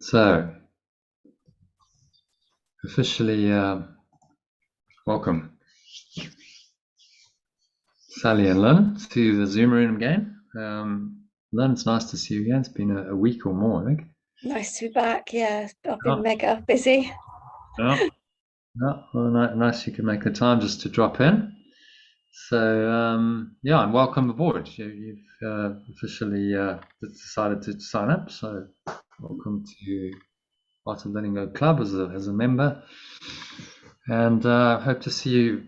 So, officially welcome Sally and Lynn to the Zoom room again. Lynn, it's nice to see you again. It's been a week or more, I think. Nice to be back. Yeah, I've been mega busy. Yeah, well, nice you can make the time just to drop in. So, yeah, and welcome aboard. You've officially decided to sign up. So, welcome to part of Letting Go Club as a member. And hope to see you,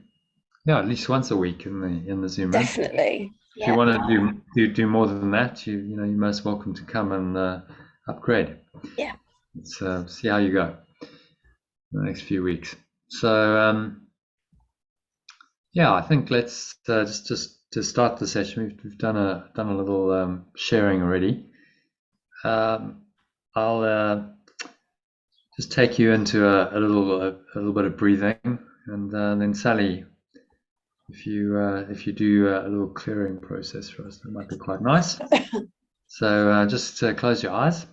yeah, at least once a week in the Zoom room. Definitely. If you Yeah. want to do more than that, you're most welcome to come and upgrade. Yeah. Let's see how you go in the next few weeks. So yeah, I think let's just to start the session. We've done a little sharing already. I'll just take you into a little bit of breathing, and then Sally, if you do a little clearing process for us, that might be quite nice. So just close your eyes,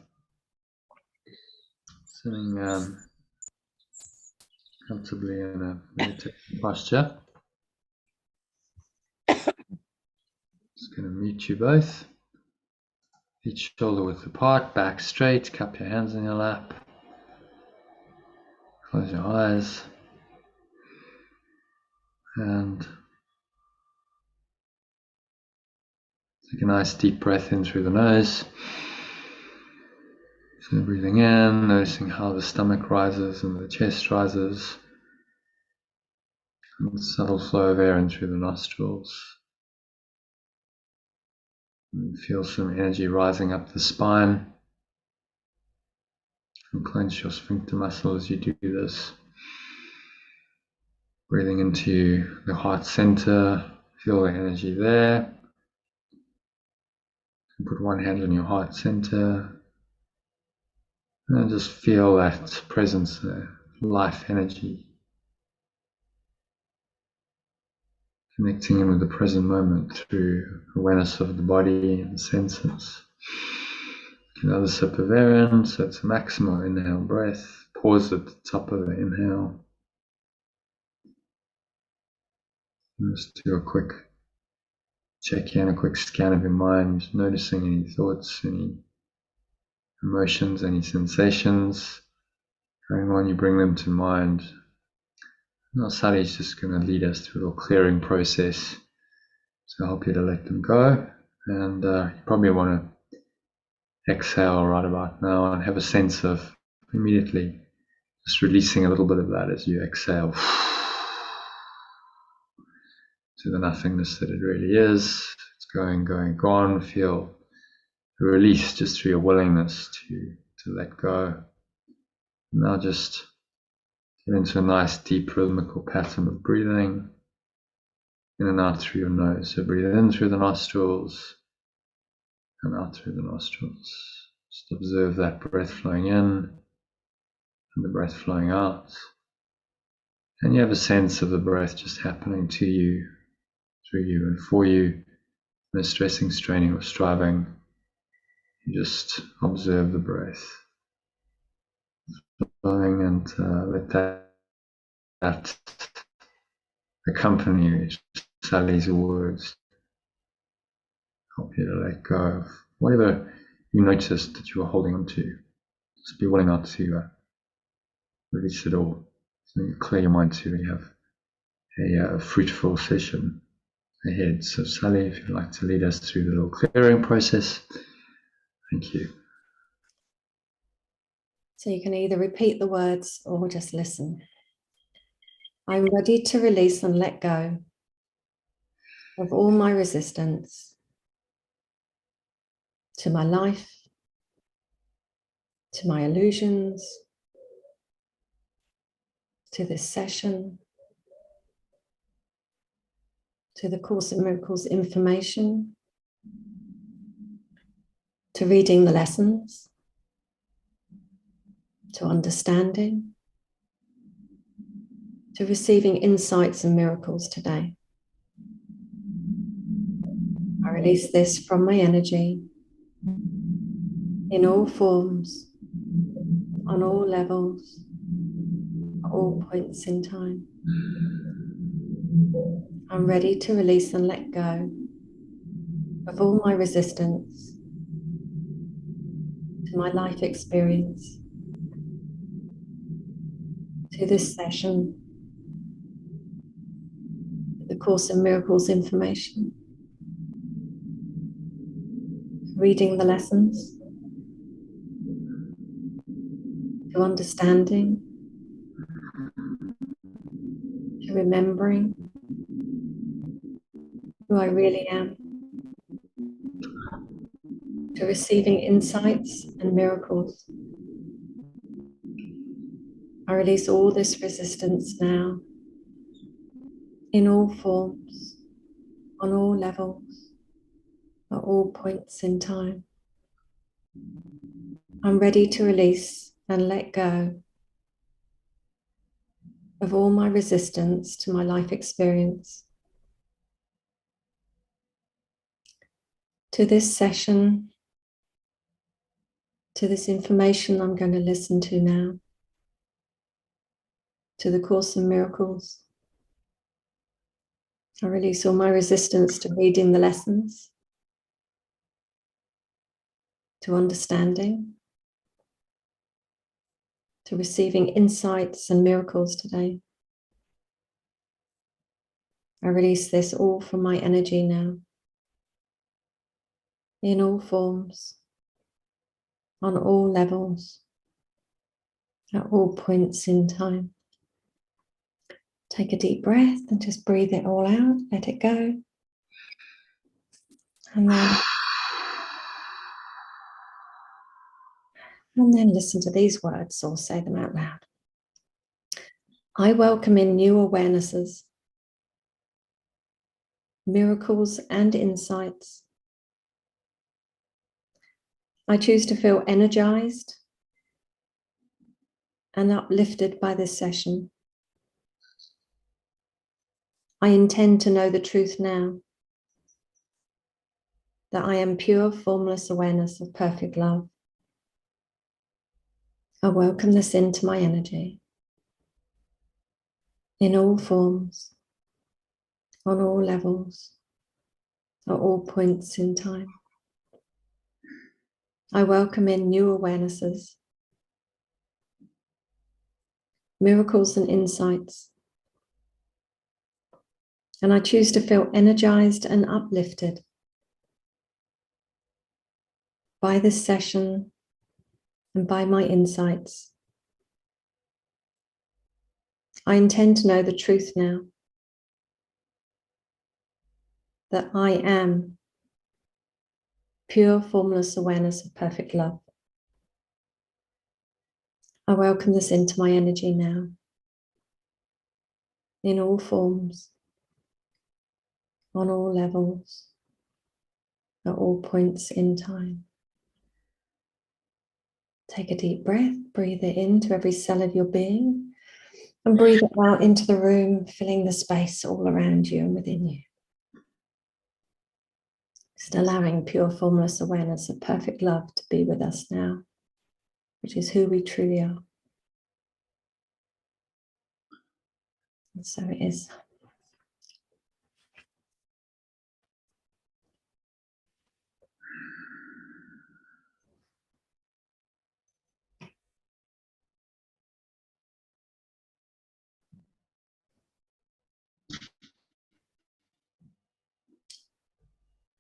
sitting comfortably in a meditation posture. Just going to mute you both. Each shoulder width apart, back straight, cup your hands in your lap. Close your eyes. And take a nice deep breath in through the nose. So breathing in, noticing how the stomach rises and the chest rises. And the subtle flow of air in through the nostrils. And feel some energy rising up the spine. And clench your sphincter muscle as you do this. Breathing into the heart center, feel the energy there. And put one hand on your heart center. And just feel that presence there, life energy. Connecting in with the present moment through awareness of the body and senses. Another sip of air in, so it's a maximal inhale breath. Pause at the top of the inhale. And just do a quick check in, a quick scan of your mind, noticing any thoughts, any emotions, any sensations going on. You bring them to mind. Now Sally's just going to lead us through a little clearing process to help you to let them go. And you probably want to exhale right about now and have a sense of immediately just releasing a little bit of that as you exhale to the nothingness that it really is. It's going, gone. Feel the release just through your willingness to let go. Now just get into a nice deep rhythmical pattern of breathing in and out through your nose. So breathe in through the nostrils and out through the nostrils. Just observe that breath flowing in and the breath flowing out. And you have a sense of the breath just happening to you, through you and for you. No stressing, straining or striving. You just observe the breath flowing and let that accompany you. Sally's words help you to let go of whatever you noticed that you were holding on to. Just be willing not to release it all. So you clear your mind so you have a fruitful session ahead. So Sally, if you'd like to lead us through the little clearing process, thank you. So you can either repeat the words or just listen. I'm ready to release and let go of all my resistance to my life, to my illusions, to this session, to the Course in Miracles information, to reading the lessons, to understanding, to receiving insights and miracles today. I release this from my energy in all forms, on all levels, at all points in time. I'm ready to release and let go of all my resistance to my life experience, to this session, the Course in Miracles information, reading the lessons, to understanding, to remembering who I really am, to receiving insights and miracles. I release all this resistance now, in all forms, on all levels, at all points in time. I'm ready to release and let go of all my resistance to my life experience, to this session, to this information I'm going to listen to now, to the Course in Miracles. I release all my resistance to reading the lessons, to understanding, to receiving insights and miracles today. I release this all from my energy now, in all forms, on all levels, at all points in time. Take a deep breath and just breathe it all out, let it go. And then listen to these words or say them out loud. I welcome in new awarenesses, miracles and insights. I choose to feel energized and uplifted by this session. I intend to know the truth now, that I am pure, formless awareness of perfect love. I welcome this into my energy, in all forms, on all levels, at all points in time. I welcome in new awarenesses, miracles and insights, and I choose to feel energized and uplifted by this session and by my insights. I intend to know the truth now, that I am pure, formless awareness of perfect love. I welcome this into my energy now, in all forms, on all levels, at all points in time. Take a deep breath, breathe it into every cell of your being, and breathe it out into the room, filling the space all around you and within you. Just allowing pure, formless awareness of perfect love to be with us now, which is who we truly are. And so it is.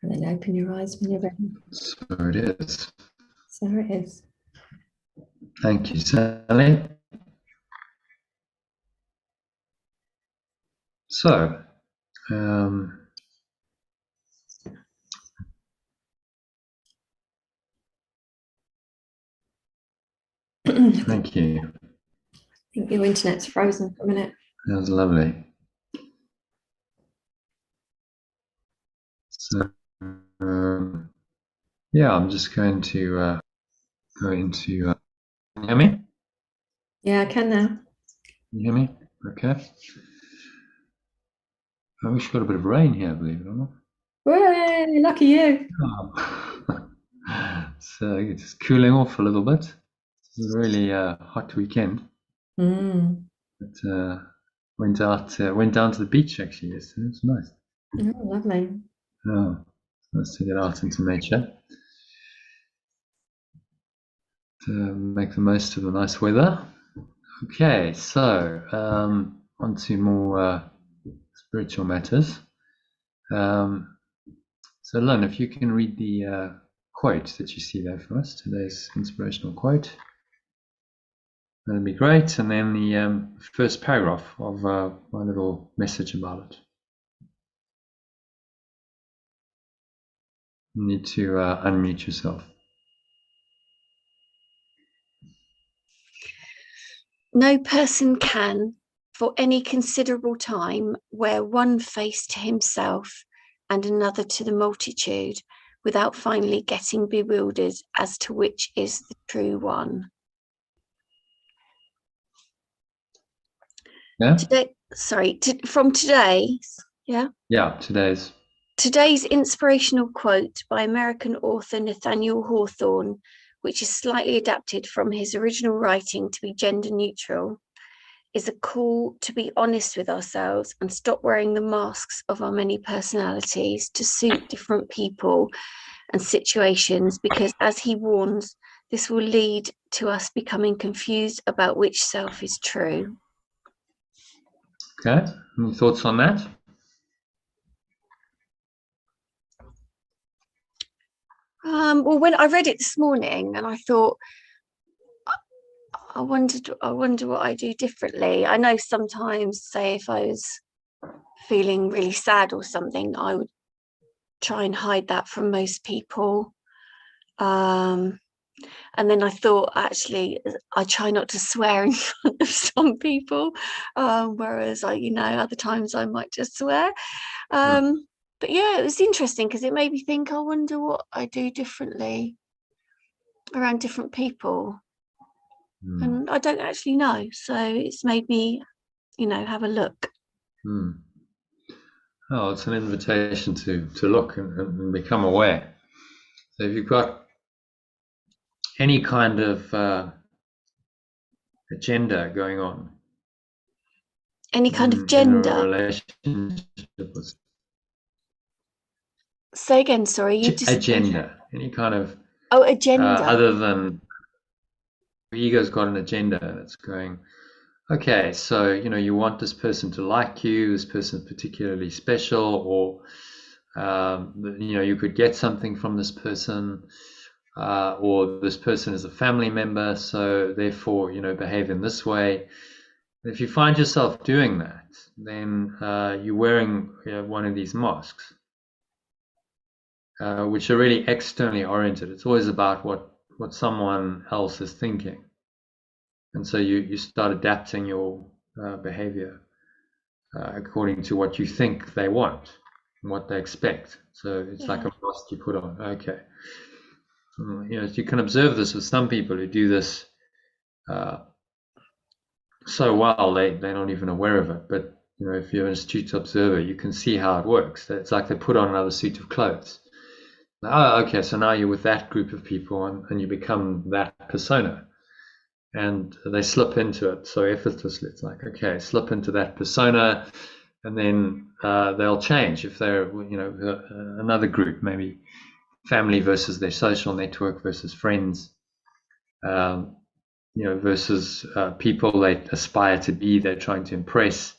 And then open your eyes when you're ready. So it is. So it is. Thank you, Sally. So, thank you. I think your internet's frozen for a minute. That was lovely. So, yeah, I'm just going to go into. Can you hear me? Yeah, I can now. Can you hear me? Okay. I wish we got a bit of rain here, believe it or not. Hooray, lucky you. Oh. So it's cooling off a little bit. was a really hot weekend. Mm. But went down to the beach actually yesterday. It was nice. Oh, lovely. Oh, nice to get out into nature to make the most of the nice weather. Okay, so on to more spiritual matters. So Lynn, if you can read the quote that you see there for us, today's inspirational quote, that'd be great. And then the first paragraph of my little message about it. You need to unmute yourself. No person can, for any considerable time, wear one face to himself and another to the multitude, without finally getting bewildered as to which is the true one. Yeah? From today's, yeah? Yeah, today's inspirational quote by American author Nathaniel Hawthorne, which is slightly adapted from his original writing to be gender neutral, is a call to be honest with ourselves and stop wearing the masks of our many personalities to suit different people and situations, because, as he warns, this will lead to us becoming confused about which self is true. Okay, any thoughts on that? Well, when I read it this morning, and I thought, I wonder what I do differently. I know sometimes, say, if I was feeling really sad or something, I would try and hide that from most people. And then I thought, actually, I try not to swear in front of some people, whereas other times I might just swear. But yeah, it was interesting because it made me think, I wonder what I do differently around different people. And I don't actually know. So it's made me, have a look. Oh, it's an invitation to look and become aware. So if you've got any kind of agenda going on, any kind of gender, in a relationship with, say again, sorry, you just agenda, any kind of agenda, other than your ego's got an agenda and it's going, okay, so you want this person to like you, this person is particularly special, or you could get something from this person, or this person is a family member, so therefore behave in this way. If you find yourself doing that, then you're wearing one of these masks, which are really externally oriented. It's always about what someone else is thinking. And so you start adapting your behavior according to what you think they want and what they expect. So it's like a mask you put on. Okay. You can observe this with some people who do this so well, they're not even aware of it. But if you're an astute observer, you can see how it works. It's like they put on another suit of clothes. Oh, okay, so now you're with that group of people and you become that persona. And they slip into it so effortlessly. It's like, okay, slip into that persona, and then they'll change if they're, another group, maybe family versus their social network versus friends, versus people they aspire to be, they're trying to impress.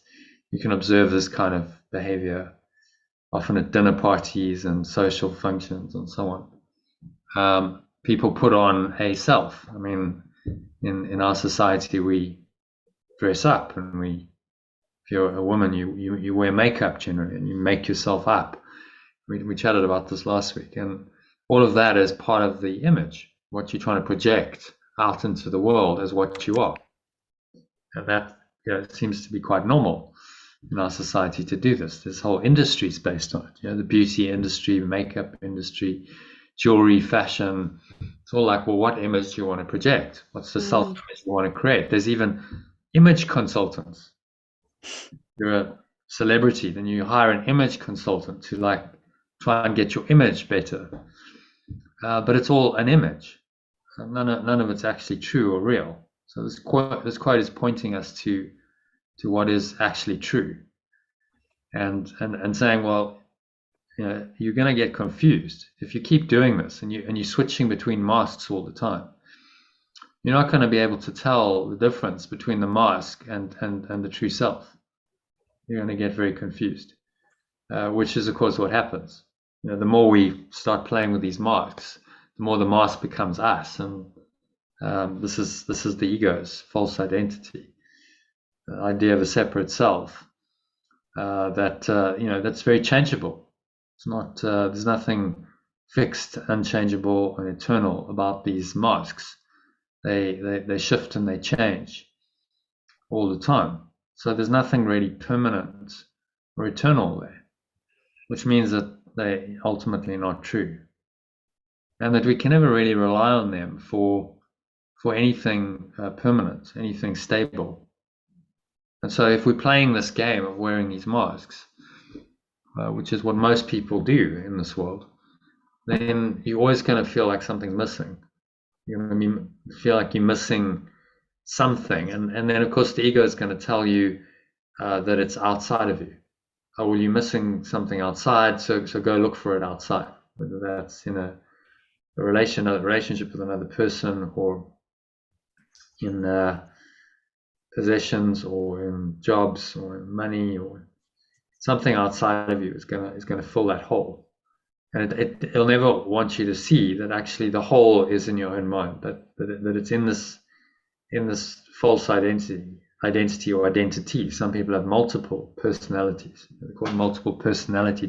You can observe this kind of behavior often at dinner parties and social functions and so on. People put on a self. I mean, in our society, we dress up, and if you're a woman, you wear makeup generally, and you make yourself up. We chatted about this last week, and all of that is part of the image, what you're trying to project out into the world as what you are. And that it seems to be quite normal in our society to do this. This whole industry is based on it. The beauty industry, makeup industry, jewelry, fashion. It's all like, well, what image do you want to project? What's the self-image you want to create? There's even image consultants. You're a celebrity, then you hire an image consultant to try and get your image better. But it's all an image. none of it's actually true or real. So this quote is pointing us to what is actually true, and saying, well, you're going to get confused if you keep doing this and you're switching between masks all the time. You're not going to be able to tell the difference between the mask and the true self. You're going to get very confused, which is, of course, what happens. The more we start playing with these masks, the more the mask becomes us, and this is the ego's false identity, the idea of a separate self that's very changeable. It's not. There's nothing fixed, unchangeable, and eternal about these masks. They shift and they change all the time. So there's nothing really permanent or eternal there, which means that they ultimately not true, and that we can never really rely on them for anything permanent, anything stable. And so if we're playing this game of wearing these masks, which is what most people do in this world, then you're always going to feel like something's missing. You're going to feel like you're missing something, and then of course the ego is going to tell you that it's outside of you. Oh, well, you're missing something outside, so go look for it outside, whether that's in a relationship with another person, or in possessions, or in jobs, or in money, or something outside of you is gonna fill that hole. And it'll never want you to see that actually the hole is in your own mind, that it's in this false identity or identity. Some people have multiple personalities. They call it multiple personality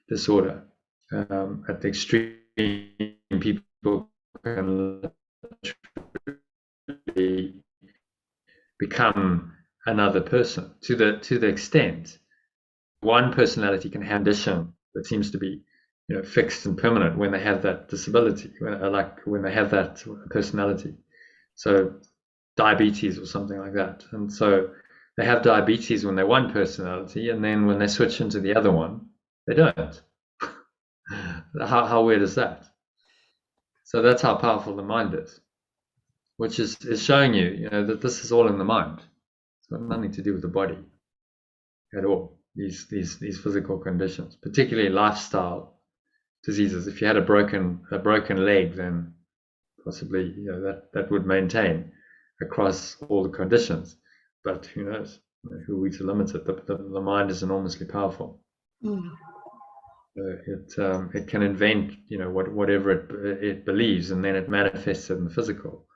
disorder. At the extreme, people can literally become another person to the extent one personality can have condition that seems to be fixed and permanent when they have that disability, when they have that personality. So diabetes or something like that. And so they have diabetes when they're one personality, and then when they switch into the other one, they don't. How weird is that? So that's how powerful the mind is, which is showing you, that this is all in the mind. It's got nothing to do with the body at all. These physical conditions, particularly lifestyle diseases. If you had a broken leg, then possibly that would maintain across all the conditions. But who knows? Who are we to limit it? The mind is enormously powerful. It can invent whatever it believes, and then it manifests it in the physical.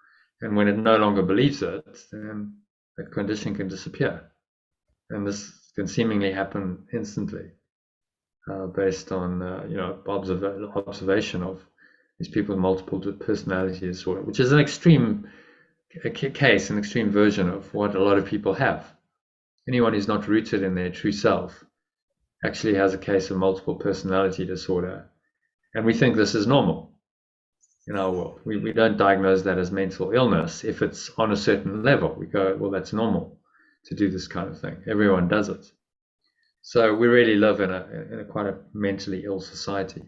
And when it no longer believes it, then that condition can disappear. And this can seemingly happen instantly, based on observation of these people with multiple personality disorder, which is an extreme case, an extreme version of what a lot of people have. Anyone who's not rooted in their true self actually has a case of multiple personality disorder, and we think this is normal in our world. We don't diagnose that as mental illness. If it's on a certain level, we go, well, that's normal to do this kind of thing. Everyone does it. So we really live in a quite a mentally ill society,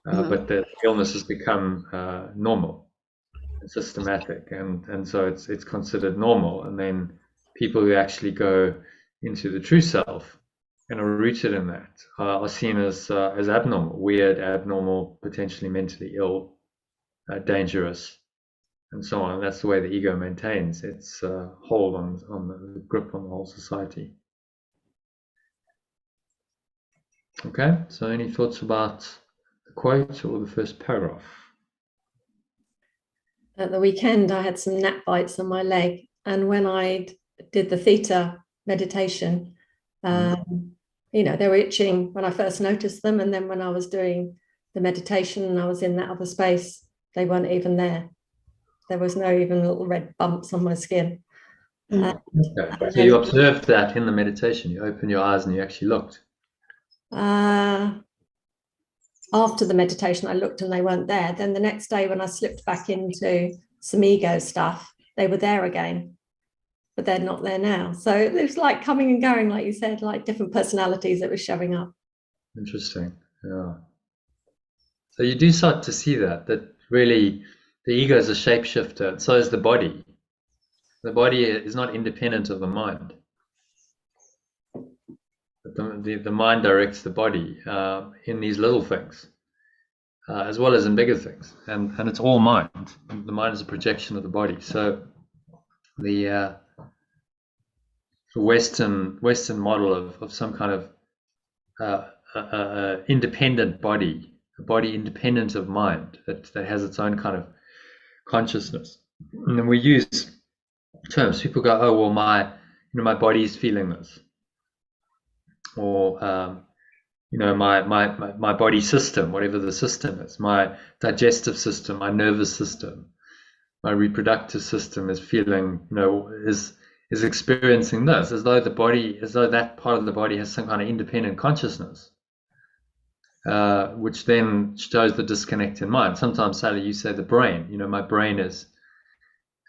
but the illness has become normal and systematic, and so it's considered normal. And then people who actually go into the true self and are rooted in that are seen as abnormal, weird, abnormal, potentially mentally ill, dangerous, and so on. That's the way the ego maintains its hold on the grip on the whole society. Okay, so any thoughts about the quote or the first paragraph? At the weekend, I had some gnat bites on my leg, and when I did the theta meditation, they were itching when I first noticed them, and then when I was doing the meditation and I was in that other space, they weren't even there. There was no even little red bumps on my skin. Okay. So you observed that in the meditation. You opened your eyes and you actually looked. After the meditation, I looked and they weren't there. Then the next day, when I slipped back into some ego stuff, they were there again, but they're not there now. So it was like coming and going, like you said, like different personalities that were showing up. Interesting. Yeah. So you do start to see that really the ego is a shapeshifter, and so is the body. The body is not independent of the mind. But the mind directs the body in these little things, as well as in bigger things, and it's all mind. The mind is a projection of the body. So the Western model of some kind of independent body, a body independent of mind, that has its own kind of consciousness. And then we use terms. People go, "Oh, well, my body is feeling this," or my body system, whatever the system is, my digestive system, my nervous system, my reproductive system is feeling, is experiencing this, as though that part of the body has some kind of independent consciousness, which then shows the disconnect in mind. Sometimes, Sally, you say the brain. My brain is,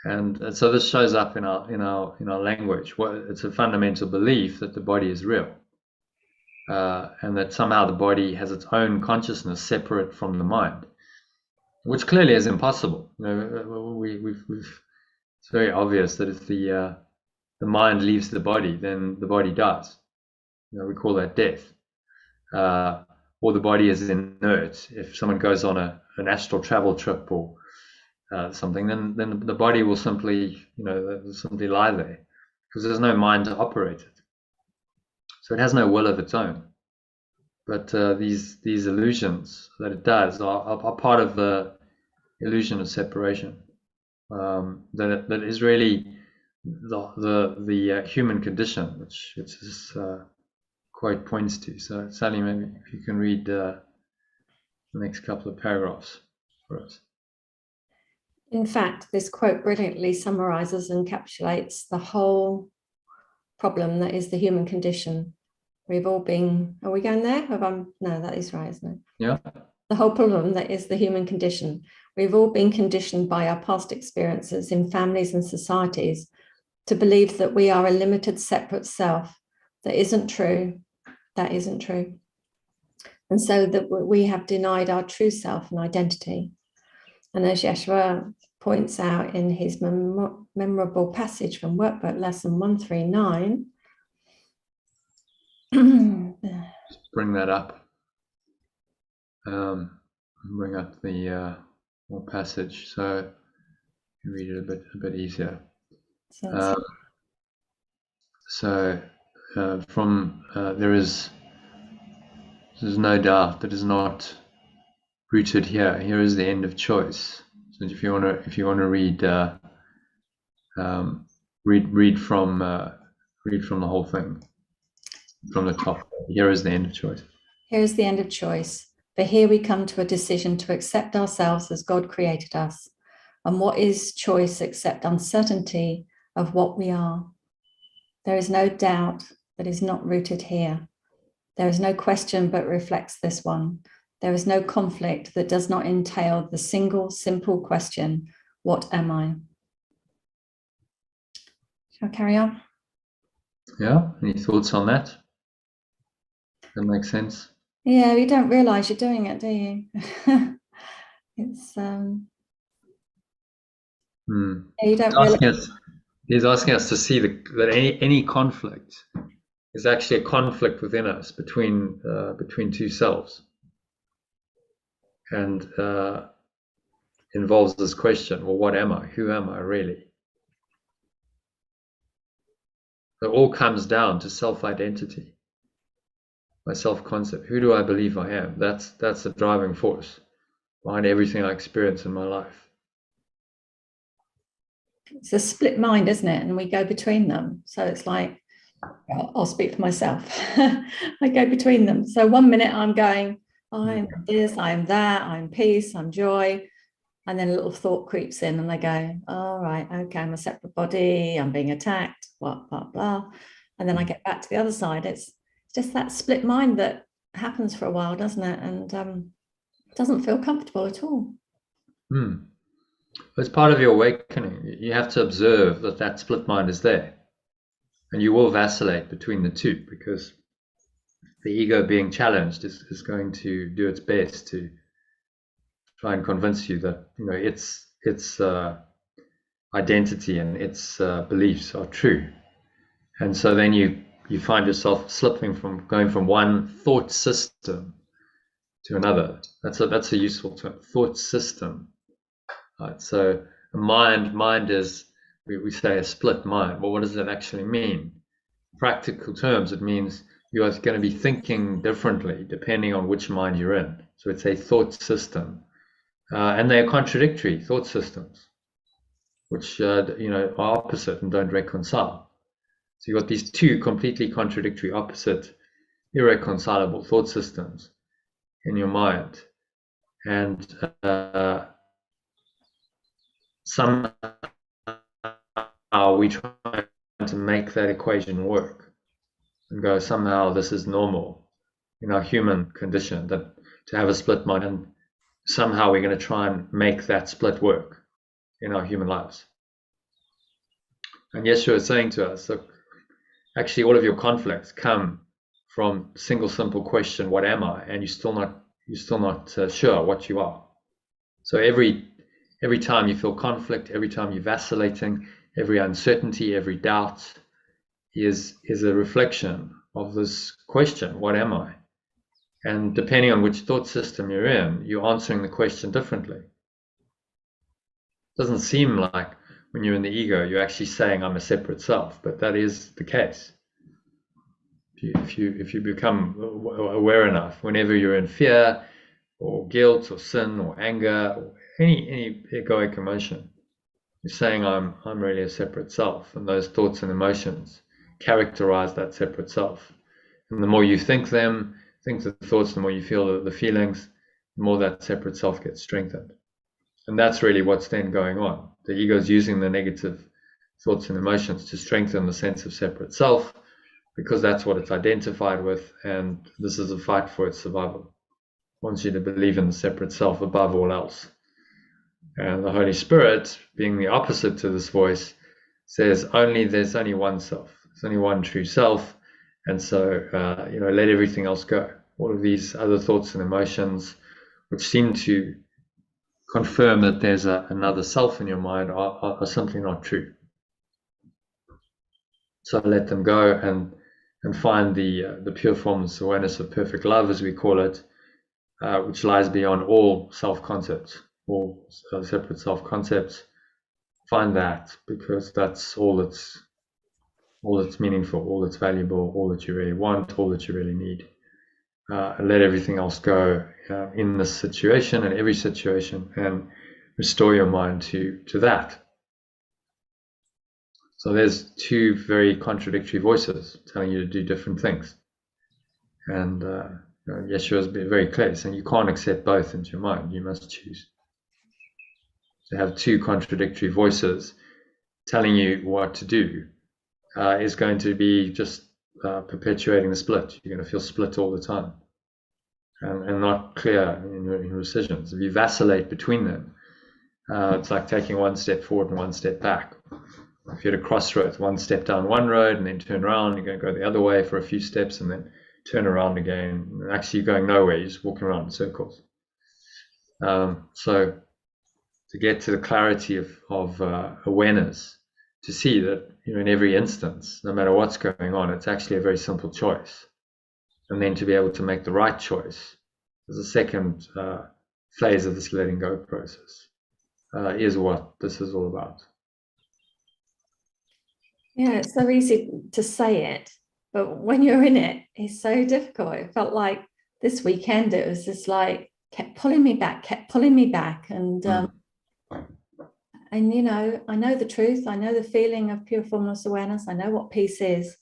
and so this shows up in our language. It's a fundamental belief that the body is real, and that somehow the body has its own consciousness separate from the mind, which clearly is impossible. It's very obvious that if the mind leaves the body, then the body dies. We call that death. Or the body is inert. If someone goes on an astral travel trip or something, then the body will simply lie there, because there's no mind to operate it. So it has no will of its own. But these illusions that it does are part of the illusion of separation. That is really the human condition, which this quote points to. So, Sally, maybe if you can read the next couple of paragraphs for us. In fact, this quote brilliantly summarizes and encapsulates the whole problem that is the human condition. We've all been, are we going there? No, that is right, isn't it? Yeah. The whole problem that is the human condition. We've all been conditioned by our past experiences in families and societies to believe that we are a limited, separate self. That isn't true. That isn't true. And so that we have denied our true self and identity. And as Yeshua points out in his memorable passage from Workbook Lesson 139, bring that up. Bring up the whole passage so you read it a bit easier. There's no doubt that is not rooted here. Here is the end of choice. So if you want to read from the whole thing from the top. Here is the end of choice. Here is the end of choice. For here we come to a decision to accept ourselves as God created us. And what is choice except uncertainty of what we are? There is no doubt that is not rooted here. There is no question but reflects this one. There is no conflict that does not entail the single simple question, what am I? Shall I carry on? Yeah, any thoughts on that? That makes sense? Yeah, you don't realize you're doing it, do you? It's you don't realize. He's asking us to see that any conflict is actually a conflict within us between two selves, and involves this question: well, what am I? Who am I really? It all comes down to self-identity, my self-concept. Who do I believe I am? That's the driving force behind everything I experience in my life. It's a split mind, isn't it? And we go between them. So it's like, I'll speak for myself. I go between them. So 1 minute I'm going, I'm this, I'm that, I'm peace, I'm joy. And then a little thought creeps in and I go, all right, okay, I'm a separate body, I'm being attacked, blah, blah, blah. And then I get back to the other side. It's just that split mind that happens for a while, doesn't it? And it doesn't feel comfortable at all. As part of your awakening, you have to observe that split mind is there. And you will vacillate between the two, because the ego being challenged is going to do its best to try and convince you that it's its identity and its beliefs are true. And so then you find yourself slipping from going from one thought system to another. That's a useful term, thought system. Right? So a mind is, we say a split mind. Well, what does that actually mean? In practical terms, it means you are going to be thinking differently depending on which mind you're in. So it's a thought system, and they are contradictory thought systems, which are opposite and don't reconcile. So you've got these two completely contradictory, opposite, irreconcilable thought systems in your mind, and somehow we try to make that equation work and go, somehow this is normal in our human condition, that to have a split mind, and somehow we're going to try and make that split work in our human lives. And Yeshua is saying to us, look, actually all of your conflicts come from a single simple question, what am I? And you're still not sure what you are. So every time you feel conflict, every time you're vacillating, every uncertainty, every doubt is a reflection of this question, what am I? And depending on which thought system you're in, you're answering the question differently. It doesn't seem like when you're in the ego, you're actually saying I'm a separate self, but that is the case. If you become aware enough, whenever you're in fear or guilt or sin or anger or any egoic emotion, you're saying I'm really a separate self, and those thoughts and emotions characterize that separate self. And the more you think the thoughts, the more you feel the feelings, the more that separate self gets strengthened. And that's really what's then going on. The ego is using the negative thoughts and emotions to strengthen the sense of separate self, because that's what it's identified with, and this is a fight for its survival. It wants you to believe in the separate self above all else. And the Holy Spirit, being the opposite to this voice, says there's only one self. There's only one true self. And so, let everything else go. All of these other thoughts and emotions, which seem to confirm that there's another self in your mind, are simply not true. So let them go and find the pure formless awareness of perfect love, as we call it, which lies beyond all self-concepts, all separate self-concepts. Find that, because that's all that's meaningful, all that's valuable, all that you really want, all that you really need. And let everything else go in this situation and every situation, and restore your mind to that. So there's two very contradictory voices telling you to do different things. And Yeshua has been very clear, saying you can't accept both into your mind. You must choose. To have two contradictory voices telling you what to do is going to be just perpetuating the split. You're going to feel split all the time and not clear in your decisions. If you vacillate between them, it's like taking one step forward and one step back. If you're at a crossroads, one step down one road and then turn around, you're going to go the other way for a few steps and then turn around again. And actually, you're going nowhere. You're just walking around in circles. So to get to the clarity of awareness, to see that in every instance, no matter what's going on, it's actually a very simple choice. And then to be able to make the right choice is the second phase of this letting go process, is what this is all about. Yeah, it's so easy to say it, but when you're in it, it's so difficult. It felt like this weekend, it was just like kept pulling me back, and I know the truth. I know the feeling of pure formless awareness. I know what peace is,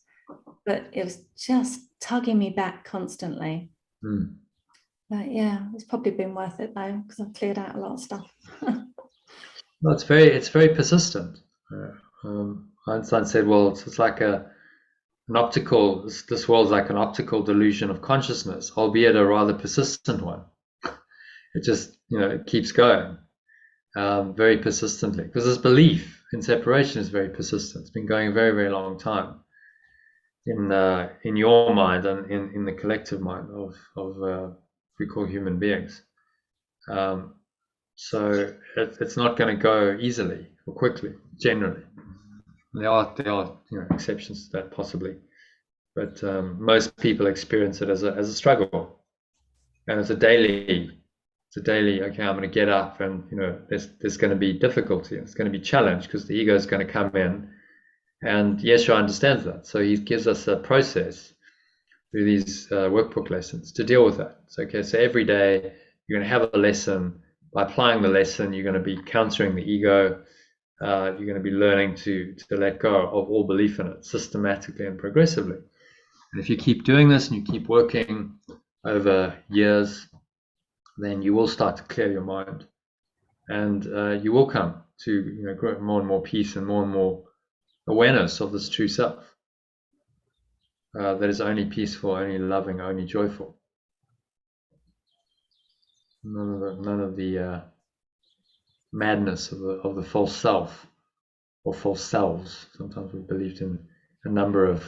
but it was just tugging me back constantly. But yeah, it's probably been worth it though, because I've cleared out a lot of stuff. Well, it's very persistent. Einstein said, well, it's like an optical, this world's like an optical delusion of consciousness, albeit a rather persistent one. It just, it keeps going very persistently, because this belief in separation is very persistent. It's been going a very, very long time in your mind and in the collective mind of we call human beings. So it's not going to go easily or quickly, generally. There are exceptions to that possibly, but most people experience it as a struggle, and it's a daily. Okay, I'm going to get up, and there's going to be difficulty. It's going to be challenge because the ego is going to come in, and Yeshua understands that, so he gives us a process through these workbook lessons to deal with that. So every day you're going to have a lesson. By applying the lesson, you're going to be countering the ego. You're going to be learning to let go of all belief in it systematically and progressively. And if you keep doing this and you keep working over years, then you will start to clear your mind, and you will come to grow more and more peace and more awareness of this true self that is only peaceful, only loving, only joyful. None of the madness of the false self or false selves. Sometimes we've believed in a number of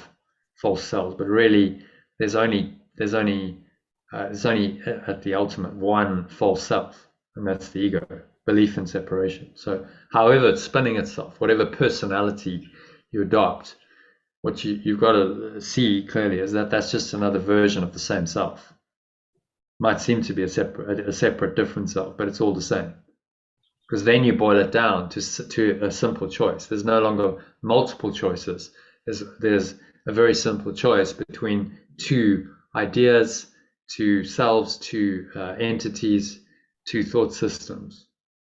false selves, but really there's only at the ultimate one false self, and that's the ego, belief in separation. So however it's spinning itself, whatever personality you adopt, what you've got to see clearly is that that's just another version of the same self. Might seem to be a separate different self, but it's all the same. Because then you boil it down to a simple choice. There's no longer multiple choices. There's a very simple choice between two ideas, two selves, two entities, two thought systems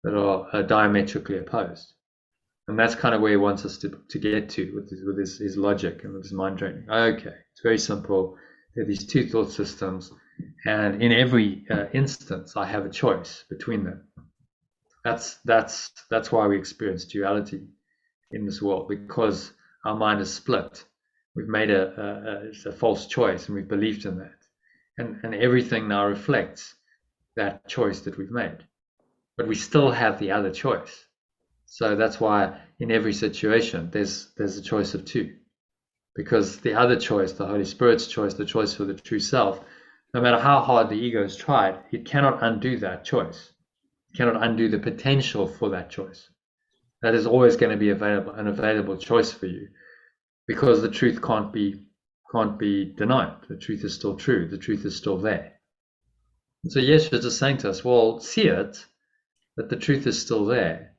that are diametrically opposed. And that's kind of where he wants us to get to with his logic and with his mind training. Okay, it's very simple. There are these two thought systems, and in every instance, I have a choice between them. That's why we experience duality in this world, because our mind is split. We've made a false choice, and we've believed in that, and everything now reflects that choice that we've made. But we still have the other choice. So that's why in every situation there's a choice of two, because the other choice, the Holy Spirit's choice, the choice for the true self, no matter how hard the ego has tried, it cannot undo that choice. It cannot undo the potential for that choice. That is always going to be an available choice for you, because the truth can't be denied. The truth is still true. The truth is still there. And so Yeshua is just saying to us, well, see it, that the truth is still there,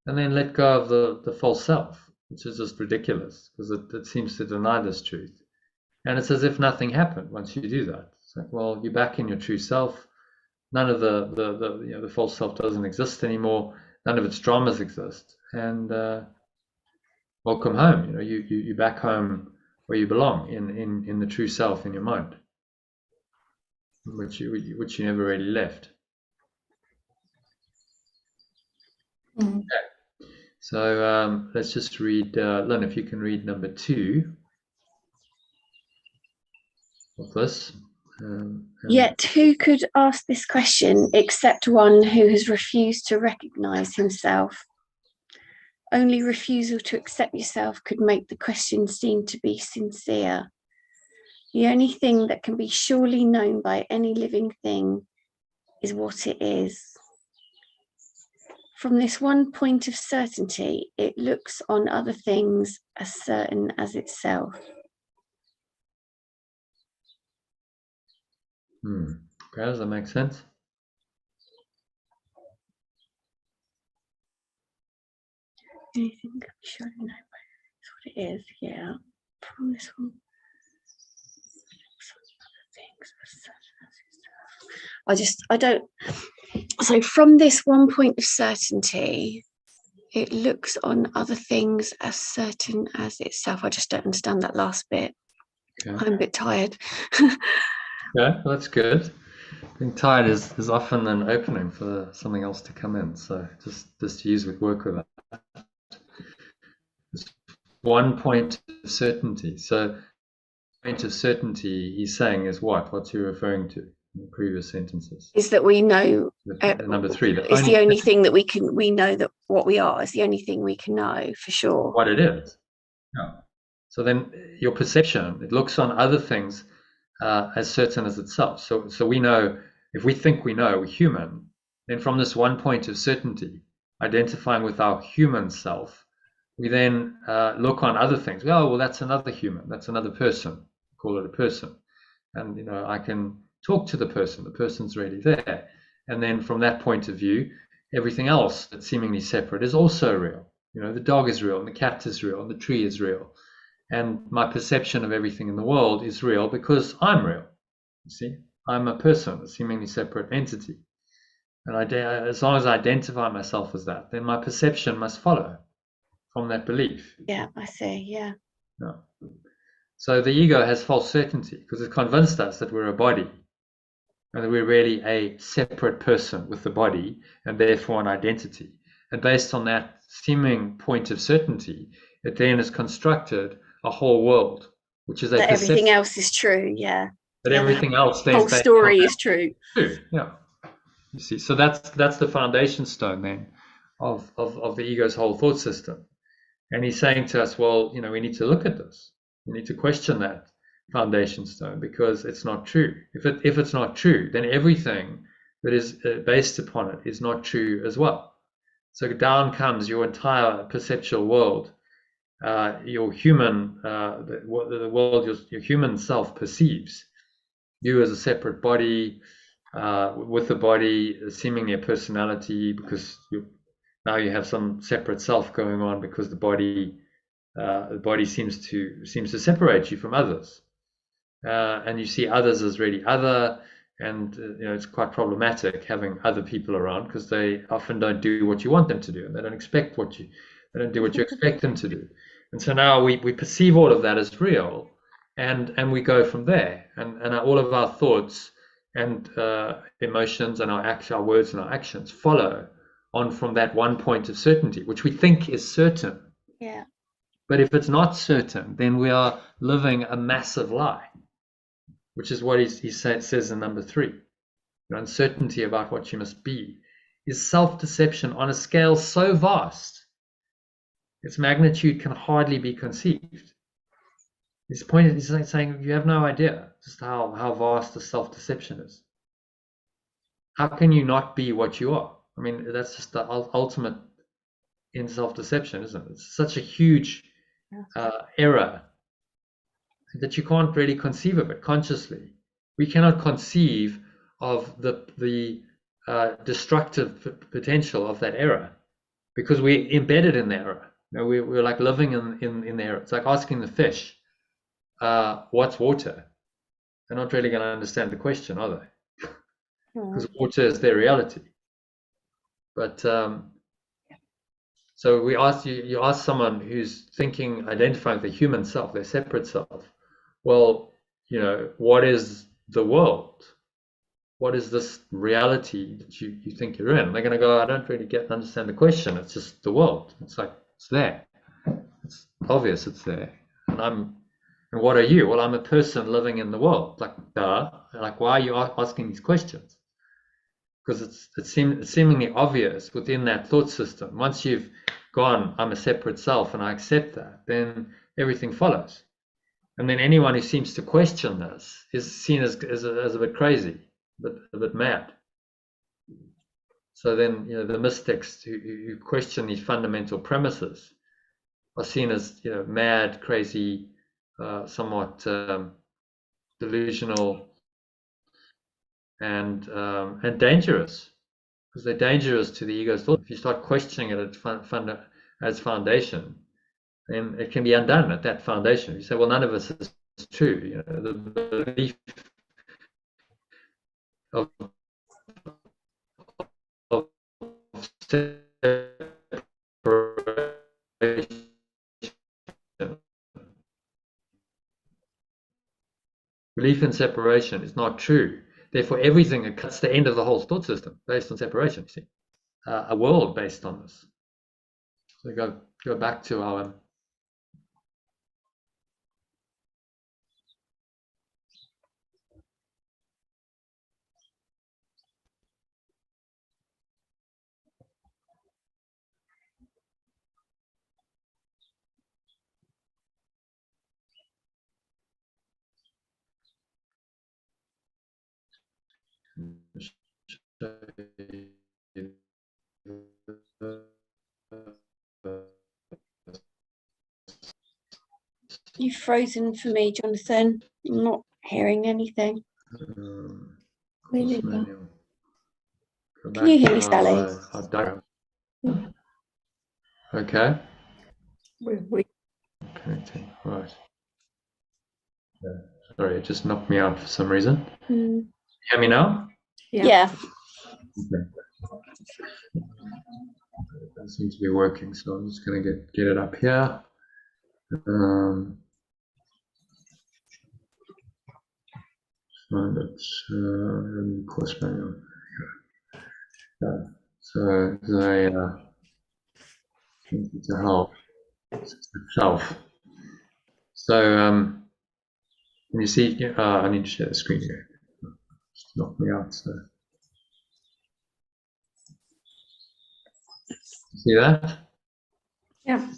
and then let go of the false self, which is just ridiculous, because it seems to deny this truth. And it's as if nothing happened once you do that. It's like, well, you're back in your true self. None of the false self doesn't exist anymore. None of its dramas exist. And welcome home. You're back home where you belong, in the true self, in your mind, which you never really left. Mm. Okay. So let's just read, Lynn, if you can read number 2 of this. Yet who could ask this question except one who has refused to recognize himself? Only refusal to accept yourself could make the question seem to be sincere. The only thing that can be surely known by any living thing is what it is. From this one point of certainty, it looks on other things as certain as itself. Okay, does that make sense? Anything can be surely known by what it is, yeah. From this one. So from this one point of certainty, it looks on other things as certain as itself. I just don't understand that last bit. Okay. I'm a bit tired. Yeah, well, that's good. Being tired is often an opening for something else to come in. So just use with work with that. It's one point of certainty. So point of certainty he's saying is what? What's he referring to in the previous sentences? Is that we know number 3. It's the only thing that we know, that what we are is the only thing we can know for sure. What it is. Yeah. So then your perception, it looks on other things as certain as itself. So we know, if we think we know, we're human, Then from this one point of certainty, identifying with our human self, we then look on other things. Oh, well, that's another human. That's another person. Call it a person. And, you know, I can talk to the person. The person's already there. And then from that point of view, everything else that's seemingly separate is also real. You know, the dog is real, and the cat is real, and the tree is real. And my perception of everything in the world is real because I'm real. You see, I'm a person, a seemingly separate entity. And as long as I identify myself as that, then my perception must follow from that belief. Yeah, I see. Yeah. No. So the ego has false certainty because it's convinced us that we're a body and that we're really a separate person with the body and therefore an identity. And based on that seeming point of certainty, it then has constructed a whole world, which is a That everything perception else is true. Yeah. that Yeah, everything else the then whole story is true. true. Yeah. You see, so that's the foundation stone then of the ego's whole thought system. And he's saying to us, well, you know, we need to look at this. We need to question that foundation stone because it's not true. If it's not true, then everything that is based upon it is not true as well. So down comes your entire perceptual world, your human, the world your human self perceives. You as a separate body, with the body seemingly a personality because now you have some separate self going on because the body seems to separate you from others, and you see others as really other, and you know it's quite problematic having other people around because they often don't do what you want them to do, and they don't do what you expect them to do, and so now we perceive all of that as real, and we go from there, and all of our thoughts and emotions and our words and our actions follow on from that one point of certainty, which we think is certain. Yeah. But if it's not certain, then we are living a massive lie, which is what he says in number 3. The uncertainty about what you must be is self-deception on a scale so vast, its magnitude can hardly be conceived. His point is saying you have no idea just how vast the self-deception is. How can you not be what you are? I mean, that's just the ultimate in self-deception, isn't it? It's such a huge error that you can't really conceive of it consciously. We cannot conceive of the destructive potential of that error because we're embedded in the error. You know, we're like living in the error. It's like asking the fish, what's water? They're not really going to understand the question, are they? Because water is their reality. But so you ask someone who's thinking, identifying the human self, their separate self. Well, you know, what is the world? What is this reality that you think you're in? They're going to go, I don't really understand the question. It's just the world. It's like, it's there. It's obvious it's there. And what are you? Well, I'm a person living in the world. Like, duh. Like, why are you asking these questions? Because it's seemingly obvious within that thought system. Once you've gone, I'm a separate self and I accept that, then everything follows. And then anyone who seems to question this is seen as a bit crazy, a bit mad. So then, you know, the mystics who question these fundamental premises are seen as, you know, mad, crazy, somewhat delusional, and dangerous, because they're dangerous to the ego's thought. If you start questioning it as foundation, then it can be undone at that foundation. You say, well, none of this is true. You know, the belief of separation, belief in separation is not true. Therefore, everything, it cuts the end of the whole thought system based on separation. You see, a world based on this. So go back to our You've frozen for me, Jonathan. I'm not hearing anything. Really Course manual. Go Can you back hear to me, Sally? our diagram. Okay. Connecting. Right. Yeah. Sorry, it just knocked me out for some reason. Mm. Hear me now? Yeah. Okay. It doesn't seem to be working, so I'm just going to get it up here. Find it. Course manual. Yeah. So they to help self. So can you see? I need to share the screen here. Just knocked me out. So see that? Yeah.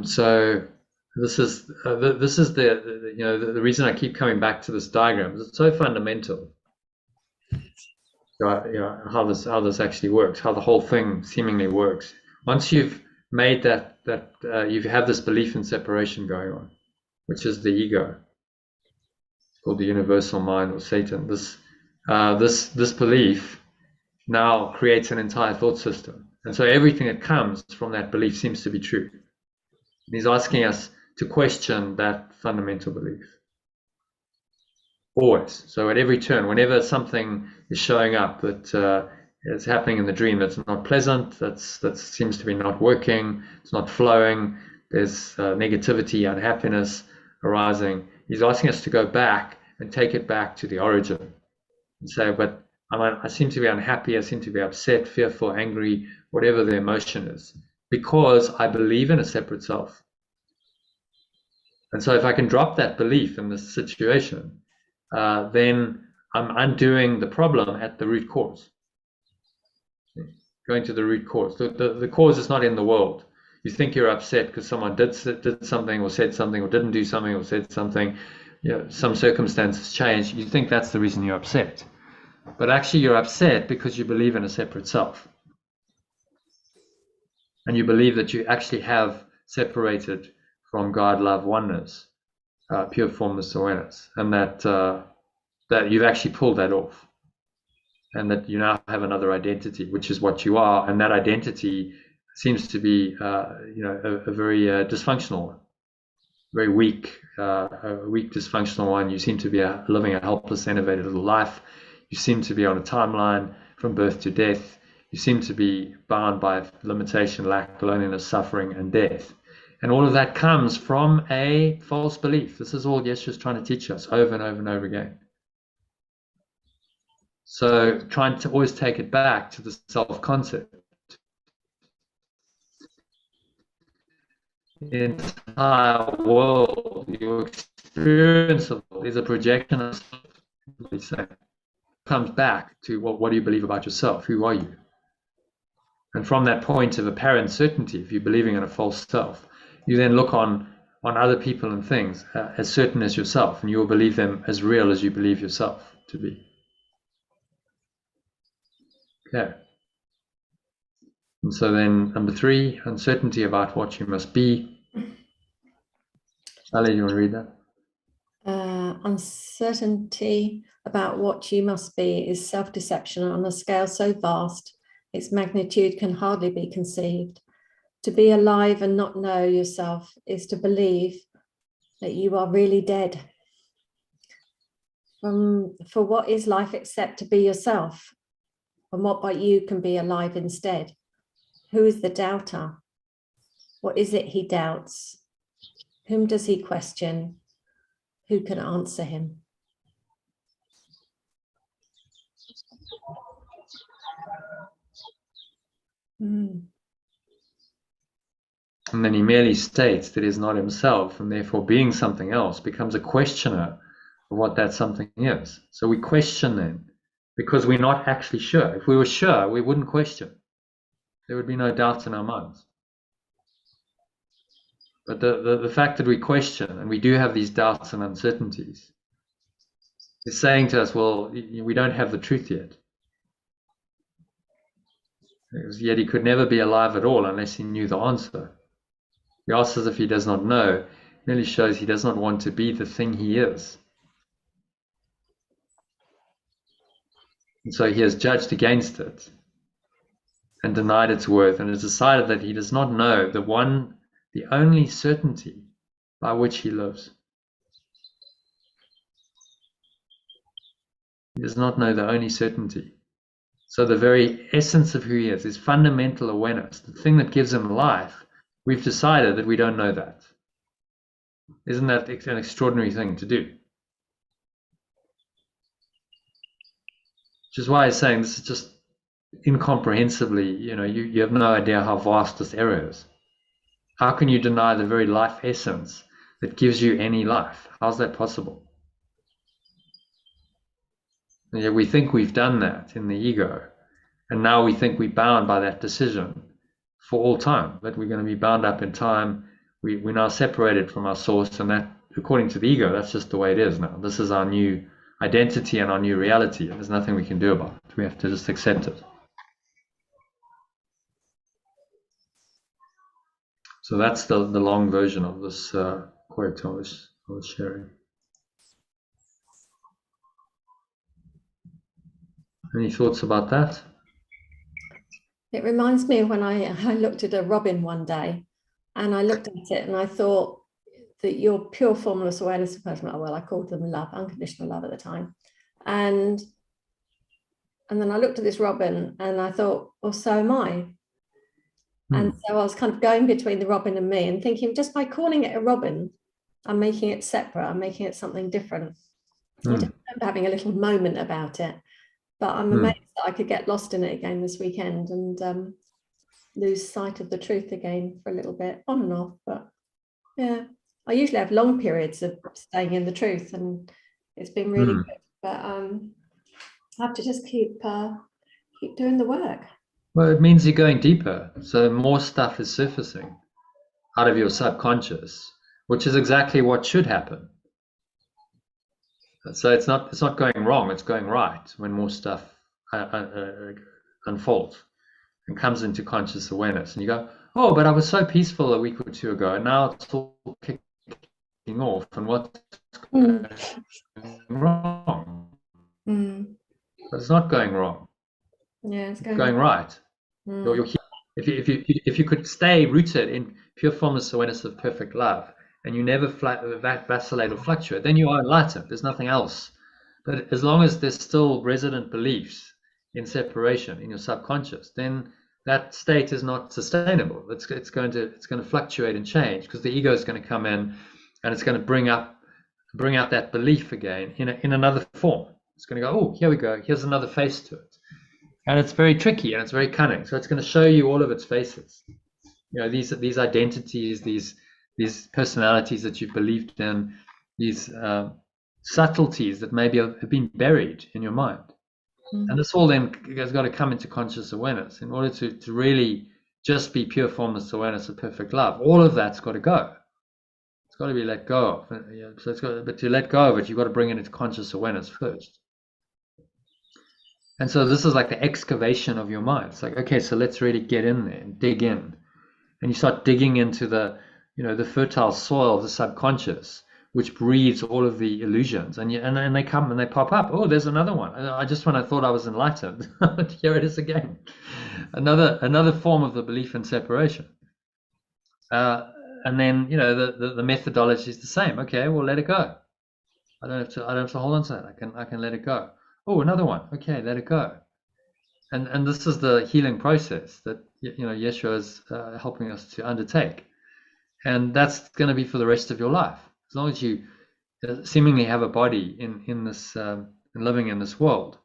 So this is the reason I keep coming back to this diagram is it's so fundamental. How this actually works, how the whole thing seemingly works. Once you've made that you have this belief in separation going on, which is the ego, called the universal mind or Satan. This belief now creates an entire thought system, and so everything that comes from that belief seems to be true. He's asking us to question that fundamental belief. Always. So at every turn, whenever something is showing up that is happening in the dream that's not pleasant, that seems to be not working, it's not flowing, there's negativity, unhappiness arising, he's asking us to go back and take it back to the origin and say, but I seem to be unhappy, I seem to be upset, fearful, angry, whatever the emotion is, because I believe in a separate self. And so if I can drop that belief in this situation, then I'm undoing the problem at the root cause. Going to the root cause. The cause is not in the world. You think you're upset because someone did something or said something or didn't do something or said something. Some circumstances changed. You think that's the reason you're upset. But actually you're upset because you believe in a separate self. And you believe that you actually have separated from God, love, oneness, pure formless awareness, and that you've actually pulled that off, and that you now have another identity, which is what you are, and that identity seems to be, a very dysfunctional one, very weak, dysfunctional one. You seem to be living a helpless, enervated little life. You seem to be on a timeline from birth to death. You seem to be bound by limitation, lack, loneliness, suffering, and death. And all of that comes from a false belief. This is all Yeshua's trying to teach us over and over and over again. So trying to always take it back to the self-concept. The entire world, your experience of it is a projection of self. Comes back to what do you believe about yourself? Who are you? And from that point of apparent certainty, if you're believing in a false self, you then look on other people and things as certain as yourself, and you will believe them as real as you believe yourself to be. Okay. And so then number 3, uncertainty about what you must be. Sally, you want to read that? Uncertainty about what you must be is self-deception on a scale so vast, its magnitude can hardly be conceived. To be alive and not know yourself is to believe that you are really dead. For what is life except to be yourself? And what but you can be alive instead? Who is the doubter? What is it he doubts? Whom does he question? Who can answer him? And then he merely states that he is not himself, and therefore being something else becomes a questioner of what that something is. So we question then, because we're not actually sure. If we were sure, we wouldn't question. There would be no doubts in our minds. But the fact that we question, and we do have these doubts and uncertainties, is saying to us, well, we don't have the truth yet. Yet he could never be alive at all unless he knew the answer. He asks as if he does not know. It merely shows he does not want to be the thing he is. And so he has judged against it and denied its worth, and has decided that he does not know the only certainty by which he lives. He does not know the only certainty. So the very essence of who he is, his fundamental awareness, the thing that gives him life, we've decided that we don't know that. Isn't that an extraordinary thing to do? Which is why I'm saying this is just incomprehensibly, you have no idea how vast this error is. How can you deny the very life essence that gives you any life? How's that possible? And yet we think we've done that in the ego, and now we think we're bound by that decision for all time, that we're going to be bound up in time. We're now separated from our source, and that, according to the ego, that's just the way it is now. This is our new identity and our new reality, and there's nothing we can do about it. We have to just accept it. So that's the long version of this quote I was sharing. Any thoughts about that? It reminds me of when I looked at a robin one day, and I looked at it and I thought that your pure formless awareness of personal, well, I called them love, unconditional love at the time. And then I looked at this robin and I thought, well, so am I. And so I was kind of going between the robin and me and thinking, just by calling it a robin, I'm making it separate. I'm making it something different. I just remember having a little moment about it, but I'm amazed that I could get lost in it again this weekend and lose sight of the truth again for a little bit, on and off. But yeah, I usually have long periods of staying in the truth, and it's been really good. But I have to just keep doing the work. Well, it means you're going deeper. So more stuff is surfacing out of your subconscious, which is exactly what should happen. So it's not going wrong, it's going right when more stuff unfolds and comes into conscious awareness. And you go, oh, but I was so peaceful a week or two ago, and now it's all kicking off, and what's going wrong? But it's not going wrong. Yeah, it's going right. If you could stay rooted in pure formless awareness of perfect love, and you never vacillate or fluctuate, then you are enlightened. There's nothing else. But as long as there's still resident beliefs in separation in your subconscious, then that state is not sustainable. It's going to fluctuate and change, because the ego is going to come in and it's going to bring out that belief again in another form. It's going to go, oh, here we go. Here's another face to it. And it's very tricky and it's very cunning. So it's going to show you all of its faces. These identities, these personalities that you've believed in, these subtleties that maybe have been buried in your mind. And this all then has got to come into conscious awareness in order to really just be pure formless awareness of perfect love. All of that's got to go. It's got to be let go of. But to let go of it, you've got to bring it into conscious awareness first. And so this is like the excavation of your mind. It's like, okay, so let's really get in there and dig in. And you start digging into the fertile soil of the subconscious, which breeds all of the illusions. And they come and they pop up. Oh, there's another one. When I thought I was enlightened, here it is again. Another form of the belief in separation. And then, the methodology is the same. Okay, well, let it go. I don't have to hold on to that. I can let it go. Oh, another one. Okay, let it go. And this is the healing process that Yeshua is helping us to undertake, and that's going to be for the rest of your life, as long as you seemingly have a body in this and living in this world.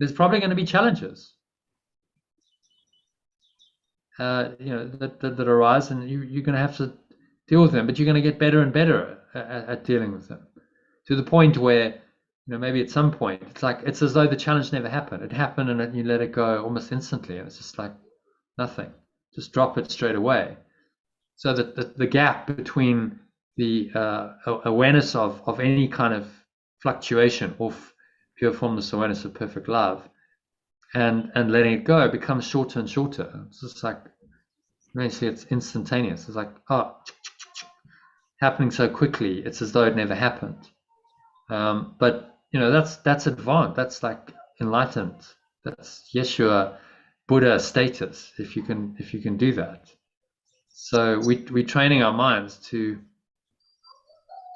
There's probably going to be challenges, that arise, and you're going to have to deal with them. But you're going to get better and better at dealing with them, to the point where, maybe at some point it's as though the challenge never happened. It happened, and then you let it go almost instantly, and it's just like nothing. Just drop it straight away. So that the gap between the awareness of any kind of fluctuation of pure formless awareness of perfect love and letting it go, it becomes shorter and shorter. It's just like, eventually it's instantaneous. It's like, oh, happening so quickly, it's as though it never happened. But that's advanced. That's like enlightened. That's Yeshua, Buddha status. If you can do that. So we're training our minds to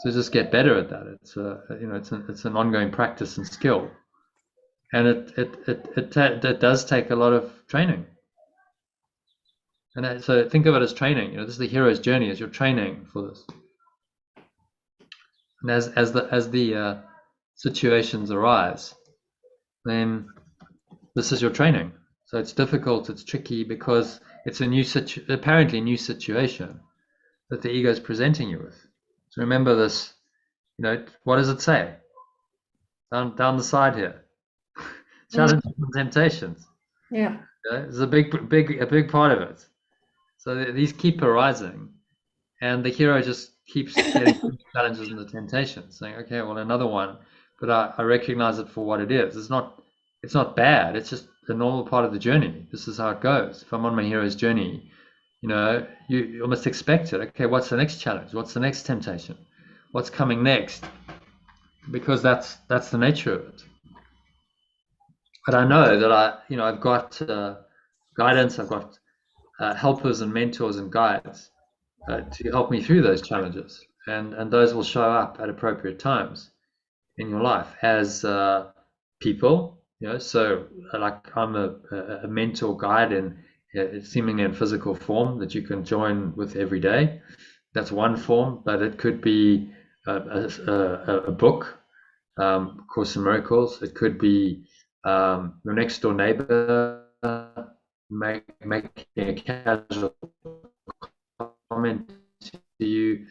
just get better at that. It's an ongoing practice and skill, and it does take a lot of training. And so think of it as training. This is the hero's journey, as you're training for this. And as the situations arise, then this is your training. So it's difficult, it's tricky, because it's a apparently new situation that the ego is presenting you with. So remember this. What does it say? Down the side here. Challenges and temptations. Yeah. It's a big part of it. So these keep arising, and the hero just keeps getting challenges and the temptations, saying, okay, well, another one, but I recognize it for what it is. It's not bad. It's just a normal part of the journey. This is how it goes. If I'm on my hero's journey, you almost expect it. Okay, what's the next challenge? What's the next temptation? What's coming next? Because that's the nature of it. But I know that I've got guidance. I've got helpers and mentors and guides to help me through those challenges, and those will show up at appropriate times in your life as people. So like I'm a mentor guide in seemingly in physical form that you can join with every day. That's one form, but it could be a book, Course in Miracles. It could be your next door neighbor making a casual comment to you.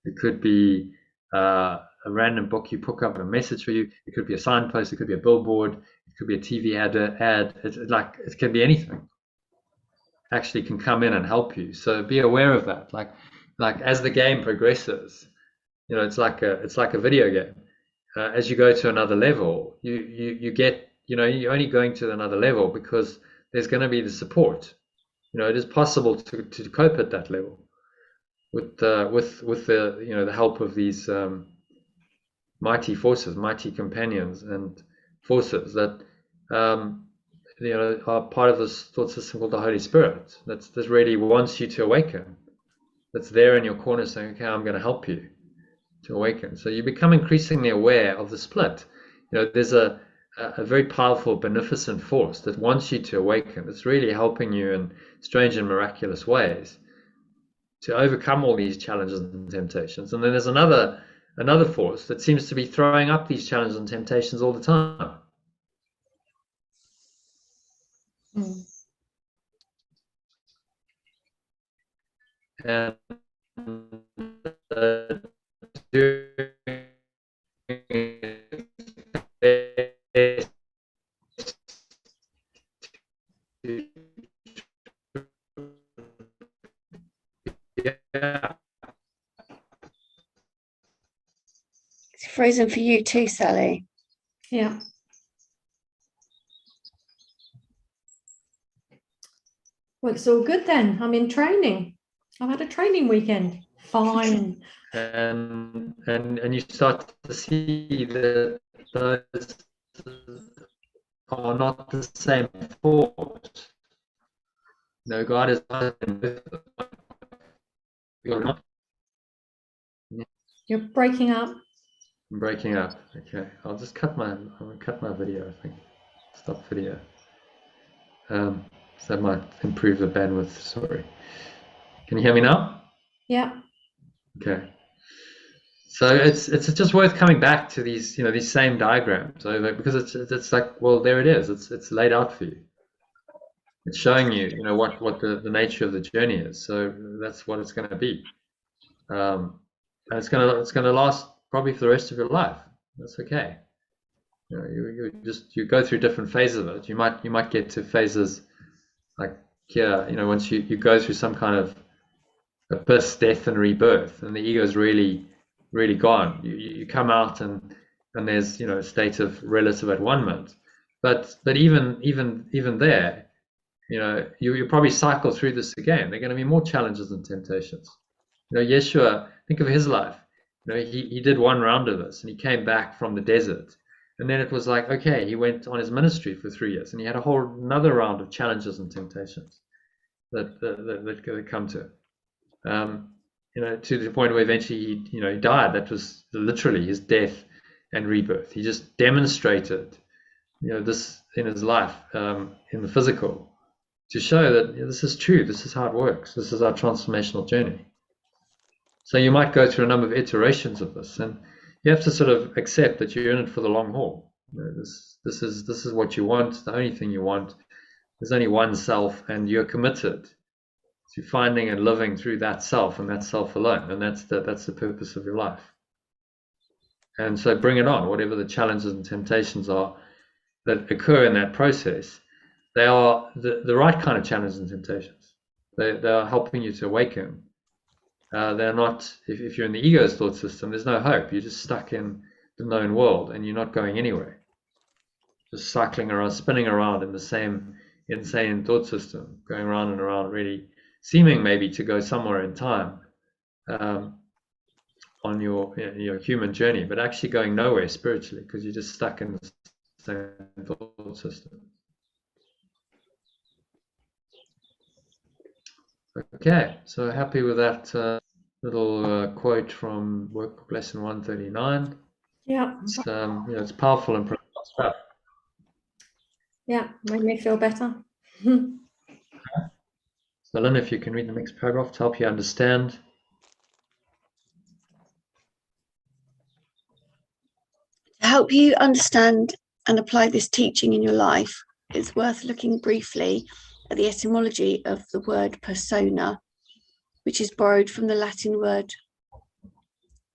It could be a random book you pick up and a message for you. It could be a signpost. It could be a billboard. It could be a TV ad. It can be anything. Actually, can come in and help you. So be aware of that. Like as the game progresses, it's like a video game. As you go to another level, you get, you're only going to another level because there's going to be the support. It is possible to cope at that level with the help of these mighty forces, mighty companions and forces that are part of this thought system called the Holy Spirit. That really wants you to awaken. That's there in your corner saying, okay, I'm going to help you to awaken. So you become increasingly aware of the split. There's a very powerful, beneficent force that wants you to awaken. It's really helping you in strange and miraculous ways to overcome all these challenges and temptations. And then there's another force that seems to be throwing up these challenges and temptations all the time. And yeah. It's frozen for you too, Sally. Yeah. Well, it's all good then. I'm in training. I've had a training weekend. Fine. And you start to see that those are not the same thought. God is not in both of them. You're not. You're breaking up. I'm breaking up. Okay, I'm gonna cut my video. I think stop video. So that might improve the bandwidth. Sorry. Can you hear me now? Yeah. Okay. So it's just worth coming back to these these same diagrams over, because it's like, well, there it is. It's laid out for you. It's showing you what the nature of the journey is. So that's what it's going to be. And it's going to last probably for the rest of your life. That's okay. You go through different phases of it. You might get to phases like here. Once you go through some kind of a birth, death, and rebirth, and the ego is really gone. You come out and there's a state of relative at-one-ment. But even there, you probably cycle through this again. There are going to be more challenges and temptations. Yeshua, think of his life. He did one round of this, and he came back from the desert, and then it was like, okay, he went on his ministry for 3 years, and he had a whole another round of challenges and temptations that come to him. To the point where eventually he died. That was literally his death and rebirth. He just demonstrated, this in his life, in the physical, to show that this is true. This is how it works. This is our transformational journey. So you might go through a number of iterations of this, and you have to sort of accept that you're in it for the long haul. This is what you want. The only thing you want. There's only one self, and you're committed to finding and living through that self and that self alone, and that's the purpose of your life. And so bring it on, whatever the challenges and temptations are that occur in that process. They are the right kind of challenges and temptations. They are helping you to awaken. They're not, if you're in the ego's thought system, there's no hope. You're just stuck in the known world, and you're not going anywhere. Just cycling around, spinning around in the same insane thought system, going around and around, really seeming maybe to go somewhere in time on your human journey, but actually going nowhere spiritually, because you're just stuck in the same thought system. Okay, so happy with that little quote from Workbook Lesson 139. Yeah. It's powerful and profound stuff. Yeah, made me feel better. So Lynn, if you can read the next paragraph to help you understand. To help you understand and apply this teaching in your life, it's worth looking briefly at the etymology of the word persona, which is borrowed from the Latin word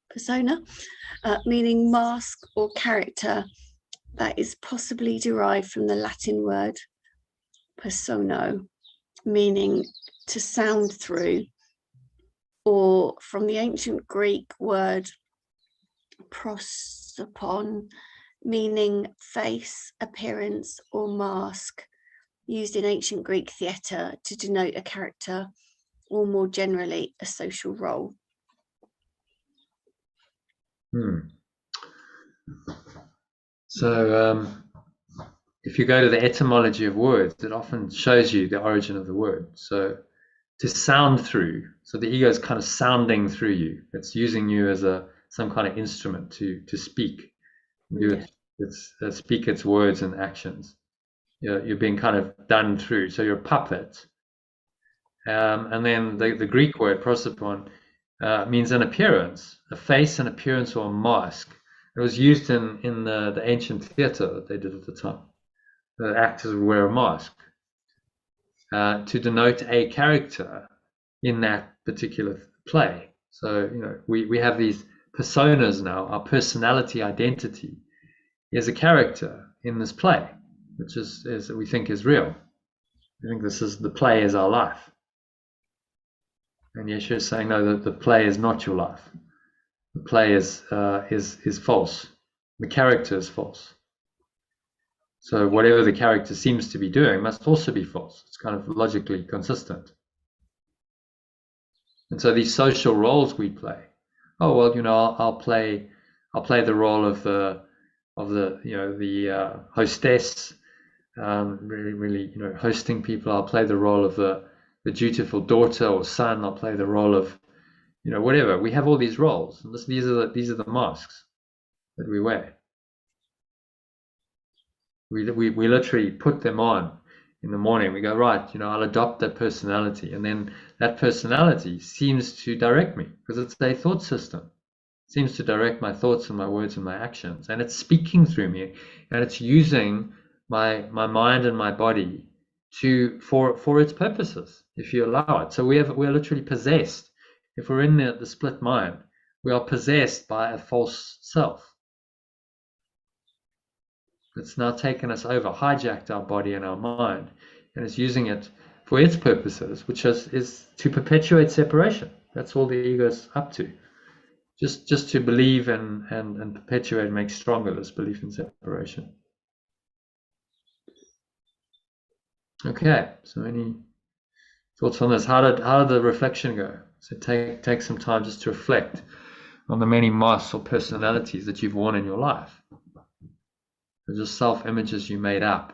persona, meaning mask or character, that is possibly derived from the Latin word persono, meaning to sound through, or from the ancient Greek word prosopon, meaning face, appearance, or mask, used in ancient Greek theatre to denote a character, or more generally, a social role. So if you go to the etymology of words, it often shows you the origin of the word. So to sound through, so the ego is kind of sounding through you. It's using you as some kind of instrument to speak. Speak its words and actions. You're being kind of done through. So you're a puppet. And then the Greek word prosopon means an appearance, a face, an appearance, or a mask. It was used in the ancient theatre that they did at the time. The actors would wear a mask to denote a character in that particular play. So we have these personas now. Our personality identity is a character in this play, which is we think is real. We think the play is our life. And Yeshua is saying, no, the play is not your life. The play is false. The character is false. So whatever the character seems to be doing must also be false. It's kind of logically consistent. And so these social roles we play. Oh well, I'll play the role of the hostess, really hosting people. I'll play the role of the dutiful daughter or son. I'll play the role of whatever. We have all these roles, and these are the masks that we wear. We literally put them on in the morning. We go, right, I'll adopt that personality, and then that personality seems to direct me because it's a thought system. It seems to direct my thoughts and my words and my actions, and it's speaking through me, and it's using my mind and my body for its purposes, if you allow it. So we're literally possessed. If we're in the split mind, we are possessed by a false self. It's now taken us over, hijacked our body and our mind, and it's using it for its purposes, which is to perpetuate separation. That's all the ego's up to. Just to believe and perpetuate and make stronger this belief in separation. Okay, so any thoughts on this? How did the reflection go? So take some time just to reflect on the many masks or personalities that you've worn in your life. They're just self-images you made up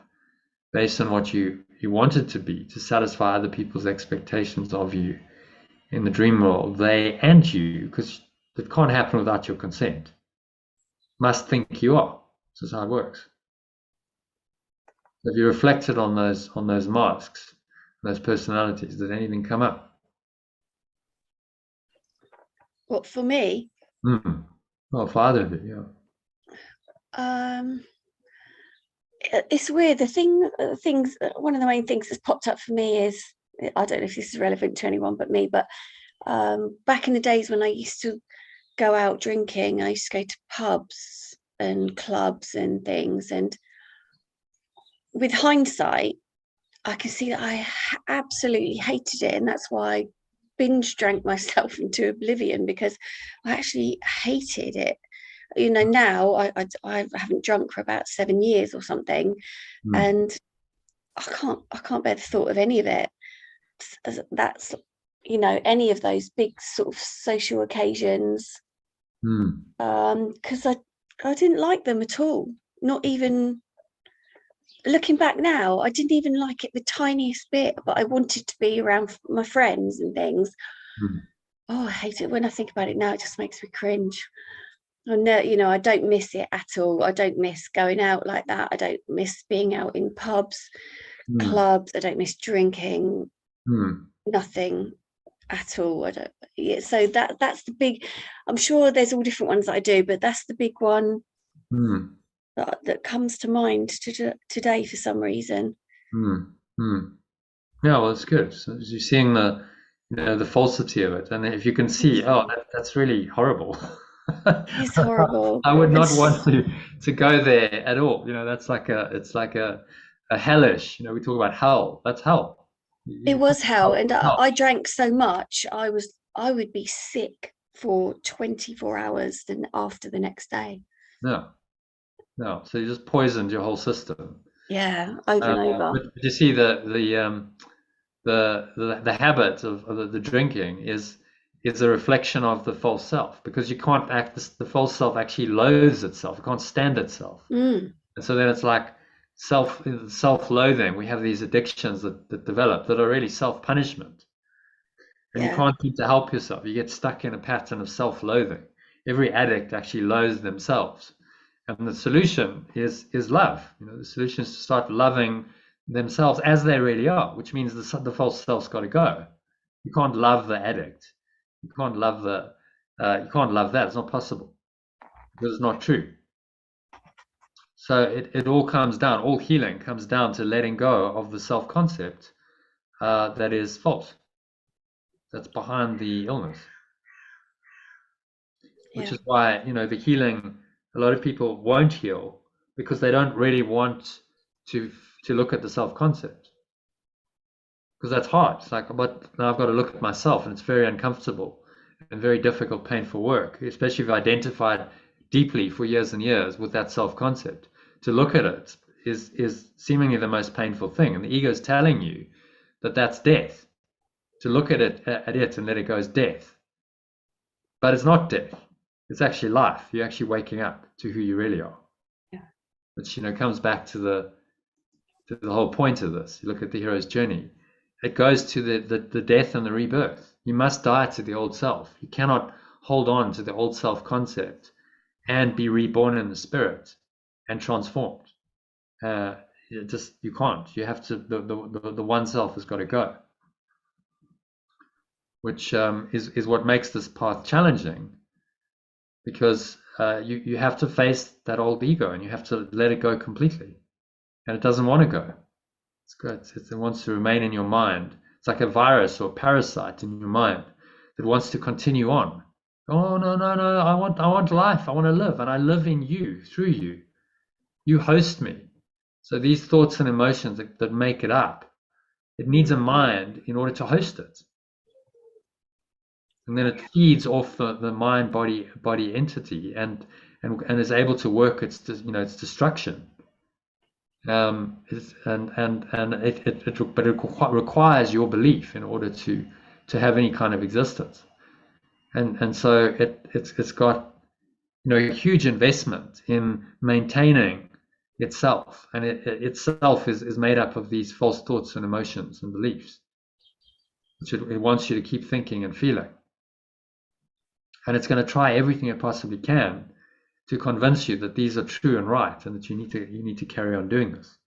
based on what you wanted to be to satisfy other people's expectations of you in the dream world, they and you, because it can't happen without your consent. Must think you are. This is how it works. Have you reflected on those masks, those personalities? Did anything come up? What, for me? Well, for either of you, yeah. It's weird. One of the main things that's popped up for me is, I don't know if this is relevant to anyone but me, but back in the days when I used to go out drinking, I used to go to pubs and clubs and things, and with hindsight I can see that I absolutely hated it, and that's why I binge drank myself into oblivion, because I actually hated it. Now I haven't drunk for about 7 years or something, and I can't bear the thought of any of it. That's any of those big sort of social occasions, because I didn't like them at all. Not even looking back now, I didn't even like it the tiniest bit, but I wanted to be around my friends and things. Oh, I hate it. When I think about it now, it just makes me cringe. I don't miss it at all. I don't miss going out like that. I don't miss being out in pubs, clubs. I don't miss drinking. Nothing at all. I don't. Yeah, so that's the big. I'm sure there's all different ones that I do, but that's the big one that comes to mind today for some reason. Yeah, well, it's good. So you're seeing the falsity of it, and if you can see, that's really horrible. It's horrible. I would not want to go there at all. That's it's like a hellish. We talk about hell. That's hell. It was hell, and I drank so much I would be sick for 24 hours then after the next day. No. So you just poisoned your whole system. Yeah, over and over. But you see the habit of the drinking is a reflection of the false self, because you can't the false self actually loathes itself. It can't stand itself. And so then it's like self-loathing. We have these addictions that develop that are really self-punishment. And you can't seem to help yourself. You get stuck in a pattern of self-loathing. Every addict actually loathes themselves. And the solution is love. The solution is to start loving themselves as they really are, which means the false self's got to go. You can't love the addict. You can't love you can't love that. It's not possible, because it's not true. So it all comes down. All healing comes down to letting go of the self-concept that is false. That's behind the illness. Which is why the healing. A lot of people won't heal because they don't really want to look at the self-concept, because that's hard. It's like, but now I've got to look at myself, and it's very uncomfortable and very difficult, painful work, especially if you've identified deeply for years and years with that self-concept. To look at it is seemingly the most painful thing, and the ego is telling you that that's death. To look at it and let it go is death, but it's not death. It's actually life. You're actually waking up to who you really are. Which comes back to the whole point of this. You look at the hero's journey. It goes to the death and the rebirth. You must die to the old self. You cannot hold on to the old self concept and be reborn in the spirit and transformed. You can't. You have to. The one self has got to go. Which is what makes this path challenging. Because you have to face that old ego, and you have to let it go completely, and it doesn't want to go. It's good. It wants to remain in your mind. It's like a virus or a parasite in your mind that wants to continue on. Oh no! I want life. I want to live, and I live in you, through you. You host me. So these thoughts and emotions that make it up, it needs a mind in order to host it. And then it feeds off the mind body entity and is able to work its destruction. But it requires your belief in order to have any kind of existence, and so it's got, you know, a huge investment in maintaining itself, and it itself is made up of these false thoughts and emotions and beliefs, which it wants you to keep thinking and feeling, and it's going to try everything it possibly can to convince you that these are true and right, and that you need to carry on doing this,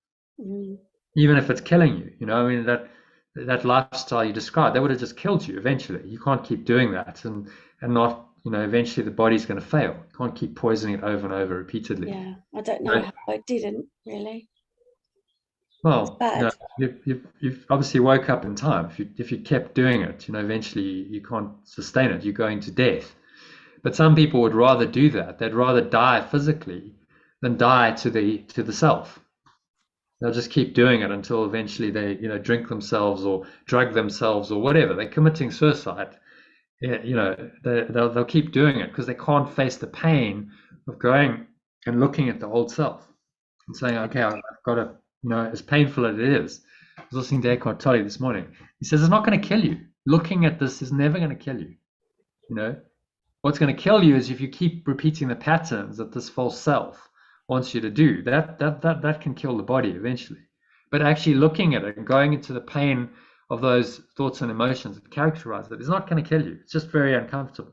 even if it's killing you. You know, I mean, that lifestyle you described, that would have just killed you eventually. You can't keep doing that, and not, you know, eventually the body's going to fail. You can't keep poisoning it over and over repeatedly. Yeah, I don't know how I didn't really. Well, you know, you've obviously woke up in time. If you kept doing it, you know, eventually you can't sustain it. You're going to death. But some people would rather do that. They'd rather die physically than die to the self. They'll just keep doing it until eventually they, you know, drink themselves or drug themselves or whatever. They're committing suicide. You know, they'll keep doing it because they can't face the pain of going and looking at the old self and saying, okay, I've got to, you know, as painful as it is. I was listening to Eckhart Tolle this morning. He says it's not going to kill you. Looking at this is never going to kill you. You know, what's going to kill you is if you keep repeating the patterns that this false self wants you to do. That can kill the body eventually. But actually looking at it and going into the pain of those thoughts and emotions that characterize it is not going to kill you. It's just very uncomfortable.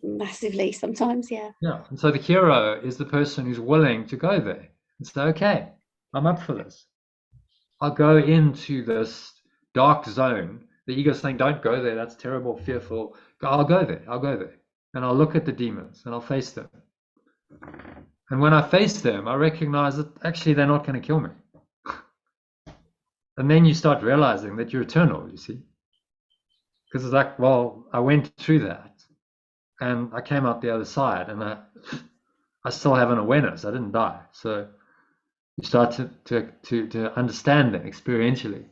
Massively sometimes, yeah. Yeah. And so the hero is the person who's willing to go there and say, okay, I'm up for this. I'll go into this dark zone. The ego is saying, don't go there. That's terrible, fearful. I'll go there. I'll go there. And I'll look at the demons and I'll face them. And when I face them, I recognize that actually they're not going to kill me. And then you start realizing that you're eternal, you see. Because it's like, well, I went through that and I came out the other side, and I still have an awareness. I didn't die. So you start to understand that experientially,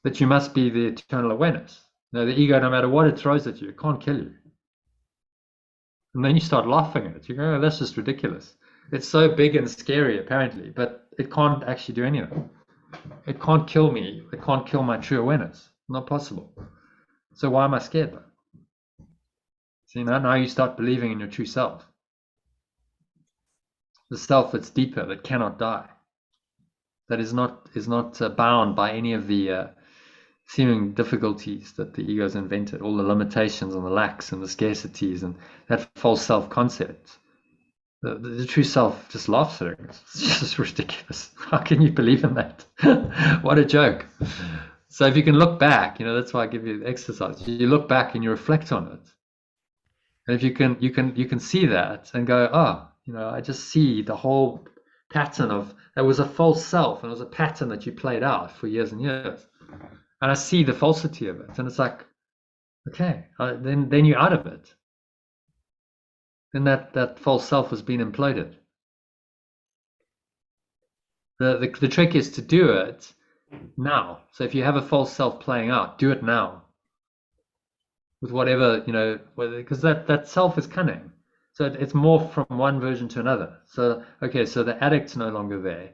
that you must be the eternal awareness. You know, the ego, no matter what it throws at you, it can't kill you. And then you start laughing at it. You go, oh, that's just ridiculous. It's so big and scary, apparently, but it can't actually do anything. It can't kill me. It can't kill my true awareness. Not possible. So why am I scared though? See, now you start believing in your true self. The self that's deeper, that cannot die. That is not bound by any of the seeming difficulties that the ego's invented, all the limitations and the lacks and the scarcities and that false self-concept. The true self just laughs at it. It's just ridiculous. How can you believe in that? What a joke. So if you can look back, you know, that's why I give you the exercise. You look back and you reflect on it. And if you can see that and go, oh, you know, I just see the whole pattern of, that was a false self, and it was a pattern that you played out for years and years. And I see the falsity of it. And it's like, okay, then you're out of it. Then that false self has been imploded. The trick is to do it now. So if you have a false self playing out, do it now. With whatever, you know, because that self is cunning. So it's morphed from one version to another. So, okay, so the addict's no longer there,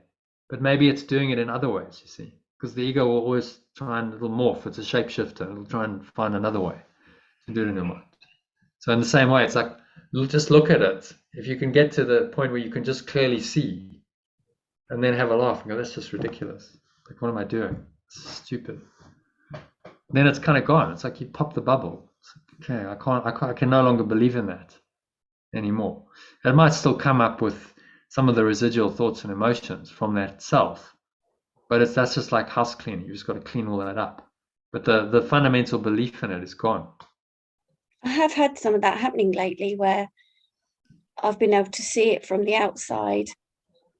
but maybe it's doing it in other ways, you see. Because the ego will always try and, it'll morph. It's a shapeshifter. It'll try and find another way to do it in your mind. So in the same way, it's like, just look at it. If you can get to the point where you can just clearly see, and then have a laugh and go, that's just ridiculous. Like, what am I doing? It's stupid. Then it's kind of gone. It's like you pop the bubble. It's like, okay, I can no longer believe in that anymore. It might still come up with some of the residual thoughts and emotions from that self, but that's just like house cleaning. You just got to clean all that up. But the fundamental belief in it is gone. I have had some of that happening lately, where I've been able to see it from the outside,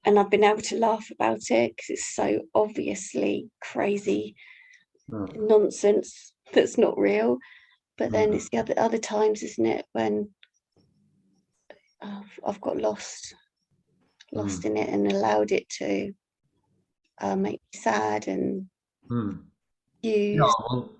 and I've been able to laugh about it because it's so obviously crazy nonsense that's not real. But then it's the other times, isn't it, when I've got lost in it and allowed it to make me sad and used. Yeah, well,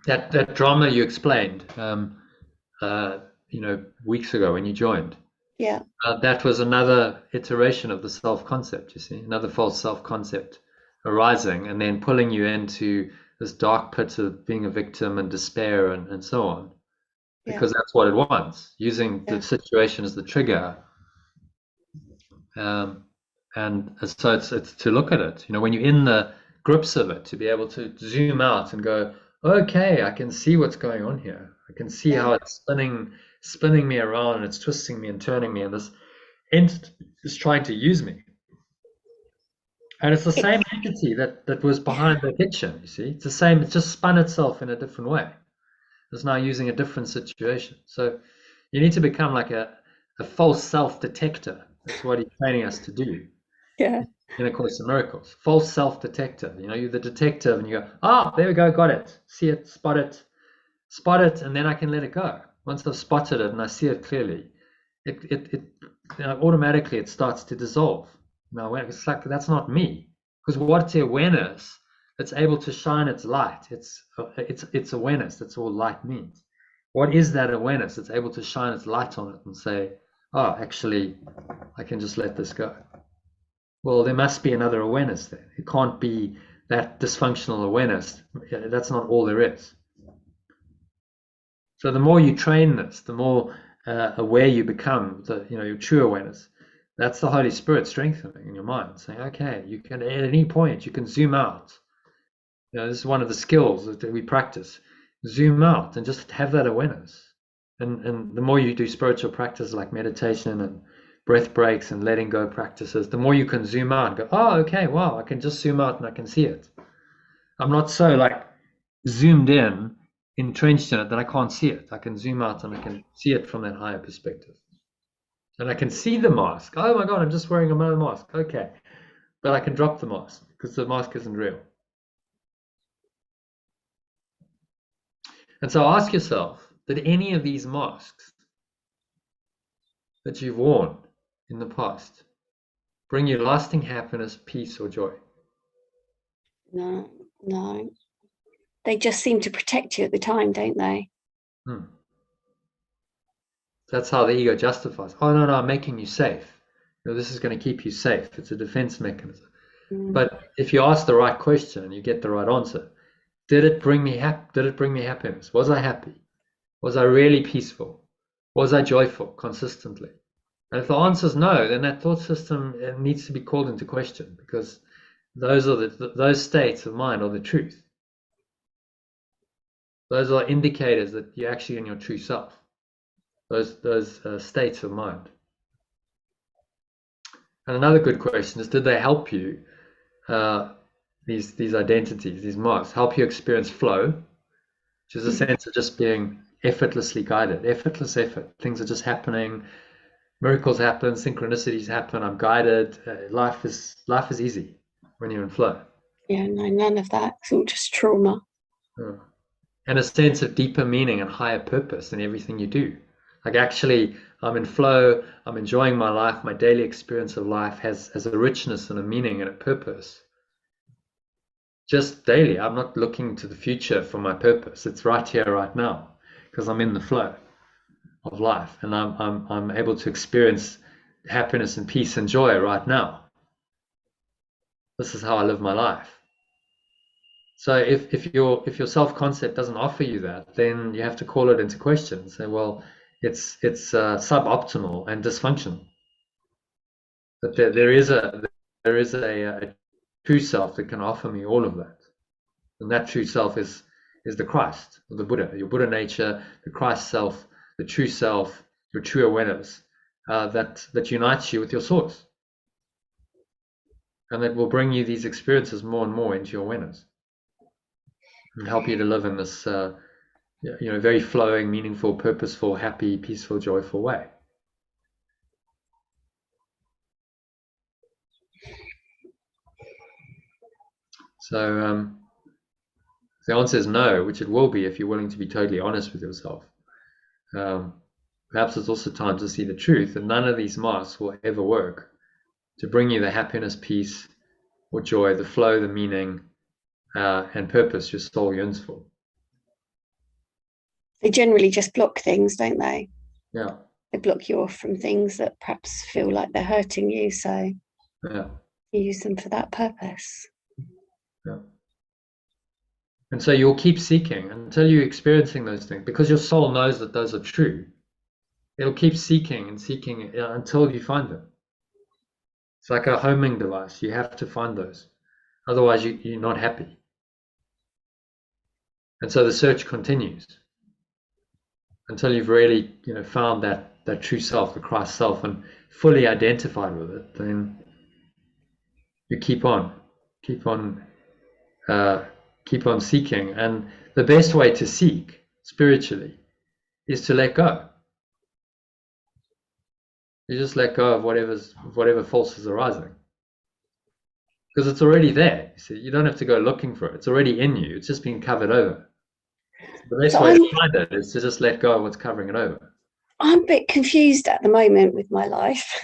that drama you explained, you know, weeks ago when you joined, Yeah. That was another iteration of the self-concept, you see, another false self-concept arising and then pulling you into this dark pit of being a victim and despair and so on, because that's what it wants, using the situation as the trigger. And so it's to look at it, when you're in the grips of it, to be able to zoom out and go, okay, I can see what's going on here. I can see how it's spinning me around, and it's twisting me and turning me, and this entity is trying to use me. And it's the same entity that was behind the kitchen, you see. It's the same, it just spun itself in a different way. It's now using a different situation. So you need to become like a false self-detector. That's what he's training us to do. Yeah. In A Course in Miracles. False self-detector. You're the detective and you go, there we go, got it. See it, spot it, and then I can let it go. Once I've spotted it and I see it clearly, it automatically it starts to dissolve. Now it's like, that's not me, because what's the awareness that's able to shine its light? It's awareness. That's all light means. What is that awareness that's able to shine its light on it and say, oh, actually, I can just let this go? Well, there must be another awareness there. It can't be that dysfunctional awareness. That's not all there is. So the more you train this, the more aware you become, your true awareness. That's the Holy Spirit strengthening in your mind, saying, okay, you can, at any point, you can zoom out. This is one of the skills that we practice. Zoom out and just have that awareness. And the more you do spiritual practice like meditation and breath breaks and letting go practices, the more you can zoom out and go, oh, okay, wow, I can just zoom out and I can see it. I'm not so like zoomed in, entrenched in it, that I can't see it. I can zoom out and I can see it from that higher perspective. And I can see the mask. Oh my God, I'm just wearing another mask. Okay. But I can drop the mask because the mask isn't real. And so ask yourself, did any of these masks that you've worn in the past bring you lasting happiness, peace, or joy? No. They just seem to protect you at the time, don't they? That's how the ego justifies. Oh, no, I'm making you safe. This is going to keep you safe. It's a defense mechanism. But if you ask the right question and you get the right answer, did it bring me happiness? Was I happy? Was I really peaceful? Was I joyful consistently? And if the answer is no, then that thought system needs to be called into question, because those states of mind are the truth. Those are indicators that you're actually in your true self. Those states of mind. And another good question is, did they help you? These identities, these marks, help you experience flow, which is a sense of just being effortlessly guided, effortless effort. Things are just happening. Miracles happen, synchronicities happen. I'm guided. Life is easy when you're in flow. Yeah, no, none of that. It's all just trauma. And a sense of deeper meaning and higher purpose in everything you do. Like, actually, I'm in flow. I'm enjoying my life. My daily experience of life has a richness and a meaning and a purpose. Just daily. I'm not looking to the future for my purpose. It's right here, right now, because I'm in the flow of life, and I'm able to experience happiness and peace and joy right now. This is how I live my life. So if your self-concept doesn't offer you that, then you have to call it into question and say, well, it's suboptimal and dysfunctional. But there is a true self that can offer me all of that, and that true self is the Christ, the Buddha, your Buddha nature, the Christ self, the true self, your true awareness, that unites you with your source, and that will bring you these experiences more and more into your awareness, and help you to live in this, very flowing, meaningful, purposeful, happy, peaceful, joyful way. So the answer is no, which it will be if you're willing to be totally honest with yourself. Perhaps it's also time to see the truth, and none of these masks will ever work to bring you the happiness, peace, or joy, the flow, the meaning, and purpose your soul yearns for. They generally just block things, don't they? Yeah. they block you off from things that perhaps feel like they're hurting you. So Yeah. you use them for that purpose. Yeah. And so you'll keep seeking until you're experiencing those things, because your soul knows that those are true. It'll keep seeking and seeking until you find them. It's like a homing device. You have to find those. Otherwise, you're not happy. And so the search continues until you've really, found that true self, the Christ self, and fully identified with it. Then you keep on seeking. And the best way to seek spiritually is to let go. You just let go of whatever false is arising, because it's already there. You see, you don't have to go looking for it. It's already in you. It's just been covered over. The best way to find it is to just let go of what's covering it over. I'm a bit confused at the moment with my life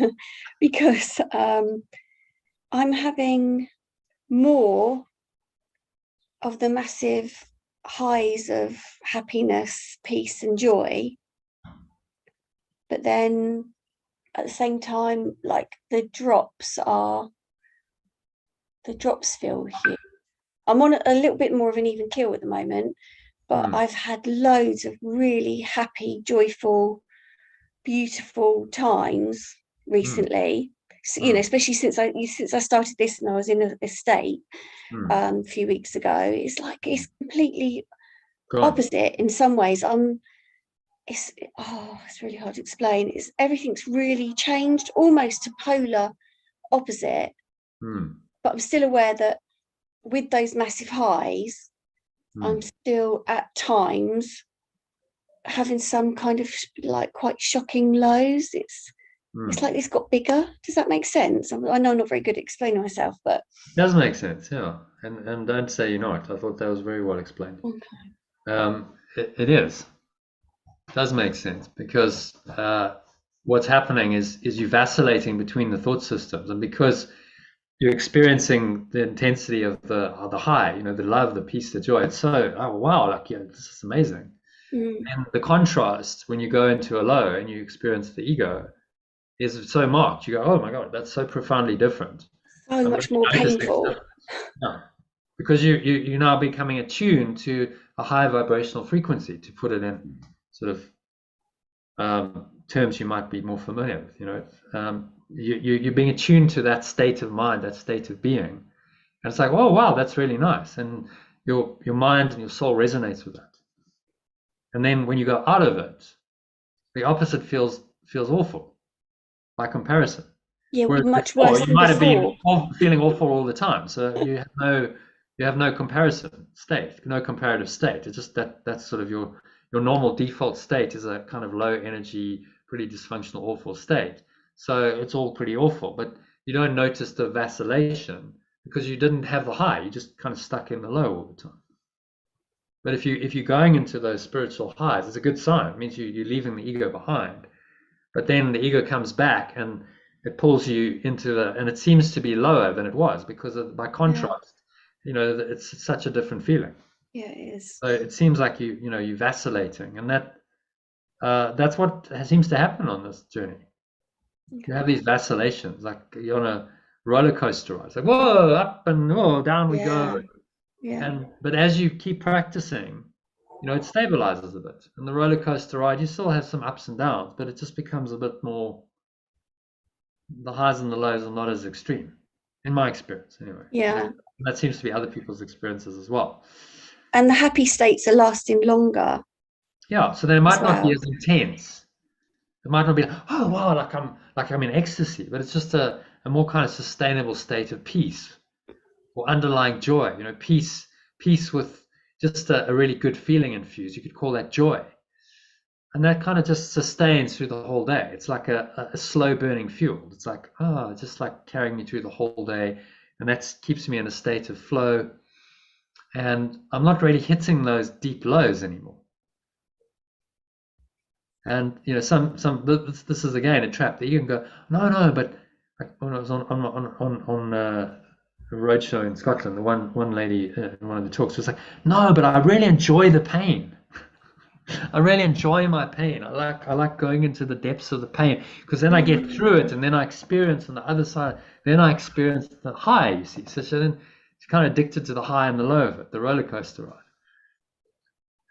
because I'm having more of the massive highs of happiness, peace, and joy, but then at the same time, like the drops feel huge. I'm on a little bit more of an even keel at the moment, but I've had loads of really happy, joyful, beautiful times recently. So, especially since I started this and I was in a state a few weeks ago. It's like it's completely opposite in some ways. It's really hard to explain. Everything's really changed, almost to polar opposite. But I'm still aware that with those massive highs, I'm still at times having some kind of like quite shocking lows. It's like it's got bigger. Does that make sense? I know I'm not very good at explaining myself, but it does make sense. Yeah, and don't say you're not. I thought that was very well explained. Okay. It is. It does make sense, because what's happening is you're vacillating between the thought systems, and because you're experiencing the intensity of the high, the love, the peace, the joy. It's so, oh wow, like, this is amazing. And the contrast when you go into a low and you experience the ego is so marked. You go, oh my God, that's so profoundly different. So much more painful. Yeah. Because you're now becoming attuned to a high vibrational frequency, to put it in sort of terms you might be more familiar with. You're being attuned to that state of mind, that state of being, and it's like, oh wow, that's really nice, and your mind and your soul resonates with that. And then when you go out of it, the opposite feels awful by comparison. Yeah, whereas much before, worse you than might have been before. feeling awful all the time, so you have no comparison state, no comparative state. It's just that's sort of your normal default state is a kind of low energy, pretty dysfunctional, awful state. So it's all pretty awful, but you don't notice the vacillation because you didn't have the high. You just kind of stuck in the low all the time. But if you're going into those spiritual highs, it's a good sign. It means you're leaving the ego behind. But then the ego comes back and it pulls you into and it seems to be lower than it was, because by contrast, it's such a different feeling. Yeah, it is. So it seems like you're vacillating, and that's what seems to happen on this journey. Okay. You have these vacillations, like you're on a roller coaster ride. It's like, whoa, up and whoa, down we go. Yeah. But as you keep practicing, it stabilizes a bit. And the roller coaster ride, you still have some ups and downs, but it just becomes a bit more. The highs and the lows are not as extreme, in my experience, anyway. Yeah. And that seems to be other people's experiences as well. And the happy states are lasting longer. Yeah, so they might not be as intense. It might not be like, oh wow, like I'm in ecstasy, but it's just a more kind of sustainable state of peace or underlying joy. Peace with just a really good feeling infused. You could call that joy. And that kind of just sustains through the whole day. It's like a slow burning fuel. It's like, just like carrying me through the whole day. And that keeps me in a state of flow. And I'm not really hitting those deep lows anymore. And this is again a trap that you can go, no, but like when I was on a roadshow in Scotland, the one lady in one of the talks was like, no, but I really enjoy the pain. I really enjoy my pain. I like going into the depths of the pain, because then I get through it, and then I experience on the other side. Then I experience the high. You see, so then it's kind of addicted to the high and the low of it, the roller coaster ride.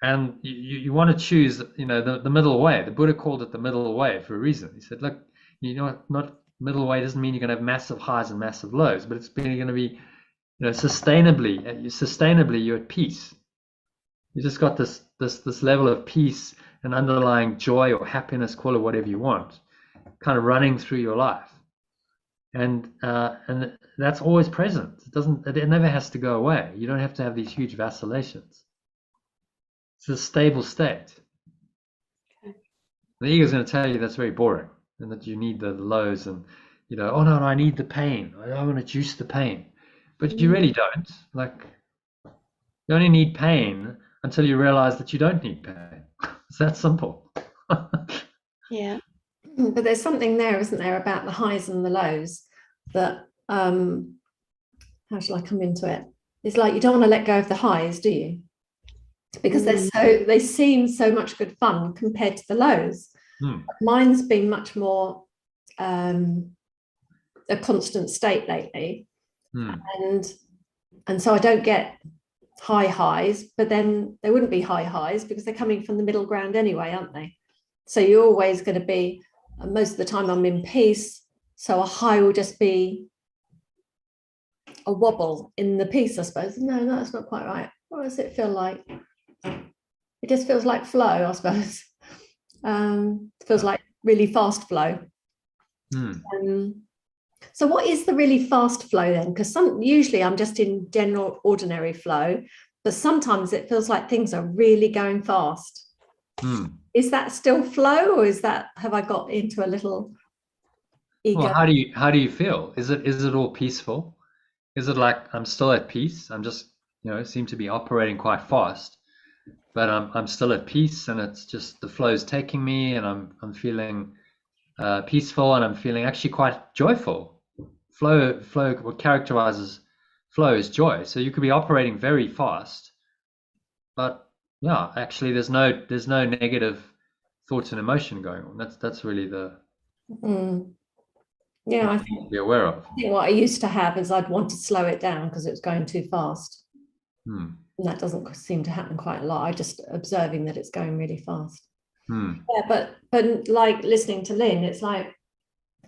And you want to choose, the middle way. The Buddha called it the middle way for a reason. He said, look, not middle way doesn't mean you're going to have massive highs and massive lows, but it's going to be, sustainably you're at peace. You just got this level of peace and underlying joy or happiness, call it whatever you want, kind of running through your life, and that's always present. It never has to go away. You don't have to have these huge vacillations. It's a stable state. Okay. The ego is going to tell you that's very boring, and that you need the lows, and oh no, I need the pain. I want to juice the pain, but you really don't. Like, you only need pain until you realize that you don't need pain. It's that simple. Yeah. But there's something there, isn't there, about the highs and the lows that, how shall I come into it? It's like you don't want to let go of the highs, do you? Because they seem so much good fun compared to the lows. Mine's been much more a constant state lately, and so I don't get high highs, but then they wouldn't be high highs because they're coming from the middle ground anyway, aren't they? So you're always going to be, most of the time I'm in peace, so a high will just be a wobble in the peace, I suppose. No, that's not quite right. What does it feel like? It just feels like flow, I suppose. It feels like really fast flow. So what is the really fast flow then? Because usually I'm just in general ordinary flow, but sometimes it feels like things are really going fast. Is that still flow, or have I got into a little ego? Well, how do you feel? Is it all peaceful? Is it like I'm still at peace? I'm just seem to be operating quite fast, but I'm still at peace, and it's just the flow is taking me, and I'm feeling peaceful, and I'm feeling actually quite joyful. Flow, what characterizes flow is joy. So you could be operating very fast, but yeah, actually there's no negative thoughts and emotion going on. That's really the yeah, I think to be aware of. I think what I used to have is I'd want to slow it down because it was going too fast. And that doesn't seem to happen quite a lot. I'm just observing that it's going really fast. Yeah, but like listening to Lynn, it's like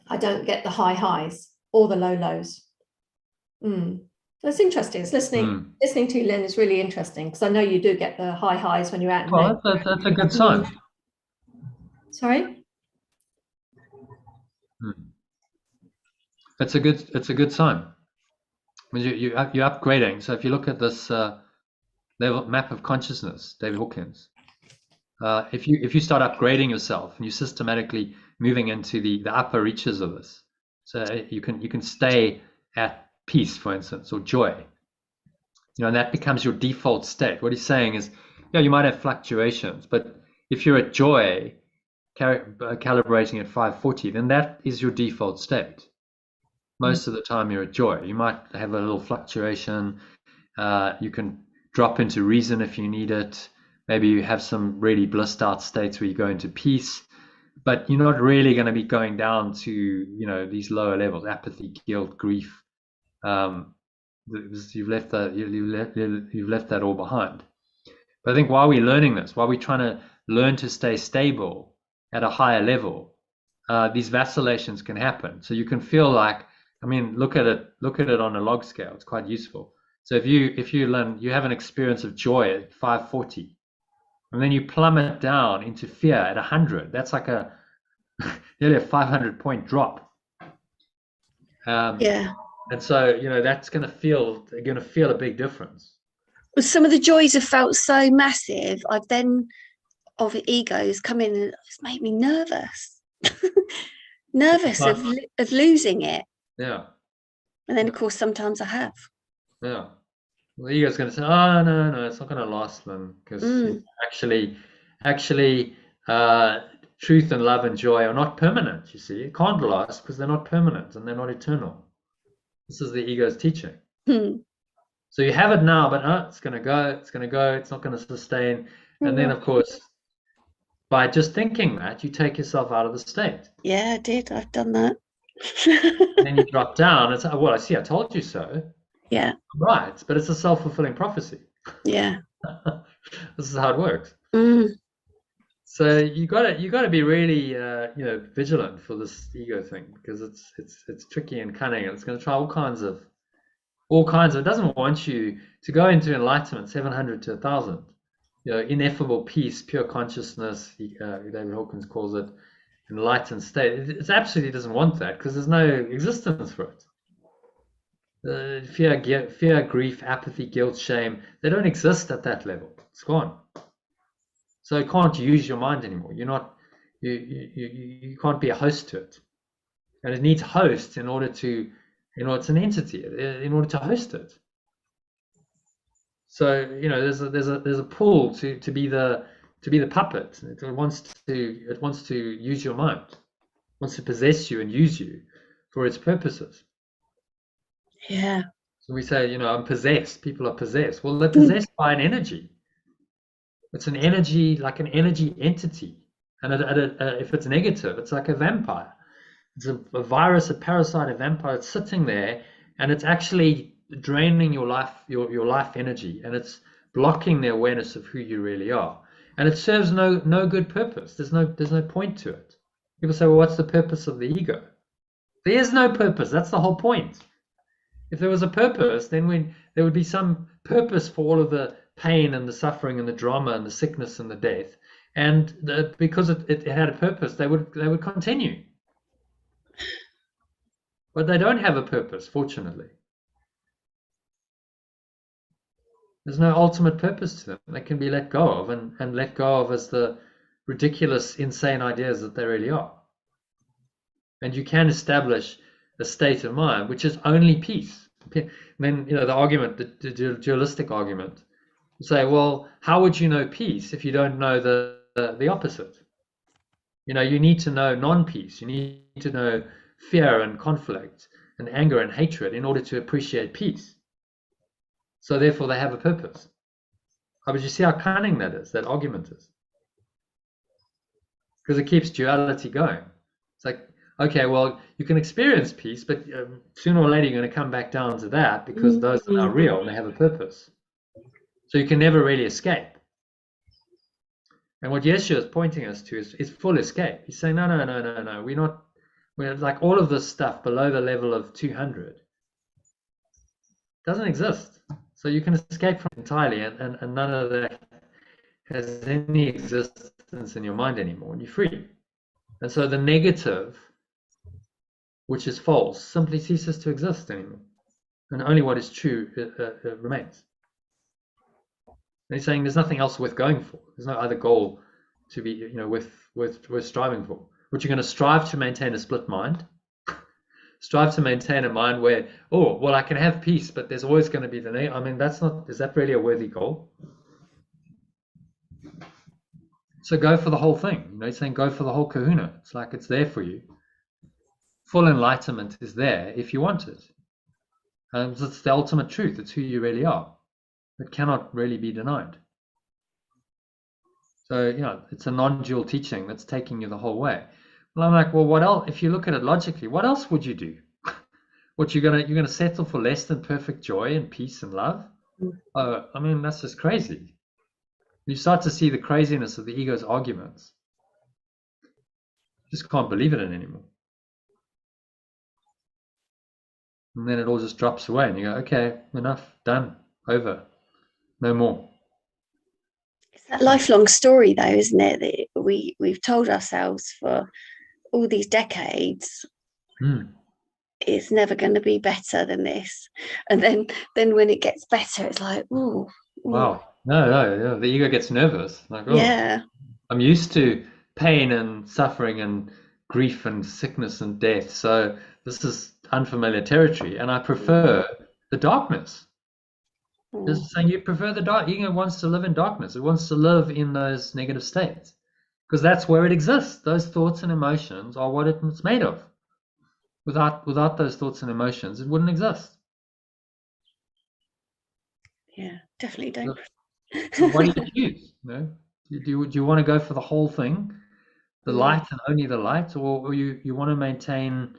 I don't get the high highs or the low lows. That's interesting. It's listening to Lynn is really interesting, because I know you do get the high highs when you're out. Well, that's a good sign. Sorry? It's a good sign. You're upgrading. So if you look at this level map of consciousness, David Hawkins, if you start upgrading yourself and you're systematically moving into the upper reaches of this, so you can stay at peace, for instance, or joy, and that becomes your default state. What he's saying is, you might have fluctuations, but if you're at joy, calibrating at 540, then that is your default state. Most of the time you're at joy. You might have a little fluctuation. You can drop into reason if you need it. Maybe you have some really blissed out states where you go into peace, but you're not really going to be going down to these lower levels: apathy, guilt, grief. You've left that all behind. But I think while we're learning this, while we're trying to learn to stay stable at a higher level, these vacillations can happen. So you can feel like, look at it on a log scale. It's quite useful. So if you learn, you have an experience of joy at 540, and then you plummet down into fear at 100. That's like nearly a 500-point drop. Yeah. And so that's going to feel a big difference. Well, some of the joys have felt so massive. I've then of egos come in, and it's made me nervous. Nervous of losing it. Yeah. And then of course sometimes I have. Yeah. Well, the ego's going to say, oh no, it's not going to last, then, because actually truth and love and joy are not permanent. You see, it can't last because they're not permanent and they're not eternal. This is the ego's teaching. So you have it now, but it's going to go. It's not going to sustain. And then, of course, by just thinking that, you take yourself out of the state. Yeah, I did. I've done that. And then you drop down. It's, well, I see, I told you so. Yeah. Right, but it's a self-fulfilling prophecy. Yeah. This is how it works. Mm. So you gotta be really vigilant for this ego thing, because it's tricky and cunning, and it's going to try all kinds of. It doesn't want you to go into enlightenment 700 to 1,000. Ineffable peace, pure consciousness. David Hawkins calls it enlightened state. It absolutely doesn't want that, because there's no existence for it. Fear, grief, apathy, guilt, shame, they don't exist at that level. It's gone. So you can't use your mind anymore. You can't be a host to it. And it needs hosts in order to, it's an entity, in order to host it. So, there's a pull to be the puppet. It wants to use your mind. It wants to possess you and use you for its purposes. Yeah. So we say, I'm possessed. People are possessed. Well, they're possessed by an energy. It's an energy, like an energy entity. And if it's negative, it's like a vampire. It's a virus, a parasite, a vampire. It's sitting there, and it's actually draining your life energy, and it's blocking the awareness of who you really are. And it serves no good purpose. There's no point to it. People say, well, what's the purpose of the ego? There is no purpose. That's the whole point. If there was a purpose, then there would be some purpose for all of the pain and the suffering and the drama and the sickness and the death. And because it had a purpose, they would continue. But they don't have a purpose, fortunately. There's no ultimate purpose to them. They can be let go of and let go of as the ridiculous, insane ideas that they really are. And you can establish a state of mind which is only peace. And then, the argument, the dualistic argument, you say, well, how would you know peace if you don't know the opposite? You need to know non-peace. You need to know fear and conflict and anger and hatred in order to appreciate peace. So therefore they have a purpose. But you see how cunning that argument is? Because it keeps duality going. It's like, okay, well, you can experience peace, but sooner or later you're going to come back down to that, because those are now real and they have a purpose. So you can never really escape. And what Yeshua is pointing us to is full escape. He's saying, no. We're like, all of this stuff below the level of 200 doesn't exist. So you can escape from it entirely, and none of that has any existence in your mind anymore, and you're free. And so the negative, which is false, simply ceases to exist anymore. And only what is true remains. And he's saying there's nothing else worth going for. There's no other goal to be, worth striving for. What you're going to strive to maintain a split mind. Strive to maintain a mind where, I can have peace, but there's always going to be the negative. I mean, is that really a worthy goal? So go for the whole thing. He's saying go for the whole kahuna. It's like it's there for you. Full enlightenment is there if you want it. And it's the ultimate truth. It's who you really are. It cannot really be denied. So, it's a non-dual teaching that's taking you the whole way. Well, I'm like, well, what else? If you look at it logically, what else would you do? What you're gonna settle for less than perfect joy and peace and love? I mean, that's just crazy. You start to see the craziness of the ego's arguments. You just can't believe it anymore. And then it all just drops away, and you go, okay, enough, done, over, no more. It's that lifelong story, though, isn't it? That we've told ourselves for all these decades, it's never going to be better than this. And then when it gets better, it's like, ooh. Wow. No, the ego gets nervous. Like, yeah. I'm used to pain and suffering and grief and sickness and death. So this is unfamiliar territory, and I prefer the darkness. Just saying, you prefer the dark. Ego wants to live in darkness. It wants to live in those negative states, because that's where it exists. Those thoughts and emotions are what it's made of. Without those thoughts and emotions, it wouldn't exist. Yeah, definitely don't. So what do you choose? Do you want to go for the whole thing, the light and only the light, or you want to maintain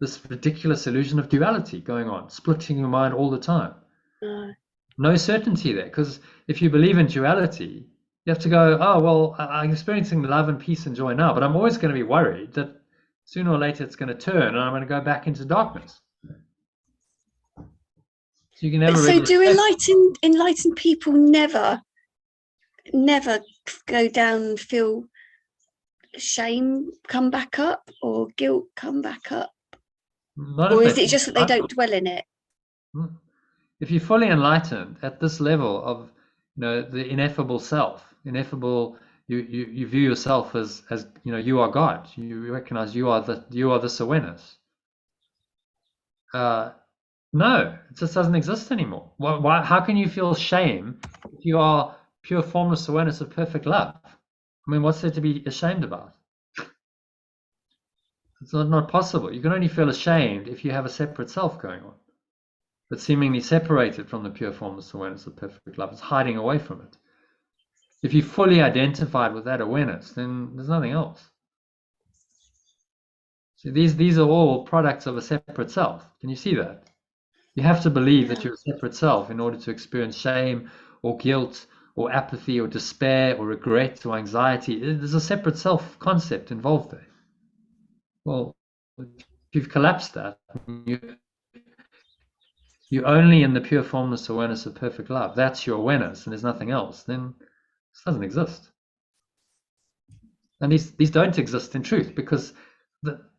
this ridiculous illusion of duality going on, splitting your mind all the time? No certainty there, because if you believe in duality, you have to go, oh, well, I'm experiencing love and peace and joy now, but I'm always going to be worried that sooner or later it's going to turn and I'm going to go back into darkness. So you can never So really do enlightened people never go down and feel shame come back up, or guilt come back up? Or is it just that they don't dwell in it? If you're fully enlightened at this level of, the ineffable self, you view yourself as you are God. You recognize you are this awareness. No, it just doesn't exist anymore. Why? How can you feel shame if you are pure formless awareness of perfect love? I mean, what's there to be ashamed about? It's not possible. You can only feel ashamed if you have a separate self going on, but seemingly separated from the pure formless awareness of perfect love. It's hiding away from it. If you're fully identified with that awareness, then there's nothing else. So these are all products of a separate self. Can you see that? You have to believe that you're a separate self in order to experience shame or guilt or apathy or despair or regret or anxiety. There's a separate self concept involved there. Well, if you've collapsed that, you're only in the pure formless awareness of perfect love. That's your awareness and there's nothing else. Then this doesn't exist. And these don't exist in truth, because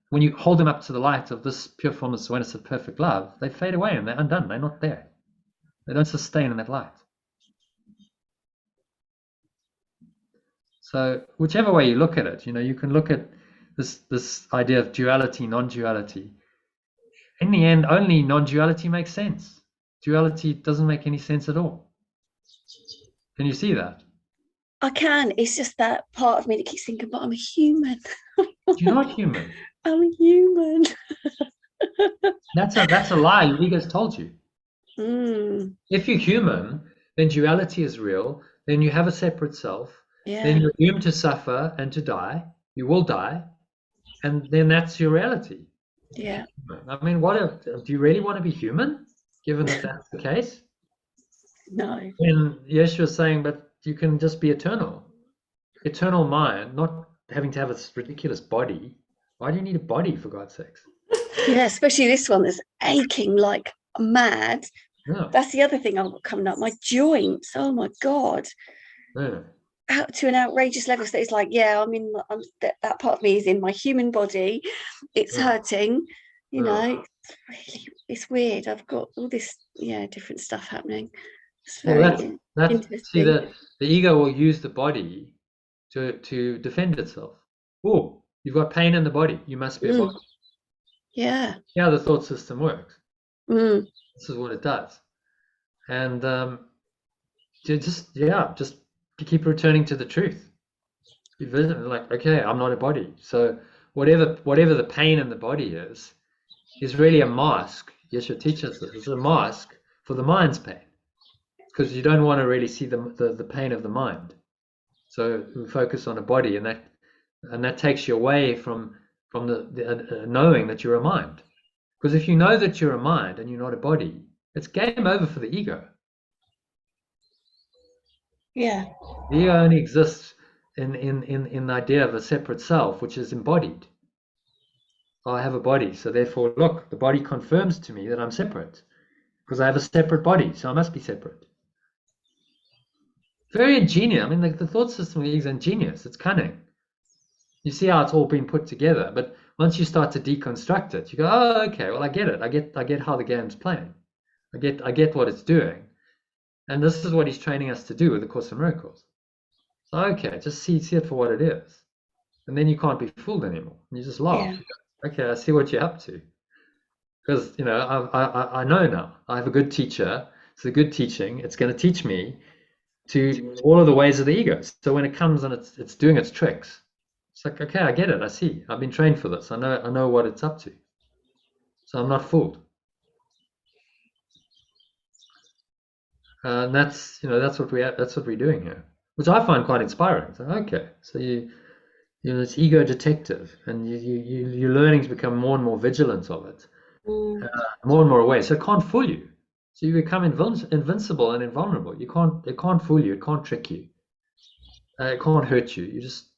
when you hold them up to the light of this pure formless awareness of perfect love, they fade away and they're undone. They're not there. They don't sustain in that light. So whichever way you look at it, you can look at this idea of duality, non-duality. In the end, only non-duality makes sense. Duality doesn't make any sense at all. Can you see that? I can. It's just that part of me that keeps thinking, but I'm a human. You're not human. I'm a human. That's a lie your ego's told you. If you're human, then duality is real. Then you have a separate self. Then you're doomed to suffer and to die. You will die, and then that's your reality. Yeah. I mean, do you really want to be human, given that that's the case? No. And Yeshua's saying, but you can just be eternal mind, not having to have this ridiculous body. Why do you need a body, for God's sakes? Yeah, especially this one that's aching like mad. Yeah. That's the other thing I've got coming up. My joints. Oh my God. Yeah. Out to an outrageous level. So it's like, that part of me is in my human body. It's hurting. It's weird. I've got all this, different stuff happening. It's very interesting. See, the ego will use the body to defend itself. Oh, you've got pain in the body. You must be a body. Yeah. Yeah, the thought system works. This is what it does. And just keep returning to the truth. You visit like, okay, I'm not a body. So whatever the pain in the body is really a mask. Yeshua teaches this. It's a mask for the mind's pain, because you don't want to really see the pain of the mind. So we focus on a body, and that takes you away from the knowing that you're a mind. Because if you know that you're a mind and you're not a body, it's game over for the ego. Yeah. The ego only exists in the idea of a separate self, which is embodied. I have a body, so therefore, look, the body confirms to me that I'm separate, because I have a separate body, so I must be separate. Very ingenious. I mean, the thought system is ingenious. It's cunning. You see how it's all been put together, but once you start to deconstruct it, you go, oh, okay, well, I get it. I get how the game's playing. I get what it's doing. And this is what he's training us to do with the Course in Miracles. So, okay, just see it for what it is. And then you can't be fooled anymore. You just laugh. Yeah. Okay, I see what you're up to. Because, I know now. I have a good teacher. It's a good teaching. It's going to teach me to all of the ways of the ego. So when it comes and it's doing its tricks, it's like, okay, I get it. I see. I've been trained for this. I know what it's up to. So I'm not fooled. And that's what we're doing here. which I find quite inspiring. So, okay, so you're this ego detective, and you're learning to become more and more vigilant of it, more and more aware. So it can't fool you. So you become invincible and invulnerable. It can't fool you. It can't trick you. It can't hurt you. You just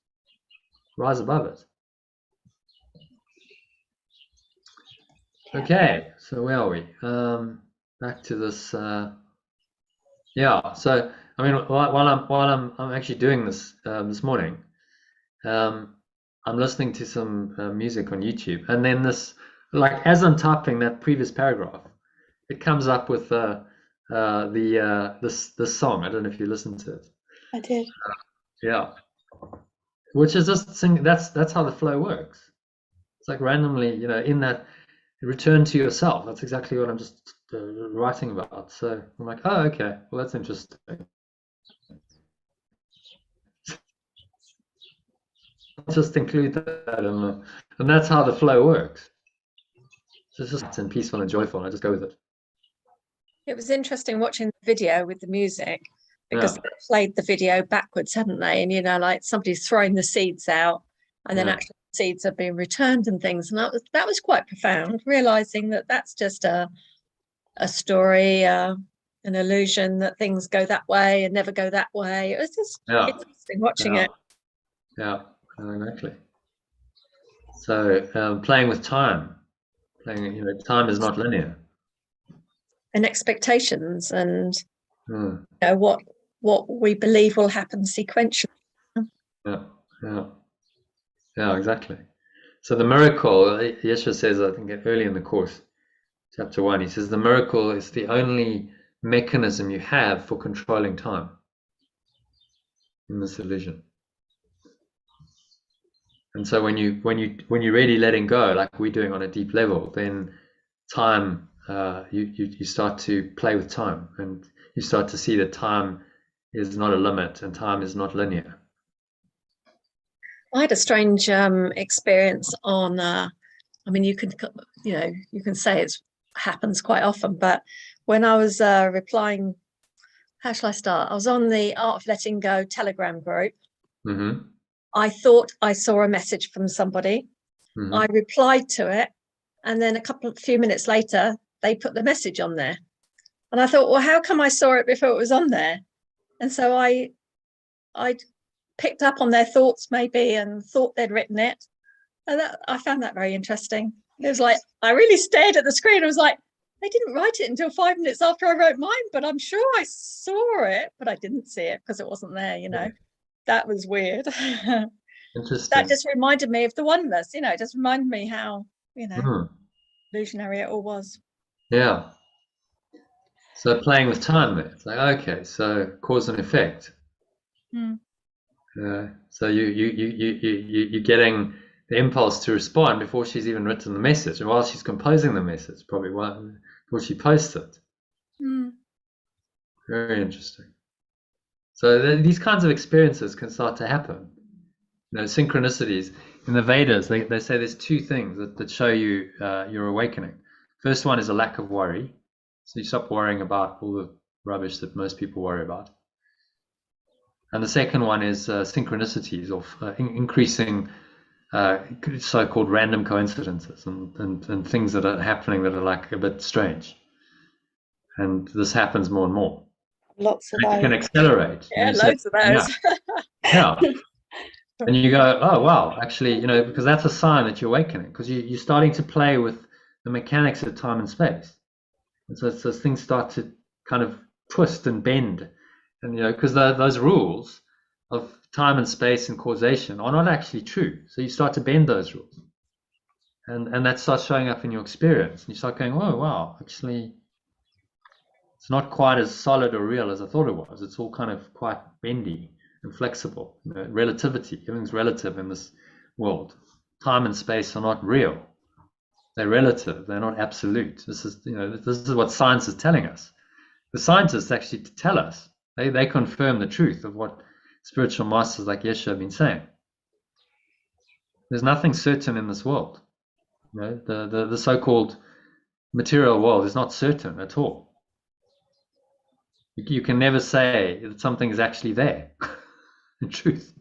rise above it. Okay, so where are we? Back to this. Yeah. So I mean, while I'm actually doing this this morning, I'm listening to some music on YouTube, and then this, like, as I'm typing that previous paragraph, it comes up with this song. I don't know if you listened to it. I did. Yeah, which is just that's how the flow works. It's like randomly, in that, return to yourself. That's exactly what I'm just writing about. So I'm like, oh, okay, well, that's interesting. Just include that and that's how the flow works. So it's just peaceful and joyful, and I just go with it. It was interesting watching the video with the music, because they played the video backwards, hadn't they? And like somebody's throwing the seeds out, and then actually the seeds are being returned and things. And that was quite profound, realizing that that's just a story, an illusion, that things go that way and never go that way. It was just interesting watching it. Yeah, exactly. So playing with time, time is not linear. And expectations, and what we believe will happen sequentially. Yeah, exactly. So the miracle, Yeshua says, I think early in the course, chapter 1, he says the miracle is the only mechanism you have for controlling time in this illusion. And so when you're really letting go, like we're doing on a deep level, then time, you start to play with time, and you start to see that time is not a limit and time is not linear. I had a strange experience on, I mean, you can say it happens quite often, but when I was replying, how shall I start? I was on the Art of Letting Go Telegram group. Mm-hmm. I thought I saw a message from somebody. Mm-hmm. I replied to it, and then a few minutes later, they put the message on there. And I thought, well, how come I saw it before it was on there? And so I picked up on their thoughts maybe, and thought they'd written it. And I found that very interesting. It was like, I really stared at the screen. I was like, they didn't write it until 5 minutes after I wrote mine, but I'm sure I saw it, but I didn't see it because it wasn't there, Yeah. That was weird. Interesting. That just reminded me of the oneness, it just reminded me how, illusionary it all was. Yeah. So playing with time there. It's like, okay, so cause and effect. So you're getting the impulse to respond before she's even written the message, and while she's composing the message, probably before she posts it. Very interesting. So these kinds of experiences can start to happen. Synchronicities in the Vedas, they say there's two things that show you your awakening. First one is a lack of worry, so you stop worrying about all the rubbish that most people worry about. And the second one is synchronicities, of increasing so-called random coincidences and things that are happening that are like a bit strange. And this happens more and more. Lots of those. You can accelerate. Yeah, loads of those. Yeah. And you go, oh, wow, actually, because that's a sign that you're awakening, because you're starting to play with the mechanics of time and space. And so things start to kind of twist and bend. And, because those rules of time and space and causation are not actually true. So you start to bend those rules. And that starts showing up in your experience. And you start going, oh, wow, actually, it's not quite as solid or real as I thought it was. It's all kind of quite bendy and flexible. Relativity, everything's relative in this world. Time and space are not real. They're relative. They're not absolute. This is what science is telling us. The scientists actually tell us. They confirm the truth of what spiritual masters like Yeshua have been saying. There's nothing certain in this world. The so-called material world is not certain at all. You can never say that something is actually there. in truth.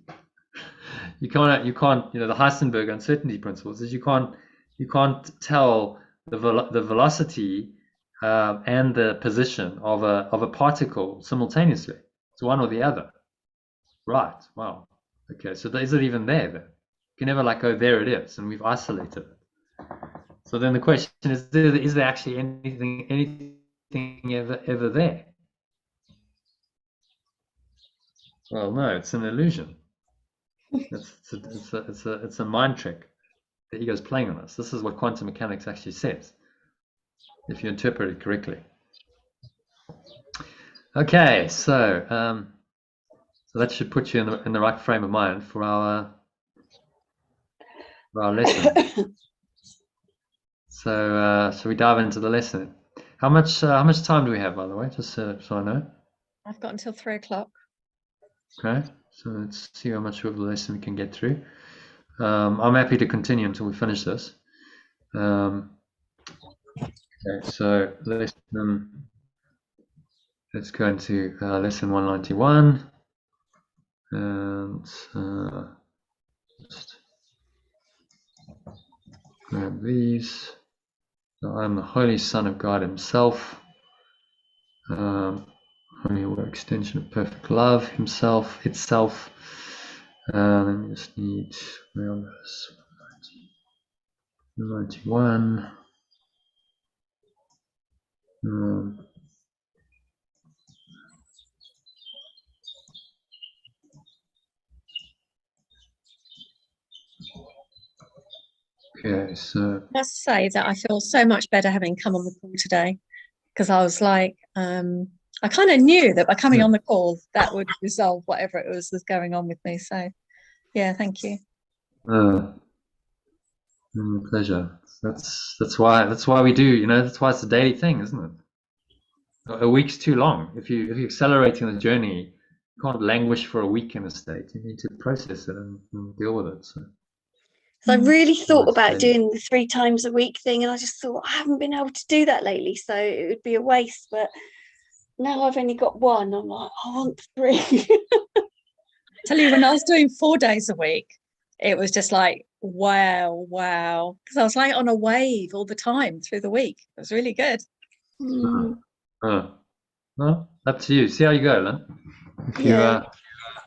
You can't, the Heisenberg uncertainty principles is you can't tell the velocity and the position of a particle simultaneously. It's one or the other. Right. Wow. Okay. So is it even there then? You can never like go, there it is, and we've isolated it. So then the question is there actually anything ever there? Well, no, it's an illusion. It's a mind trick. The ego's playing on us. This is what quantum mechanics actually says, if you interpret it correctly. Okay, so that should put you in the right frame of mind for our lesson. So we dive into the lesson. How much time do we have, by the way? Just so I know. I've got until 3 o'clock. Okay, so let's see how much of the lesson we can get through. I'm happy to continue until we finish this. Okay, so let's go into lesson 191, and just grab these. So I'm the Holy Son of God Himself, Holy extension of perfect love, Himself, itself. Then we just need 91. Okay, so I must say that I feel so much better having come on the call today, because I was like, I kind of knew that by coming on the call that would resolve whatever it was going on with me. So yeah, thank you. Pleasure. That's why we do, that's why it's a daily thing, isn't it? A week's too long. If you're accelerating the journey, you can't languish for a week in a state. You need to process it and deal with it. So I really thought about doing the 3 times a week thing, and I just thought I haven't been able to do that lately, so it would be a waste. But now I've only got 1. I'm like, I want 3. Tell you, when I was doing 4 days a week, it was just like, wow, because I was like on a wave all the time through the week. It was really good. Well, up to you. See how you go, Lynn.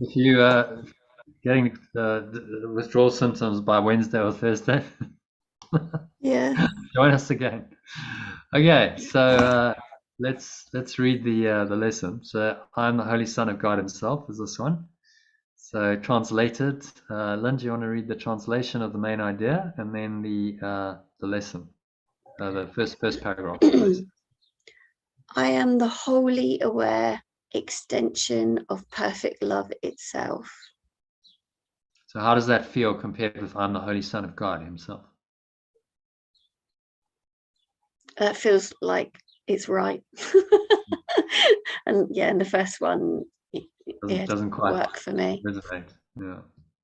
If you getting the withdrawal symptoms by Wednesday or Thursday, join us again. Okay, so let's read the lesson. So I'm the Holy Son of God Himself is this one. So translated, Lynn, do you want to read the translation of the main idea and then the lesson, the first paragraph? I am the wholly aware extension of perfect love itself. So how does that feel compared with I'm the Holy Son of God Himself? That feels like it's right. And the first one doesn't quite work for me. Resonate,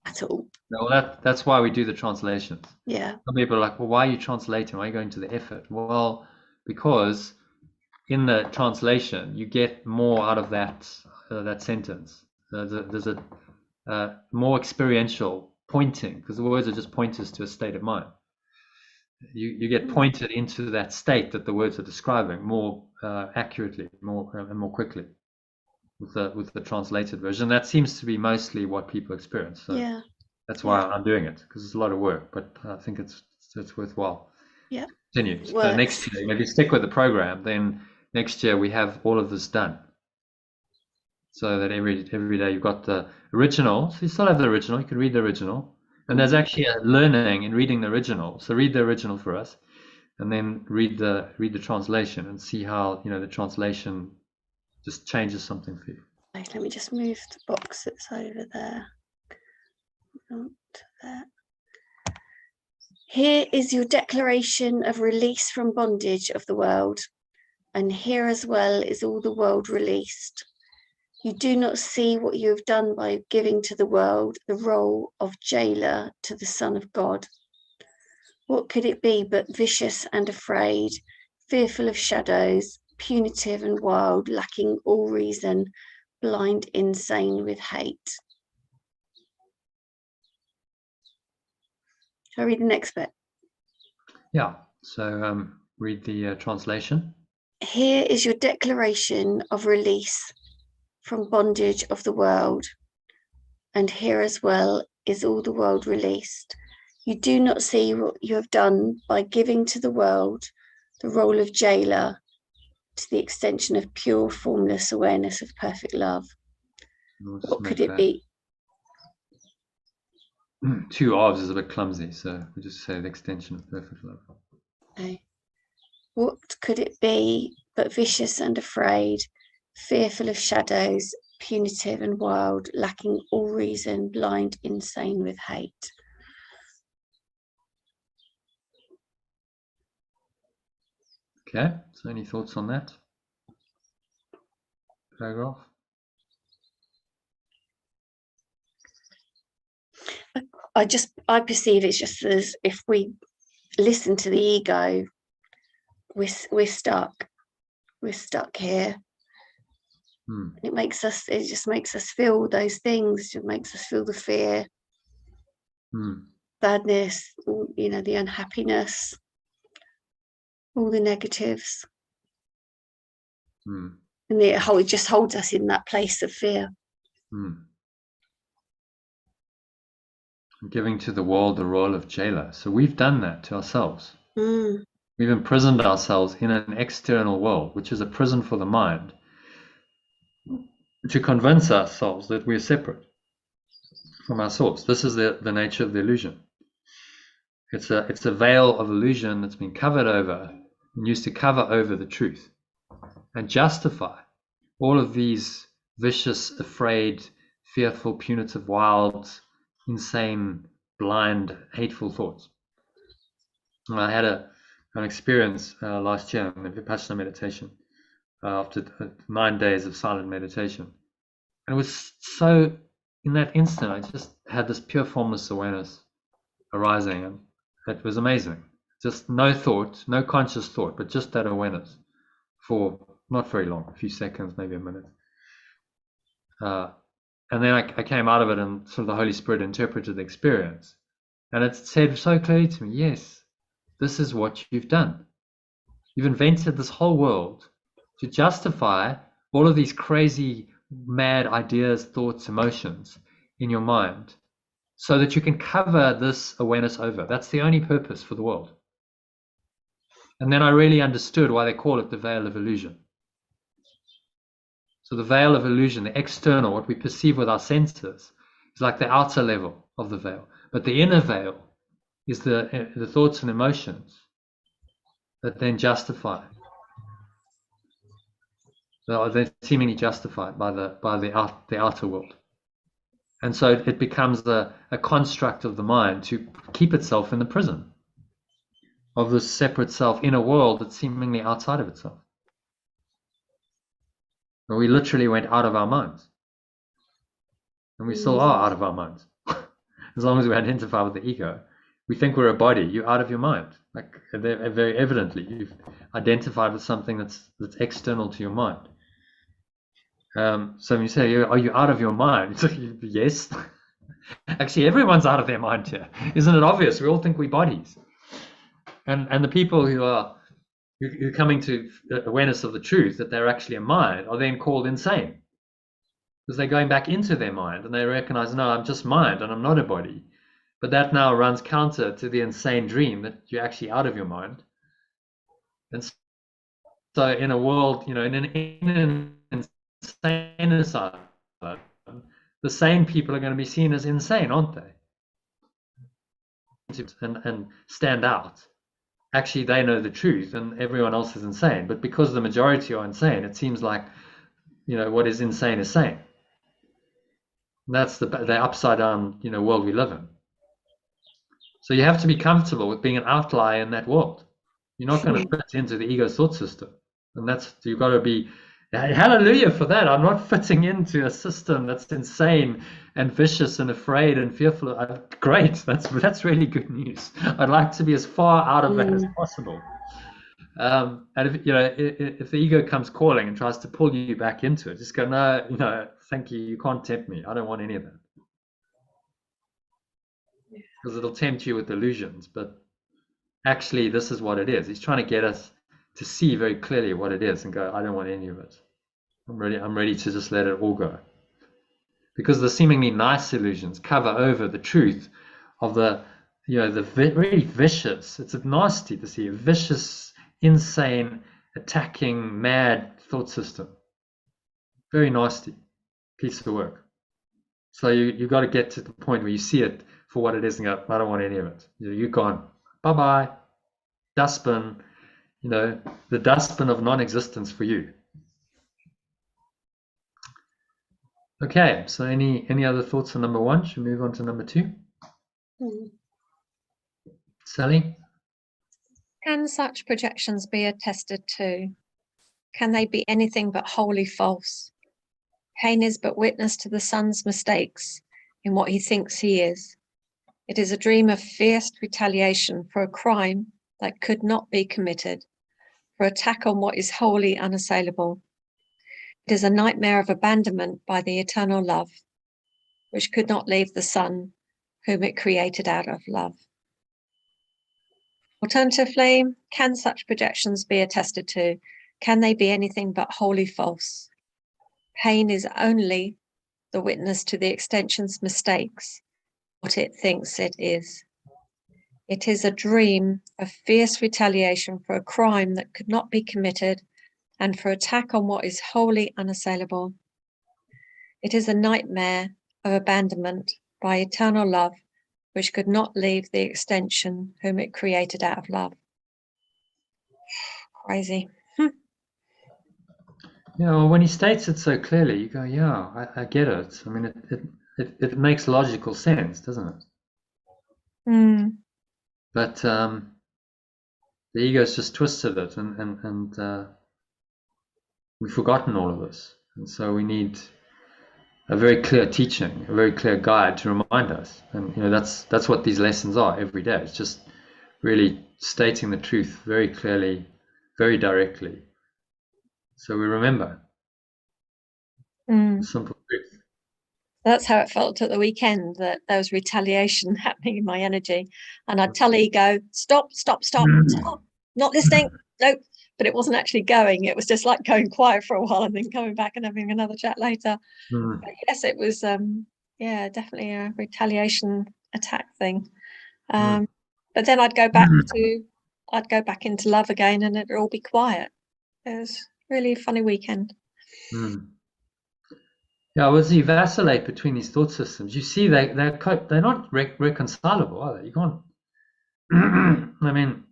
at all. No, that's why we do the translations. Yeah. Some people are like, well, why are you translating? Why are you going to the effort? Well, because in the translation you get more out of that sentence. There's a more experiential pointing, because the words are just pointers to a state of mind. You get pointed into that state that the words are describing more accurately, more quickly with the translated version. That seems to be mostly what people experience. So that's why I'm doing it, because it's a lot of work, but I think it's worthwhile. Yeah. Continue. So next year, maybe stick with the program. Then next year we have all of this done. So that every day you've got the original. So you still have the original. You can read the original. And there's actually a learning in reading the original. So read the original for us, and then read the translation and see how the translation just changes something for you. Okay, let me just move the box that's over there. There. Here is your declaration of release from bondage of the world, and here as well is all the world released. You do not see what you have done by giving to the world the role of jailer to the Son of God. What could it be but vicious and afraid, fearful of shadows, punitive and wild, lacking all reason, blind, insane with hate? Shall I read the next bit? Yeah. So read the translation. Here is your declaration of release from bondage of the world, and here as well is all the world released. You do not see what you have done by giving to the world the role of jailer to the extension of pure formless awareness of perfect love. What could it be? Two R's is a bit clumsy, so we just say the extension of perfect love. Okay. What could it be but vicious and afraid, fearful of shadows, punitive and wild, lacking all reason, blind, insane with hate? Okay, so any thoughts on that paragraph? I perceive it's just as if we listen to the ego, we're stuck here. It just makes us feel those things. It makes us feel the fear, sadness, the unhappiness, all the negatives. And it just holds us in that place of fear. Giving to the world the role of jailer. So we've done that to ourselves. We've imprisoned ourselves in an external world, which is a prison for the mind, to convince ourselves that we're separate from our source. This is the nature of the illusion. It's a veil of illusion that's been covered over and used to cover over the truth and justify all of these vicious, afraid, fearful, punitive, wild, insane, blind, hateful thoughts. And I had an experience last year in the Vipassana meditation after 9 days of silent meditation. And it was so, in that instant, I just had this pure formless awareness arising, and it was amazing. Just no thought, no conscious thought, but just that awareness for not very long, a few seconds, maybe a minute. And then I came out of it, and sort of the Holy Spirit interpreted the experience. And it said so clearly to me, yes, this is what you've done. You've invented this whole world to justify all of these crazy, mad ideas, thoughts, emotions in your mind, so that you can cover this awareness over. That's the only purpose for the world. And then I really understood why they call it the veil of illusion. So the veil of illusion, the external, what we perceive with our senses, is like the outer level of the veil. But the inner veil is the thoughts and emotions that then justify. They're seemingly justified by the outer world. And so it becomes a construct of the mind to keep itself in the prison of this separate self in a world that's seemingly outside of itself. Where we literally went out of our minds. And we still are out of our minds. As long as we identify with the ego. We think we're a body, you're out of your mind. Like very evidently, you've identified with something that's external to your mind. So when you say, are you out of your mind? Yes. Actually, everyone's out of their mind here. Isn't it obvious? We all think we're bodies. And the people who are coming to awareness of the truth that they're actually a mind are then called insane. Because they're going back into their mind and they recognize, no, I'm just mind and I'm not a body. But that now runs counter to the insane dream that you're actually out of your mind. And so in a world, in an insane asylum, the sane people are going to be seen as insane, aren't they? And stand out. Actually, they know the truth and everyone else is insane. But because the majority are insane, it seems like, what is insane is sane. And that's the upside down, world we live in. So you have to be comfortable with being an outlier in that world. You're not going to fit into the ego's thought system. And you've got to be, hallelujah for that. I'm not fitting into a system that's insane and vicious and afraid and fearful. Great. That's really good news. I'd like to be as far out of that as possible. And if the ego comes calling and tries to pull you back into it, just go, no, thank you. You can't tempt me. I don't want any of that. because it'll tempt you with illusions. But actually, this is what it is. He's trying to get us to see very clearly what it is and go, I don't want any of it. I'm ready to just let it all go. Because the seemingly nice illusions cover over the truth of the really vicious, it's nasty to see a vicious, insane, attacking, mad thought system. Very nasty piece of work. So you got to get to the point where you see it for what it is and go, I don't want any of it. You're gone. Bye-bye. Dustbin, the dustbin of non-existence for you. Okay, so any other thoughts on number one? Should we move on to number two? Sally? Can such projections be attested to? Can they be anything but wholly false? Cain is but witness to the son's mistakes in what he thinks he is. It is a dream of fierce retaliation for a crime that could not be committed, for attack on what is wholly unassailable. It is a nightmare of abandonment by the eternal love, which could not leave the Son, whom it created out of love. Alternatively, can such projections be attested to? Can they be anything but wholly false? Pain is only the witness to the extension's mistakes, what it thinks it is. It is a dream of fierce retaliation for a crime that could not be committed and for attack on what is wholly unassailable. It is a nightmare of abandonment by eternal love, which could not leave the extension whom it created out of love. Crazy. When he states it so clearly, you go, yeah, I get it. I mean, it makes logical sense, doesn't it? But the ego's just twisted it, and we've forgotten all of this. And so we need a very clear teaching, a very clear guide to remind us. And that's what these lessons are every day. It's just really stating the truth very clearly, very directly, so we remember. Simple truth. That's how it felt at the weekend, that there was retaliation happening in my energy, and I'd tell ego, stop, not listening, nope. But it wasn't actually going. It was just like going quiet for a while and then coming back and having another chat later. But yes, it was definitely a retaliation attack thing. But then I'd go back into love again, and it'd all be quiet. It was really a funny weekend. Yeah, as you vacillate between these thought systems, you see they're not reconcilable, are they? You can't. I mean,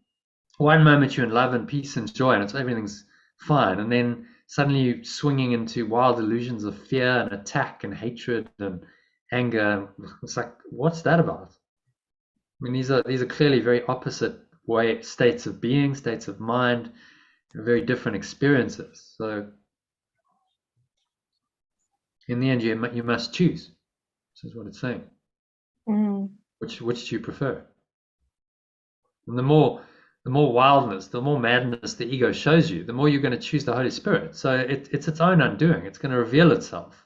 one moment you're in love and peace and joy, and everything's fine, and then suddenly you're swinging into wild illusions of fear and attack and hatred and anger. It's like, what's that about? I mean, these are clearly very opposite states of being, states of mind, very different experiences. So in the end, you must choose. This is what it's saying. Which do you prefer? And the more wildness, the more madness the ego shows you, the more you're going to choose the Holy Spirit. So it's its own undoing. It's going to reveal itself.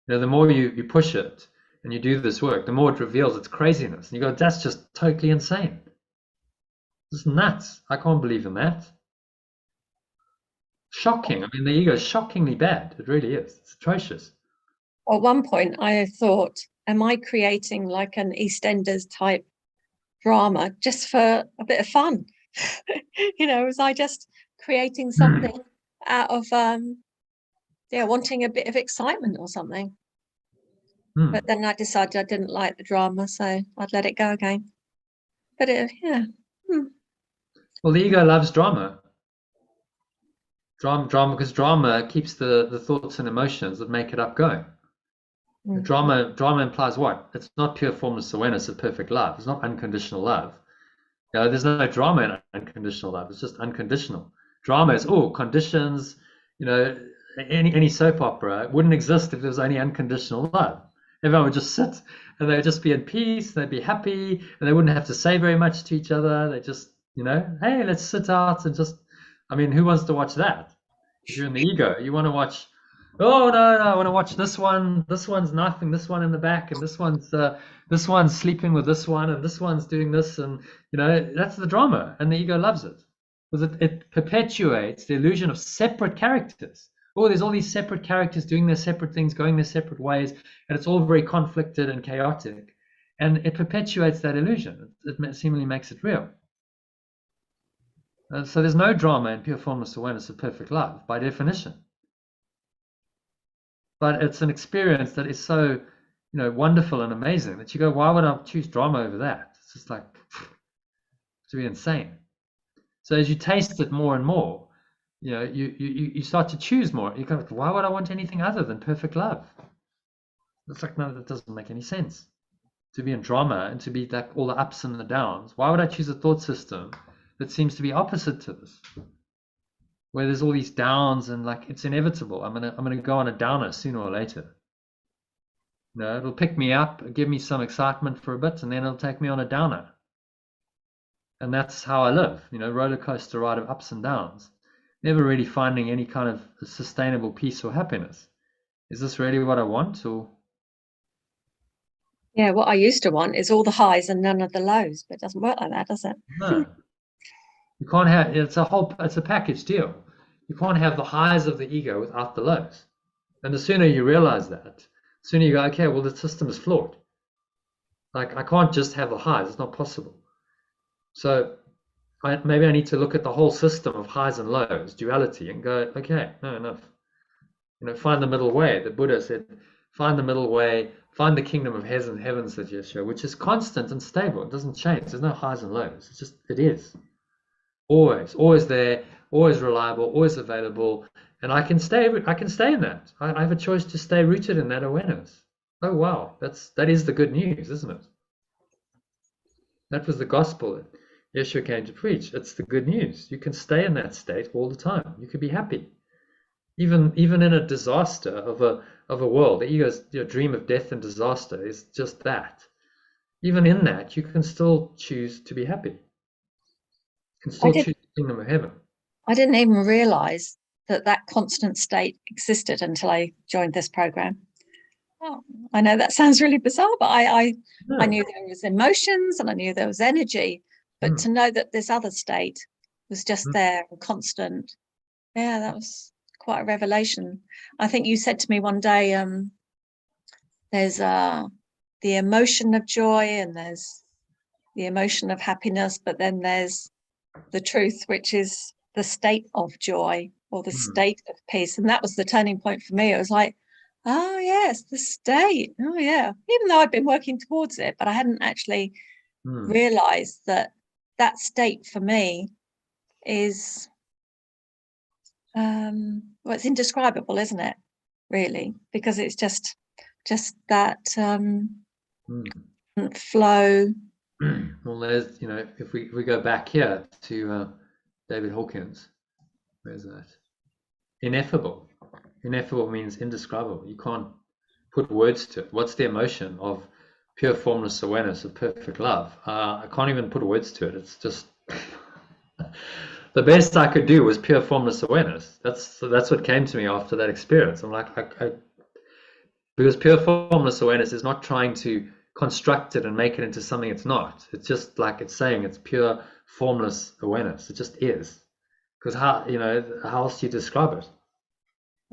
The more you push it and you do this work, the more it reveals its craziness. And you go, that's just totally insane. It's nuts. I can't believe in that. Shocking. I mean, the ego is shockingly bad. It really is. It's atrocious. At one point, I thought, am I creating like an EastEnders type drama just for a bit of fun? Was I just creating something out of wanting a bit of excitement or something? But then I decided I didn't like the drama, so I'd let it go again. But well, the ego loves drama. Drama, because drama keeps the thoughts and emotions that make it up going. Drama implies what? It's not pure formless awareness of perfect love. It's not unconditional love. There's no drama in unconditional love. It's just unconditional. Drama is conditions. Any soap opera wouldn't exist if there was only unconditional love. Everyone would just sit and they'd just be in peace. They'd be happy, and they wouldn't have to say very much to each other. They just, hey, let's sit out and just. I mean, who wants to watch that? If you're in the ego, you want to watch Oh no, I want to watch this one. This one's knifing this one in the back, and this one's sleeping with this one, and this one's doing this, and that's the drama, and the ego loves it because it perpetuates the illusion of separate characters. Oh, there's all these separate characters doing their separate things, going their separate ways, and it's all very conflicted and chaotic, and it perpetuates that illusion. It seemingly makes it real. So there's no drama in pure formless awareness of perfect love by definition. But it's an experience that is so, wonderful and amazing that you go, why would I choose drama over that? It's just like, to be insane. So as you taste it more and more, you start to choose more. You go, why would I want anything other than perfect love? It's like, no, that doesn't make any sense. To be in drama and to be like all the ups and the downs, why would I choose a thought system that seems to be opposite to this? Where there's all these downs and like it's inevitable. I'm gonna go on a downer sooner or later. It'll pick me up, give me some excitement for a bit, and then it'll take me on a downer. And that's how I live, roller coaster ride of ups and downs, never really finding any kind of sustainable peace or happiness. Is this really what I want? Or Yeah, what I used to want is all the highs and none of the lows, but it doesn't work like that, does it? no. You can't have, it's a package deal. You can't have the highs of the ego without the lows. And the sooner you realize that, the sooner you go, okay, well, the system is flawed. Like, I can't just have the highs. It's not possible. So maybe I need to look at the whole system of highs and lows, duality, and go, okay, no, enough. Find the middle way. The Buddha said, find the middle way, find the kingdom of heaven, said Yeshua, which is constant and stable. It doesn't change. There's no highs and lows. It is. Always there, always reliable, always available, and I can stay in that. I have a choice to stay rooted in that awareness. Oh wow, that is the good news, isn't it? That was the gospel that Yeshua came to preach. It's the good news. You can stay in that state all the time. You can be happy, even in a disaster of a world. The ego's dream of death and disaster is just that. Even in that, you can still choose to be happy. Can still choose the kingdom of heaven. I didn't even realize that constant state existed until I joined this program. Oh, I know that sounds really bizarre, but I knew there was emotions and I knew there was energy, but to know that this other state was just there and constant, yeah, that was quite a revelation. I think you said to me one day, there's the emotion of joy and there's the emotion of happiness, but then there's the truth, which is the state of joy or the state of peace. And that was the turning point for me. It was like, oh yes, the state. Oh yeah. Even though I'd been working towards it, but I hadn't actually realized that state for me is well, it's indescribable, isn't it? Really, because it's just that flow. Well, there's, if we go back here to David Hawkins, where's that? Ineffable. Ineffable means indescribable. You can't put words to it. What's the emotion of pure formless awareness of perfect love? I can't even put words to it. It's just the best I could do was pure formless awareness. That's what came to me after that experience. I'm like, because pure formless awareness is not trying to construct it and make it into something it's not. It's just like it's saying it's pure formless awareness. It just is. Because how else do you describe it?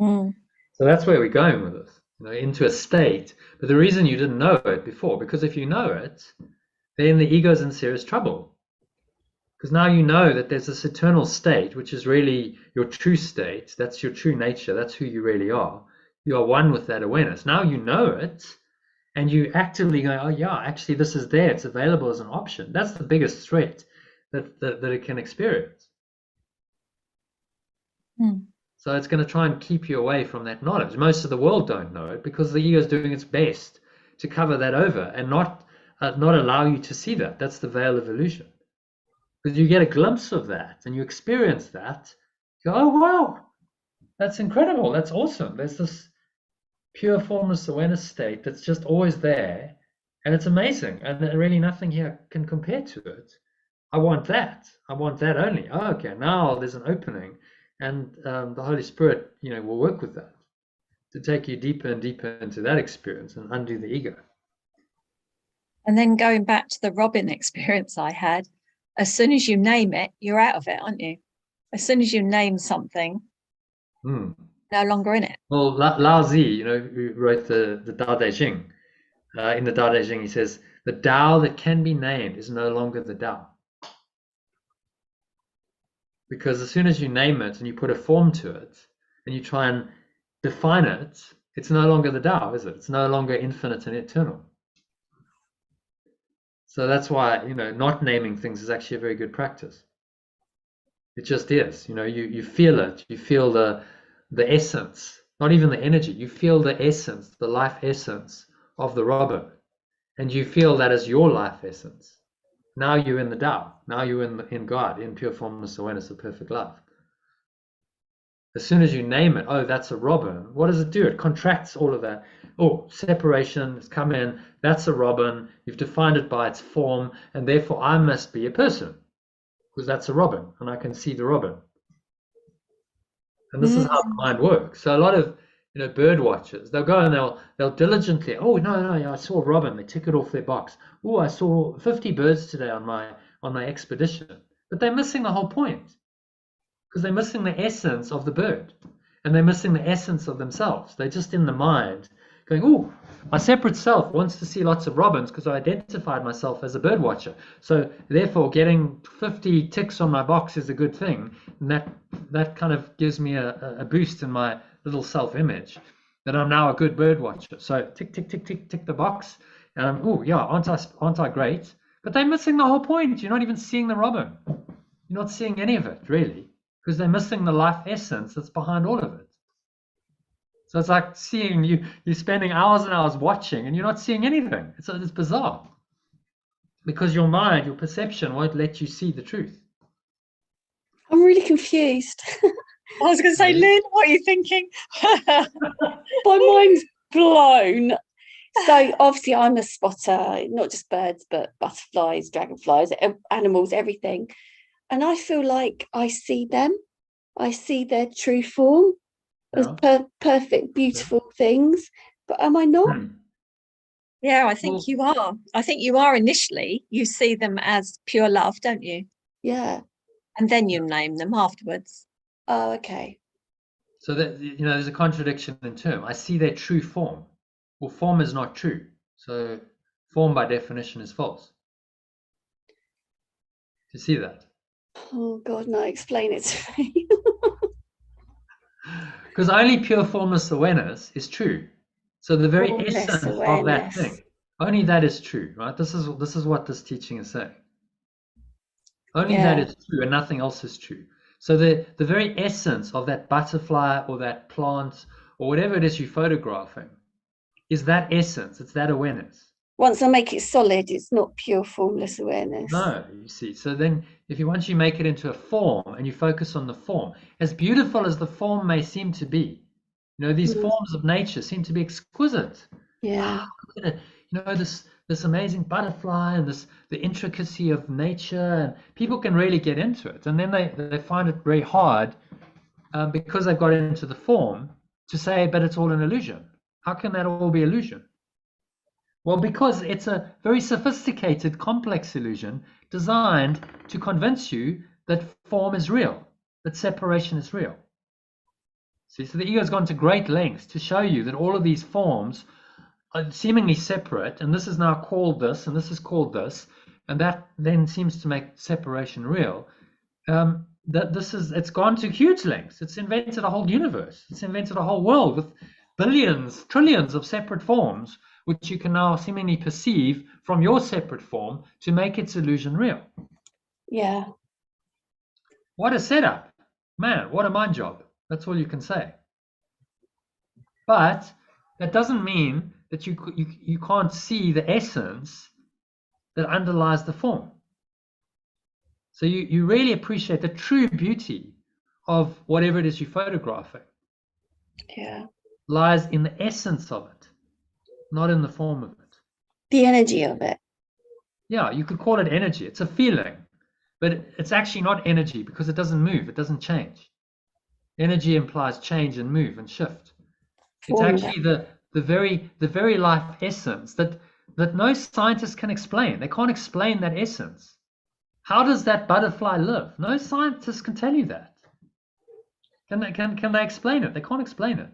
So that's where we're going with this, into a state. But the reason you didn't know it before, because if you know it, then the ego's in serious trouble. Because now you know that there's this eternal state, which is really your true state. That's your true nature. That's who you really are. You are one with that awareness. Now you know it, and you actively go, oh yeah, actually this is there. It's available as an option. That's the biggest threat that it can experience. So it's going to try and keep you away from that knowledge. Most of the world don't know it because the ego is doing its best to cover that over and not allow you to see that. That's the veil of illusion. Because you get a glimpse of that and you experience that, you go, oh wow, that's incredible, that's awesome. There's this pure formless awareness state that's just always there, and it's amazing, and really nothing here can compare to it. I want that only. Oh, okay, now there's an opening, and the Holy Spirit will work with that. to take you deeper and deeper into that experience and undo the ego. And then going back to the Robin experience I had, as soon as you name it, you're out of it, aren't you? As soon as you name something, no longer in it. Well, Lao Tzu, who wrote the Tao Te Ching, in the Tao Te Ching, he says, the Tao that can be named is no longer the Tao. Because as soon as you name it and you put a form to it and you try and define it, it's no longer the Tao, is it? It's no longer infinite and eternal. So that's why, not naming things is actually a very good practice. It just is. You feel it. You feel the essence, not even the energy. You feel the essence, the life essence of the robin. And you feel that as your life essence. Now you're in the Tao. Now you're in God, in pure formless awareness of perfect love. As soon as you name it, oh, that's a robin, what does it do? It contracts all of that. Oh, separation has come in. That's a robin. You've defined it by its form, and therefore I must be a person because that's a robin, and I can see the robin. And this is how the mind works. So a lot of bird watchers, they'll go and they'll diligently, oh no, I saw a robin. They tick it off their box. Oh, I saw 50 birds today on my expedition. But they're missing the whole point. Because they're missing the essence of the bird, and they're missing the essence of themselves. They're just in the mind going, oh, my separate self wants to see lots of robins because I identified myself as a bird watcher. So therefore getting 50 ticks on my box is a good thing. And that kind of gives me a boost in my little self-image that I'm now a good bird watcher. So tick, tick, tick, tick, tick the box. And I'm, oh yeah, aren't I great? But they're missing the whole point. You're not even seeing the robin. You're not seeing any of it, really. Because they're missing the life essence that's behind all of it. So it's like seeing you're spending hours and hours watching and you're not seeing anything. It's bizarre. Because your mind, your perception won't let you see the truth. I'm really confused. I was going to say, Lynn, what are you thinking? My mind's blown. So obviously I'm a spotter, not just birds, but butterflies, dragonflies, animals, everything. And I feel like I see them. I see their true form as perfect, beautiful things. But am I not? Yeah, I think you are. I think you are initially. You see them as pure love, don't you? Yeah. And then you name them afterwards. Oh, okay. So that there's a contradiction in term. I see their true form. Well, form is not true. So form by definition is false. Do you see that? Oh God, no, explain it to me. Because only pure formless awareness is true. So the very essence of that thing, only that is true, right? This is what this teaching is saying. Only that is true and nothing else is true. So the very essence of that butterfly or that plant or whatever it is you're photographing is that essence, it's that awareness. Once I make it solid, it's not pure formless awareness. No, you see. So then once you make it into a form and you focus on the form, as beautiful as the form may seem to be, these forms of nature seem to be exquisite. Yeah. Look at it. This amazing butterfly and the intricacy of nature, and people can really get into it. And then they find it very hard because they've got into the form to say, but it's all an illusion. How can that all be illusion? Well, because it's a very sophisticated, complex illusion designed to convince you that form is real, that separation is real. See, so the ego has gone to great lengths to show you that all of these forms are seemingly separate, and this is now called this, and this is called this, and that then seems to make separation real. It's gone to huge lengths. It's invented a whole universe. It's invented a whole world with billions, trillions of separate forms, which you can now seemingly perceive from your separate form to make its illusion real. Yeah. What a setup. Man, what a mind job. That's all you can say. But that doesn't mean that you can't see the essence that underlies the form. So you really appreciate the true beauty of whatever it is you're photographing. Yeah. Lies in the essence of it, not in the form of it. The energy of it. Yeah, you could call it energy. It's a feeling, but it's actually not energy because it doesn't move. It doesn't change. Energy implies change and move and shift. It's formula. actually the very life essence that no scientist can explain. They can't explain that essence. How does that butterfly live? No scientist can tell you that. Can they explain it? They can't explain it.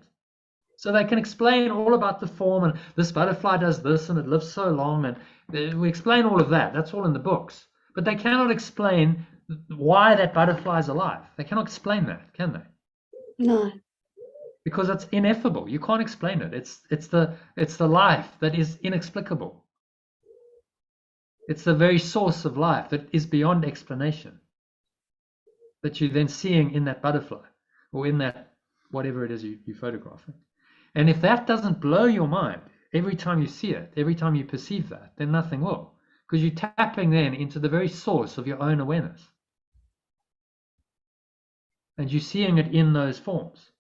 So they can explain all about the form, and this butterfly does this and it lives so long, and we explain all of that. That's all in the books. But they cannot explain why that butterfly is alive. They cannot explain that, can they? No. Because it's ineffable. You can't explain it. It's the life that is inexplicable. It's the very source of life that is beyond explanation, that you're then seeing in that butterfly or in that whatever it is you're photographing. And if that doesn't blow your mind every time you see it, every time you perceive that, then nothing will, because you're tapping then into the very source of your own awareness, and you're seeing it in those forms.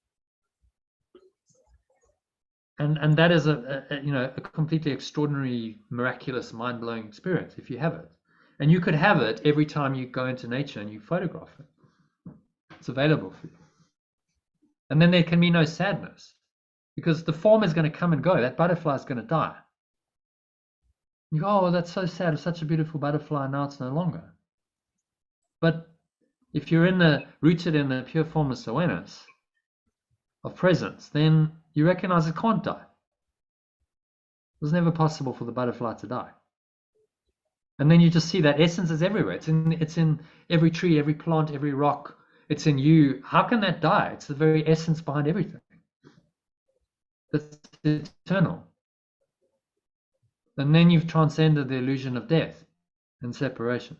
And that is a completely extraordinary, miraculous, mind-blowing experience if you have it. And you could have it every time you go into nature and you photograph it. It's available for you. And then there can be no sadness, because the form is going to come and go. That butterfly is going to die. You go, oh, that's so sad. It's such a beautiful butterfly. Now it's no longer. But if you're rooted in the pure formless awareness of presence, then you recognize it can't die. It was never possible for the butterfly to die. And then you just see that essence is everywhere. It's in every tree, every plant, every rock. It's in you. How can that die? It's the very essence behind everything. That's eternal. And then you've transcended the illusion of death and separation.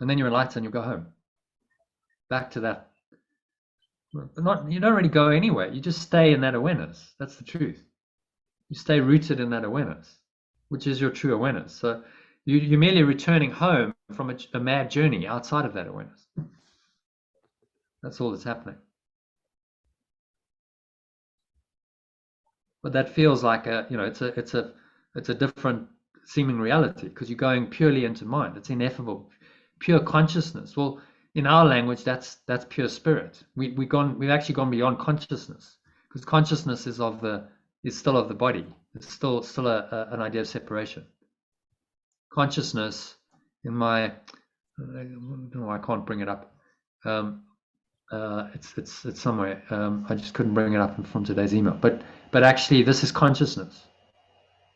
And then you're enlightened, you go home. Back to that. But you don't really go anywhere. You just stay in that awareness. That's the truth. You stay rooted in that awareness, which is your true awareness. So you're merely returning home from a mad journey outside of that awareness. That's all that's happening. But that feels like it's a different seeming reality, because you're going purely into mind. It's ineffable, pure consciousness. Well, in our language, that's pure spirit. We've actually gone beyond consciousness, because consciousness is still of the body. It's still an idea of separation. Consciousness, I don't know, I can't bring it up. It's somewhere. I just couldn't bring it up from today's email. But actually, this is consciousness.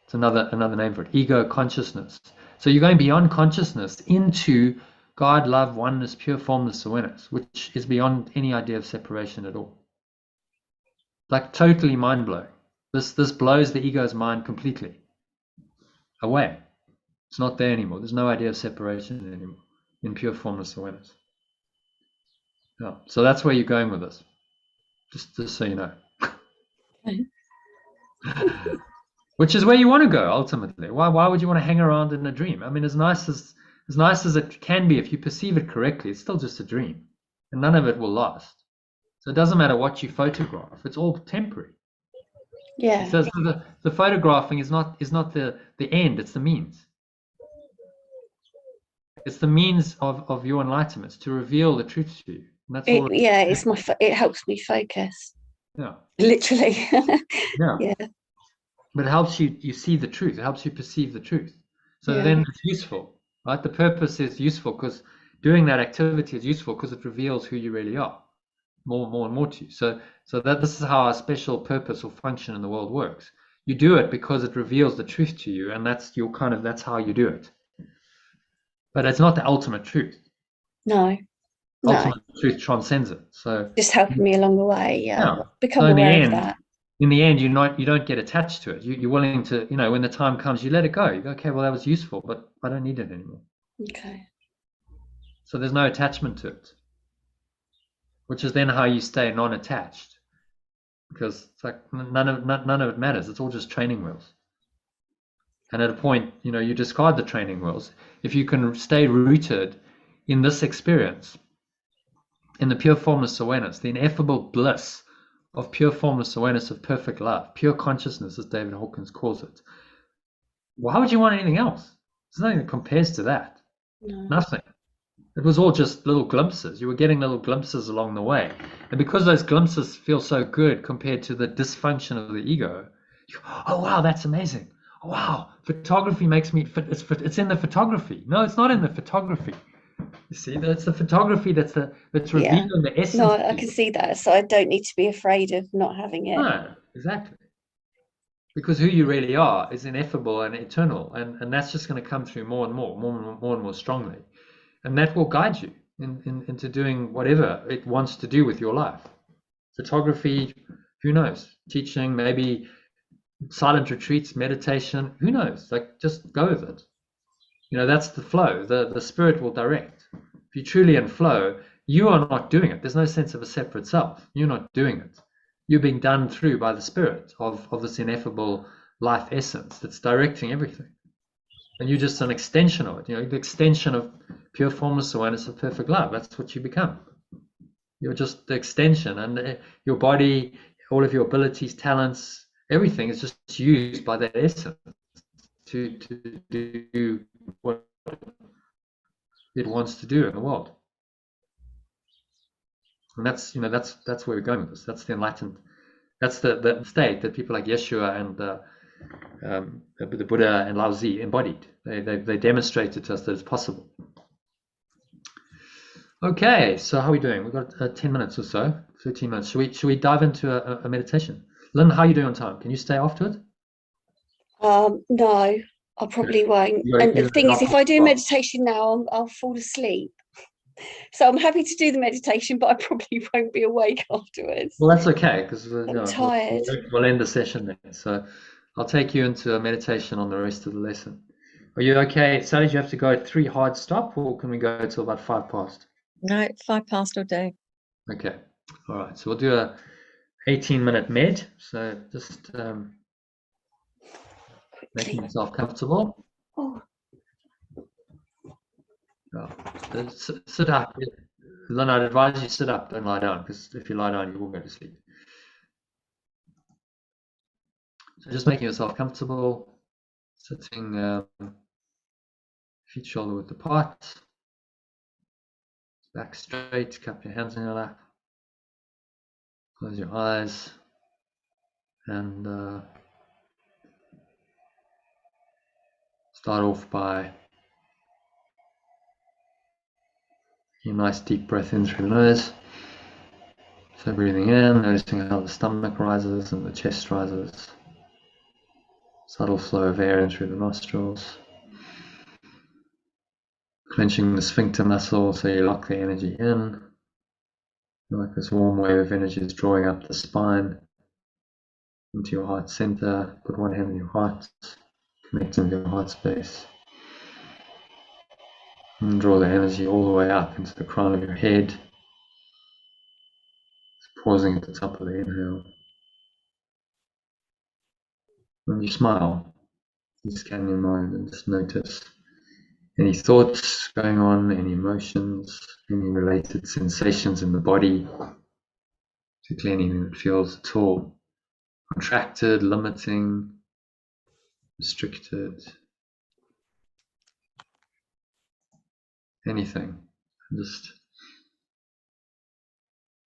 It's another name for it. Ego consciousness. So you're going beyond consciousness into God, love, oneness, pure formless awareness, which is beyond any idea of separation at all. Like totally mind-blowing. This blows the ego's mind completely away. It's not there anymore. There's no idea of separation anymore in pure formless awareness. Yeah. So that's where you're going with this. Just so you know. Okay. Which is where you want to go ultimately. Why would you want to hang around in a dream? I mean, as nice as it can be, if you perceive it correctly, it's still just a dream, and none of it will last. So it doesn't matter what you photograph; it's all temporary. Yeah. So the photographing is not the end; it's the means. It's the means of your enlightenment to reveal the truth to you. And that's all. Yeah, it helps me focus. Yeah. Literally. Yeah. Yeah. But it helps you see the truth. It helps you perceive the truth. So Yeah. then it's useful, right? The purpose is useful because doing that activity is useful because it reveals who you really are more and more to you. So that this is how our special purpose or function in the world works. You do it because it reveals the truth to you, and that's how you do it. But it's not the ultimate truth. No. Ultimate truth transcends it. So Just helping me along the way. Yeah. Become so aware of that. In the end, you don't get attached to it. You're willing to, when the time comes, you let it go. You go, okay, well, that was useful, but I don't need it anymore. Okay. So there's no attachment to it, which is then how you stay non-attached, because it's like none of it matters. It's all just training wheels. And at a point, you discard the training wheels. If you can stay rooted in this experience, in the pure formless awareness, the ineffable bliss of pure formless awareness of perfect love, pure consciousness, as David Hawkins calls it. Why would you want anything else? There's nothing that compares to that. No. Nothing. It was all just little glimpses. You were getting little glimpses along the way. And because those glimpses feel so good compared to the dysfunction of the ego, oh, wow, that's amazing. Oh, wow, photography makes me, it's in the photography. No, it's not in the photography. You see, that's the photography that's revealing the essence. No, I can see that. So I don't need to be afraid of not having it. No, exactly. Because who you really are is ineffable and eternal. And that's just going to come through more and more strongly. And that will guide you into doing whatever it wants to do with your life. Photography, who knows? Teaching, maybe silent retreats, meditation, who knows? Like, just go with it. You know, that's the flow. The spirit will direct. If you're truly in flow, you are not doing it. There's no sense of a separate self. You're not doing it. You're being done through by the spirit of this ineffable life essence that's directing everything. And you're just an extension of it. You know, the extension of pure formless awareness of perfect love. That's what you become. You're just the extension, and your body, all of your abilities, talents, everything is just used by that essence to do what it wants to do in the world. And that's, you know, that's where we're going with this. That's the enlightened. That's the state that people like Yeshua and the Buddha and Lao Tzu embodied. They demonstrated to us that it's possible. Okay, so how are we doing? We've got 10 minutes or so, 13 minutes. Should we dive into a meditation? Lynn, how are you doing on time? Can you stay after it? No, I probably won't. And the thing is, if I do meditation now, I'll fall asleep. So I'm happy to do the meditation, but I probably won't be awake afterwards. Well, that's okay, because I'm tired. We'll end the session there. So I'll take you into a meditation on the rest of the lesson. Are you okay? Sally, do you have to go at 3 hard stop, or can we go till about 5 past? No, 5 past all day. Okay. All right. So we'll do a 18-minute med. So just making yourself comfortable. Oh. Sit up. Lynn, I'd advise you sit up, don't lie down, because if you lie down, you will go to sleep. So just making yourself comfortable, sitting feet shoulder width apart, back straight, cup your hands in your lap, close your eyes, and start off by taking a nice deep breath in through the nose. So breathing in, noticing how the stomach rises and the chest rises. Subtle flow of air in through the nostrils. Clenching the sphincter muscle so you lock the energy in. Like this warm wave of energy is drawing up the spine into your heart center. Put one hand in your heart, connecting with your heart space. And draw the energy all the way up into the crown of your head. Pausing at the top of the inhale. When you smile, you scan your mind and just notice any thoughts going on, any emotions, any related sensations in the body, particularly anything that feels at all contracted, limiting, restricted, anything. Just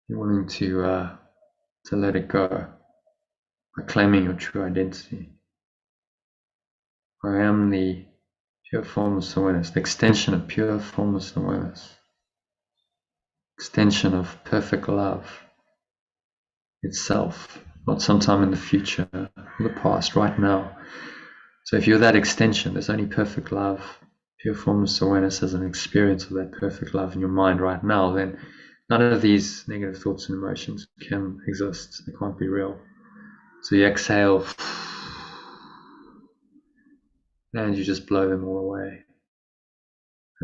you're wanting to let it go by claiming your true identity. I am the pure formless awareness, the extension of pure formless awareness, extension of perfect love itself, not sometime in the future, in the past, right now. So if you're that extension, there's only perfect love, pure formless awareness as an experience of that perfect love in your mind right now, then none of these negative thoughts and emotions can exist. They can't be real. So you exhale, and you just blow them all away.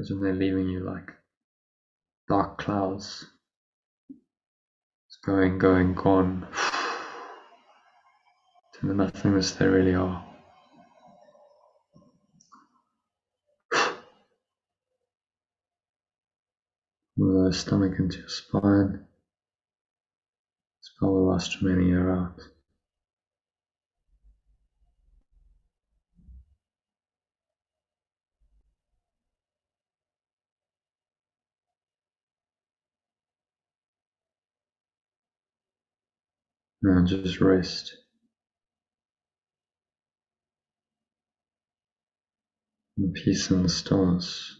As when they're leaving you like dark clouds. It's going, gone, to the nothingness they really are. Move the stomach into your spine. Expel the last remaining air out. And just rest. And peace and the stillness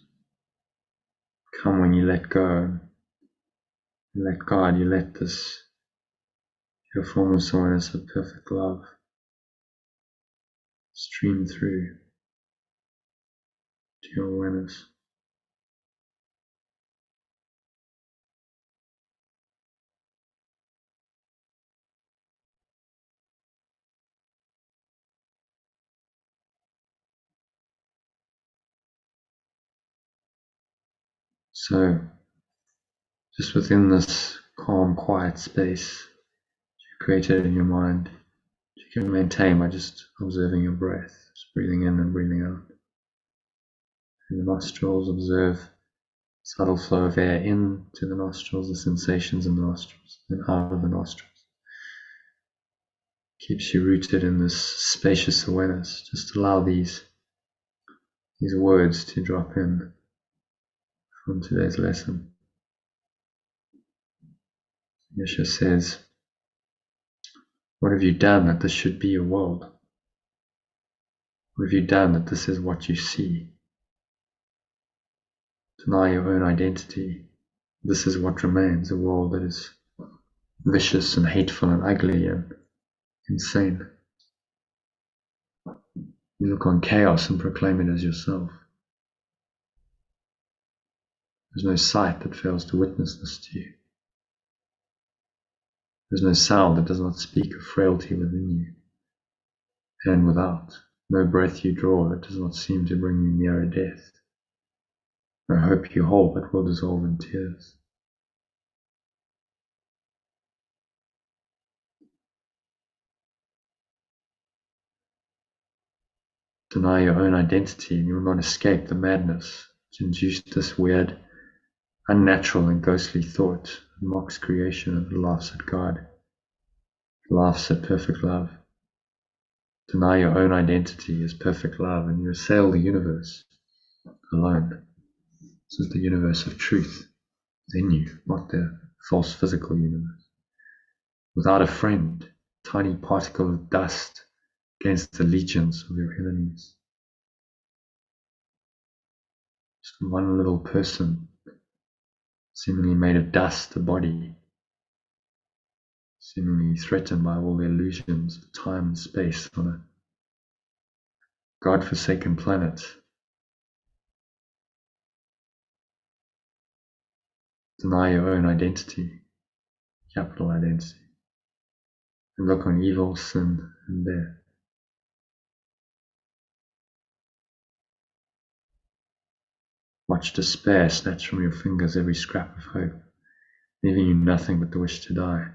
come when you let go. You let God, you let this, your formless awareness of perfect love stream through to your awareness. So, just within this calm, quiet space you created in your mind, you can maintain by just observing your breath, just breathing in and breathing out. Through the nostrils, observe subtle flow of air into the nostrils, the sensations in the nostrils, and out of the nostrils. Keeps you rooted in this spacious awareness. Just allow these words to drop in from today's lesson. Yeshua says, "What have you done that this should be your world? What have you done that this is what you see? Deny your own identity. This is what remains, a world that is vicious and hateful and ugly and insane. You look on chaos and proclaim it as yourself. There's no sight that fails to witness this to you. There's no sound that does not speak of frailty within you and without. No breath you draw that does not seem to bring you nearer death. No hope you hold that will dissolve in tears. Deny your own identity and you will not escape the madness which induced this weird, unnatural and ghostly thought that mocks creation and laughs at God, laughs at perfect love. Deny your own identity as perfect love and you assail the universe alone. This is the universe of truth within you, not the false physical universe. Without a friend, tiny particle of dust against the legions of your enemies. Just one little person, seemingly made of dust, a body, seemingly threatened by all the illusions of time and space on a God-forsaken planet. Deny your own identity, capital identity, and look on evil, sin, and death. Watch despair snatch from your fingers every scrap of hope, leaving you nothing but the wish to die.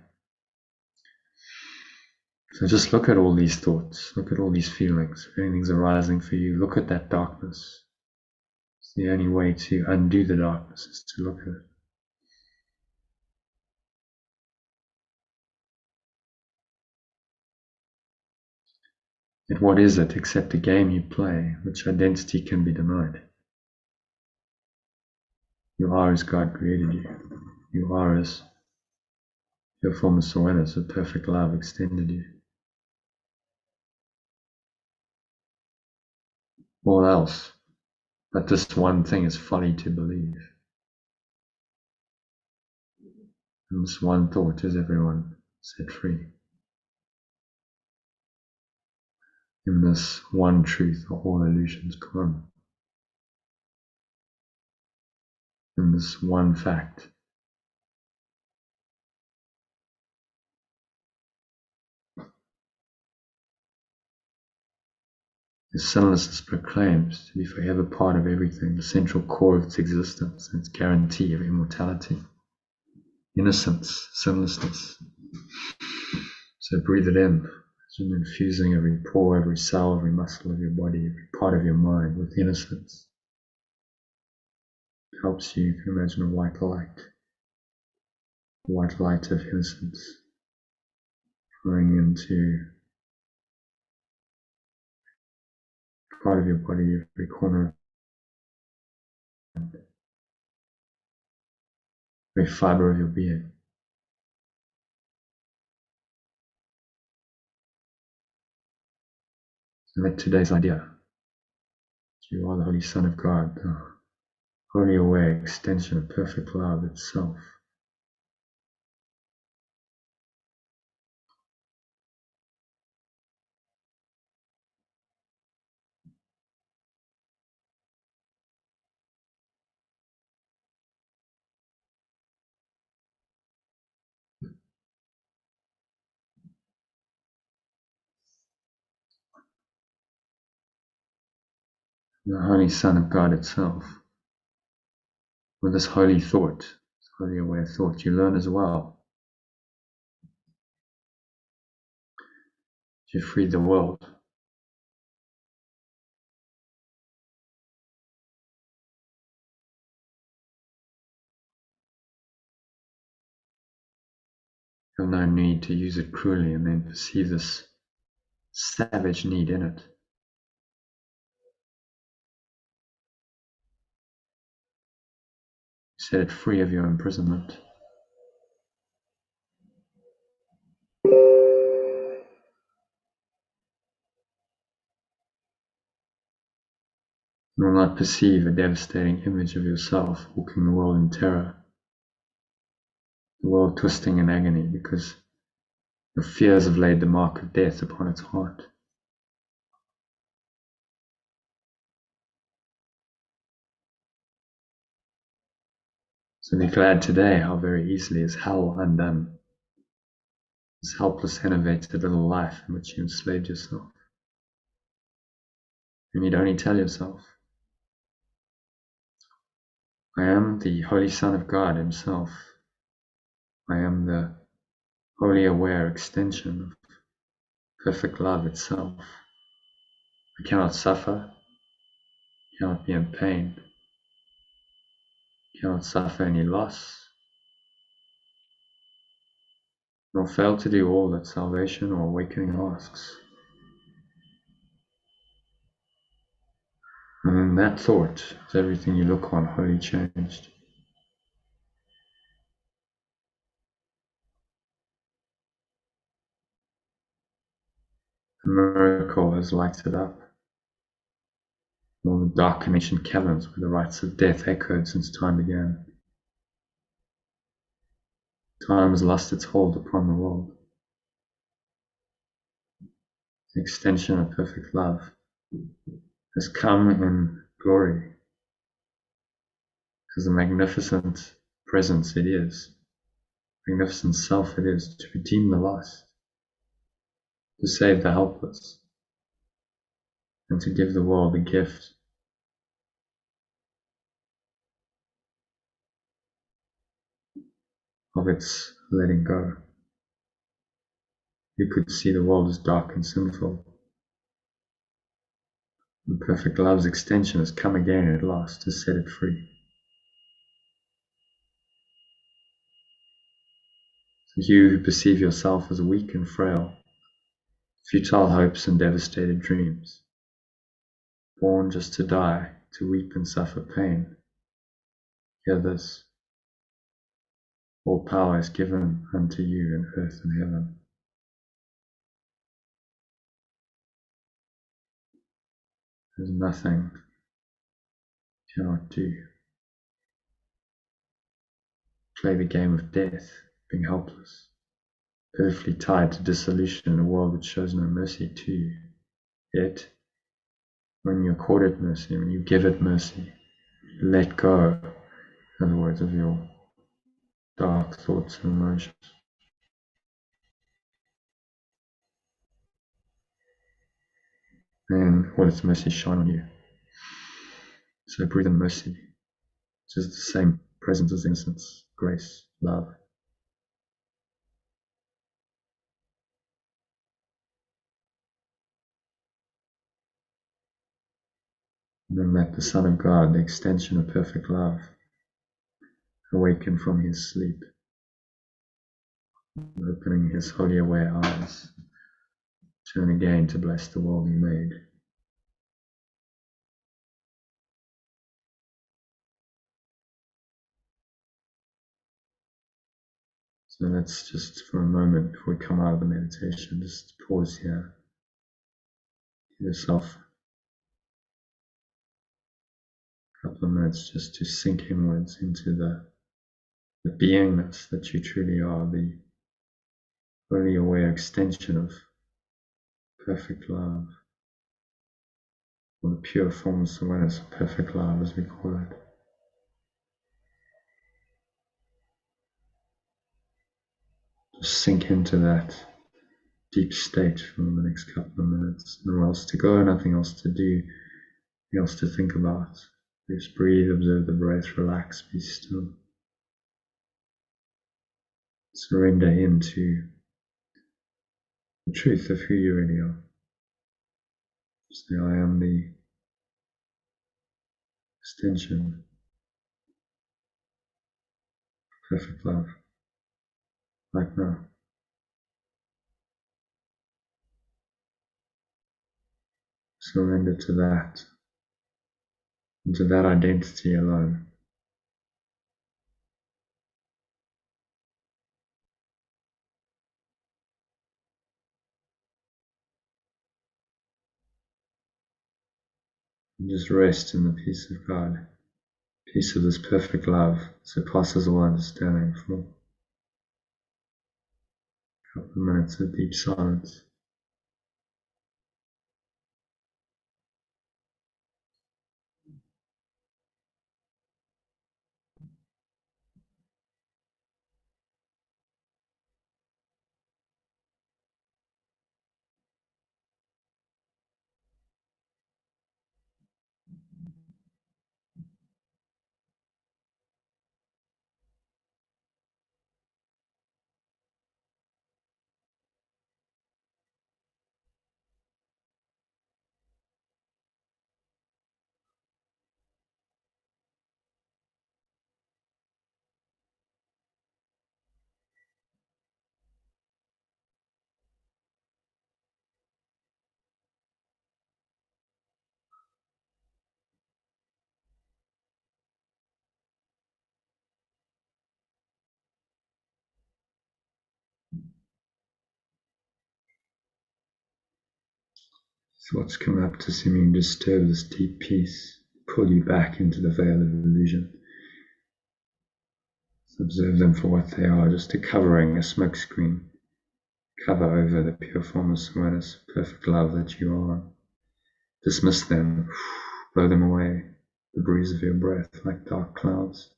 So just look at all these thoughts, look at all these feelings. If anything's arising for you, look at that darkness. It's the only way to undo the darkness is to look at it. Yet what is it except a game you play, which identity can be denied? You are as God created you. You are as your formless awareness of perfect love extended you. All else but this one thing is folly to believe. And this one thought is everyone set free. In this one truth are all illusions gone. In this one fact, the sinlessness proclaims to be forever part of everything, the central core of its existence, and its guarantee of immortality. Innocence, sinlessness. So breathe it in, as you're infusing every pore, every cell, every muscle of your body, every part of your mind with innocence. It helps you to imagine a white light of innocence flowing into part of your body, every corner, every fiber of your being. And let today's idea, you are the Holy Son of God, the wholly aware extension of perfect love itself. The Holy Son of God itself. With this holy thought, this holy aware thought, you learn as well. You freed the world. You have no need to use it cruelly and then perceive this savage need in it. You set it free of your imprisonment. You will not perceive a devastating image of yourself walking the world in terror, the world twisting in agony because your fears have laid the mark of death upon its heart. So be glad today how very easily is hell undone, this helpless, enervated little life in which you enslaved yourself. You need only tell yourself, I am the Holy Son of God Himself. I am the wholly aware extension of perfect love itself. I cannot suffer, cannot be in pain, cannot suffer any loss, nor fail to do all that salvation or awakening asks. And in that thought is everything you look on wholly changed. A miracle has lighted up all the dark and ancient caverns where the rites of death echoed since time began. Time has lost its hold upon the world. The extension of perfect love has come in glory as the magnificent presence it is, magnificent self it is, to redeem the lost, to save the helpless, and to give the world the gift of its letting go. You could see the world as dark and sinful. And perfect love's extension has come again at last to set it free. So you who perceive yourself as weak and frail, futile hopes and devastated dreams, born just to die, to weep and suffer pain, hear this. All power is given unto you in earth and heaven. There's nothing you cannot do. Play the game of death, being helpless, perfectly tied to dissolution in a world which shows no mercy to you. Yet, when you accord it mercy, when you give it mercy, you let go, in other words, of your dark thoughts and emotions. And will its mercy shine on you. So breathe in mercy, which is the same presence as innocence, grace, love. And then let the Son of God, the extension of perfect love, awaken from his sleep, opening his wholly aware eyes, turn again to bless the world he made. So let's just, for a moment, before we come out of the meditation, just pause here. Give yourself a couple of minutes just to sink inwards into the beingness that you truly are, the fully aware extension of perfect love, or the pure formless awareness of perfect love, as we call it. Just sink into that deep state for the next couple of minutes. Nowhere else to go, nothing else to do, nothing else to think about. Just breathe, observe the breath, relax, be still. Surrender into the truth of who you really are. Say, I am the extension of perfect love, right now. Surrender to that, and to that identity alone. And just rest in the peace of God, peace of this perfect love, surpasses all understanding, for a couple of minutes of deep silence. Thoughts come up to seemingly disturb this deep peace, pull you back into the veil of illusion. So observe them for what they are, just a covering, a smokescreen. Cover over the pure formless awareness, perfect love that you are. Dismiss them, blow them away. The breeze of your breath, like dark clouds,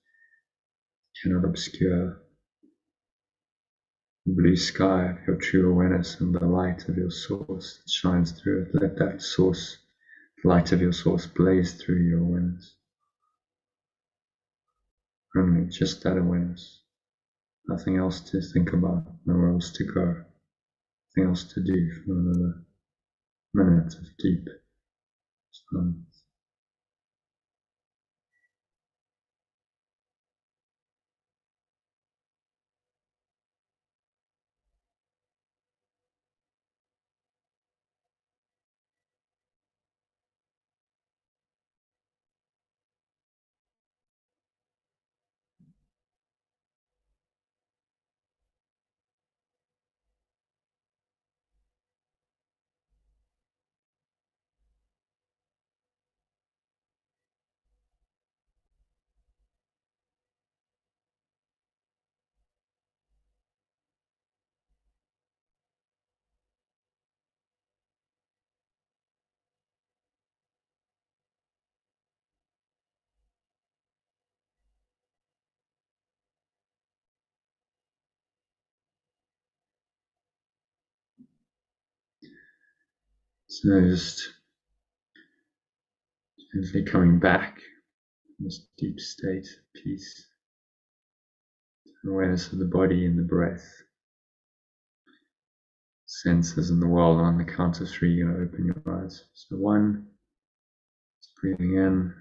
cannot obscure the blue sky of your true awareness and the light of your source that shines through it. Let that source, the light of your source, blaze through your awareness. Only just that awareness. Nothing else to think about, nowhere else to go, nothing else to do for another minute of deep silence. So just gently coming back in this deep state of peace, awareness of the body and the breath, senses in the world. On the count of three, you're going to open your eyes. So 1, just breathing in,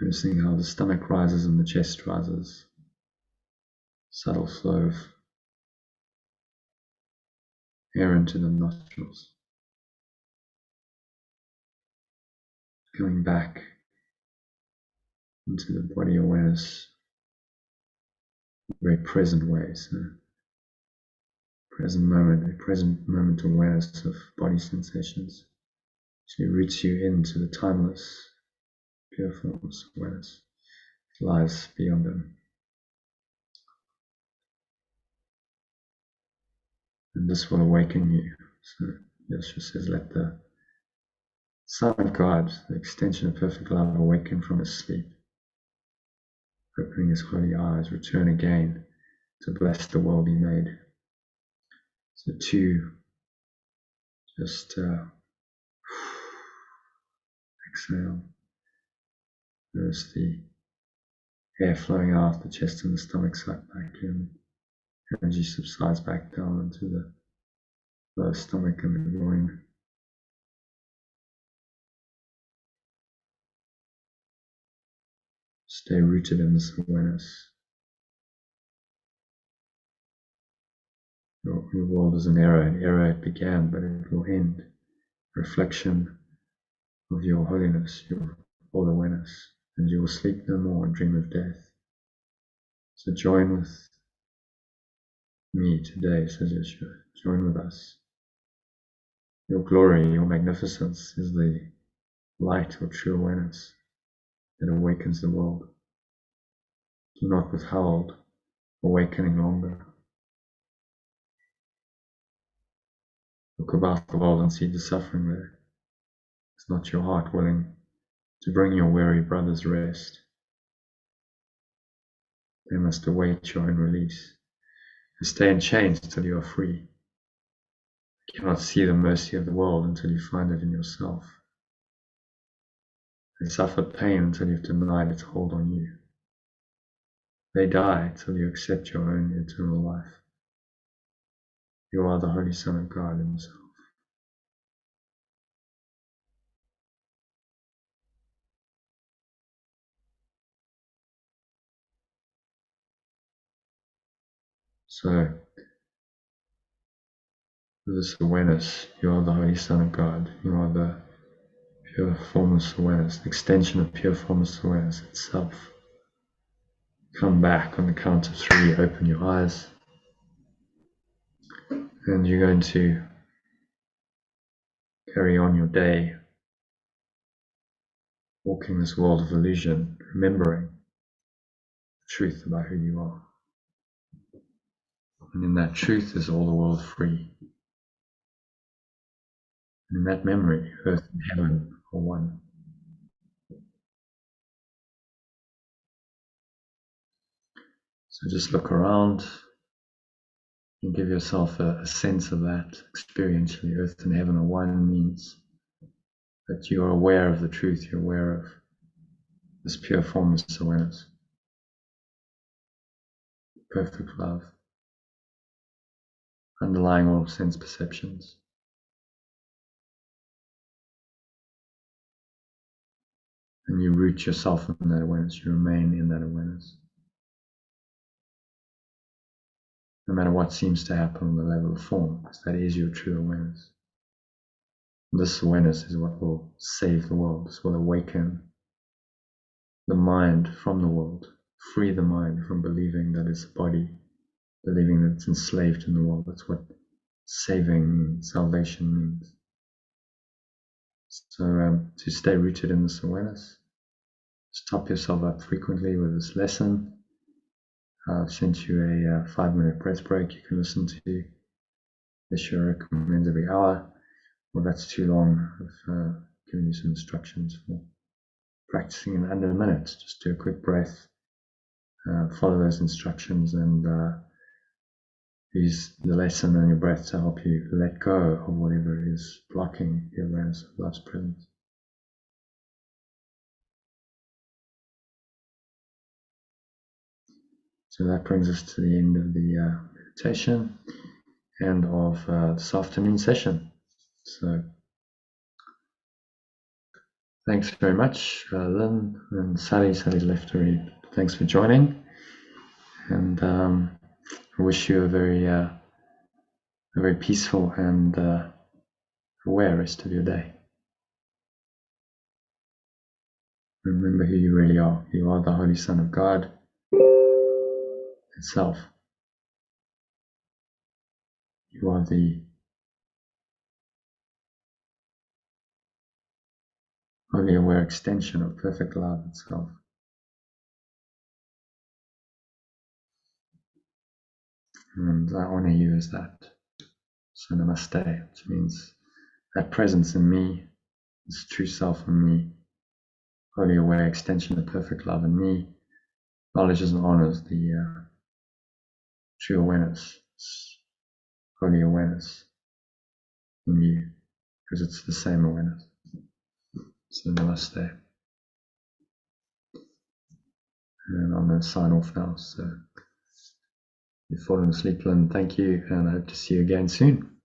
noticing how the stomach rises and the chest rises, subtle flow of air into the nostrils. Coming back into the body awareness in a very present way. So present moment, a present moment awareness of body sensations. She roots you into the timeless, pure formless awareness that lies beyond them. And this will awaken you. So Yeshua says, let the Son of God, the extension of perfect love, awaken from his sleep, opening his holy eyes, return again to bless the world he made. So two, just exhale. Notice the air flowing out, the chest and the stomach suck back in. Energy subsides back down into the lower stomach and the groin. Stay rooted in this awareness. Your world is an era it began, but it will end. Reflection of your holiness, your all awareness, and you will sleep no more and dream of death. So join with me today, says Yeshua. Join with us. Your glory, your magnificence is the light or true awareness that awakens the world. Do not withhold awakening longer. Look about the world and see the suffering there. Is not your heart willing to bring your weary brothers rest? They must await your own release. You stay in chains till you are free. You cannot see the mercy of the world until you find it in yourself. They suffer pain until you've denied its hold on you. They die till you accept your own eternal life. You are the Holy Son of God himself. So, with this awareness, you are the Holy Son of God. You are the pure formless awareness, the extension of pure formless awareness itself. Come back on the count of 3, open your eyes, and you're going to carry on your day, walking this world of illusion, remembering the truth about who you are. And in that truth is all the world free. And in that memory, earth and heaven are one. So just look around and give yourself a sense of that experientially. Earth and heaven are one means that you are aware of the truth, you're aware of this pure formless awareness, perfect love, underlying all sense perceptions. And you root yourself in that awareness, you remain in that awareness. No matter what seems to happen on the level of form, because that is your true awareness. And this awareness is what will save the world. This will awaken the mind from the world, free the mind from believing that it's a body, believing that it's enslaved in the world. That's what saving means, salvation means. So to stay rooted in this awareness, just top yourself up frequently with this lesson. I've sent you a 5-minute breath break you can listen to. Yeshua recommends every hour. Well, that's too long. I've given you some instructions for practicing in under a minute. Just do a quick breath, follow those instructions, and use the lesson and your breath to help you let go of whatever is blocking the awareness of love's presence. So that brings us to the end of the meditation and of this afternoon session. So thanks very much, Lynn and Sally. Sally's left already. Thanks for joining, and I wish you a very peaceful and aware rest of your day. Remember who you really are. You are the Holy Son of God itself. You are the only aware extension of perfect love itself. And I honor you as that. So namaste, which means that presence in me, this true self in me, only aware extension of perfect love in me, acknowledges and honors the true awareness, holy awareness in you, because it's the same awareness. So namaste. And I'm going to sign off now. So you've fallen asleep, Lynn. Thank you, and I hope to see you again soon.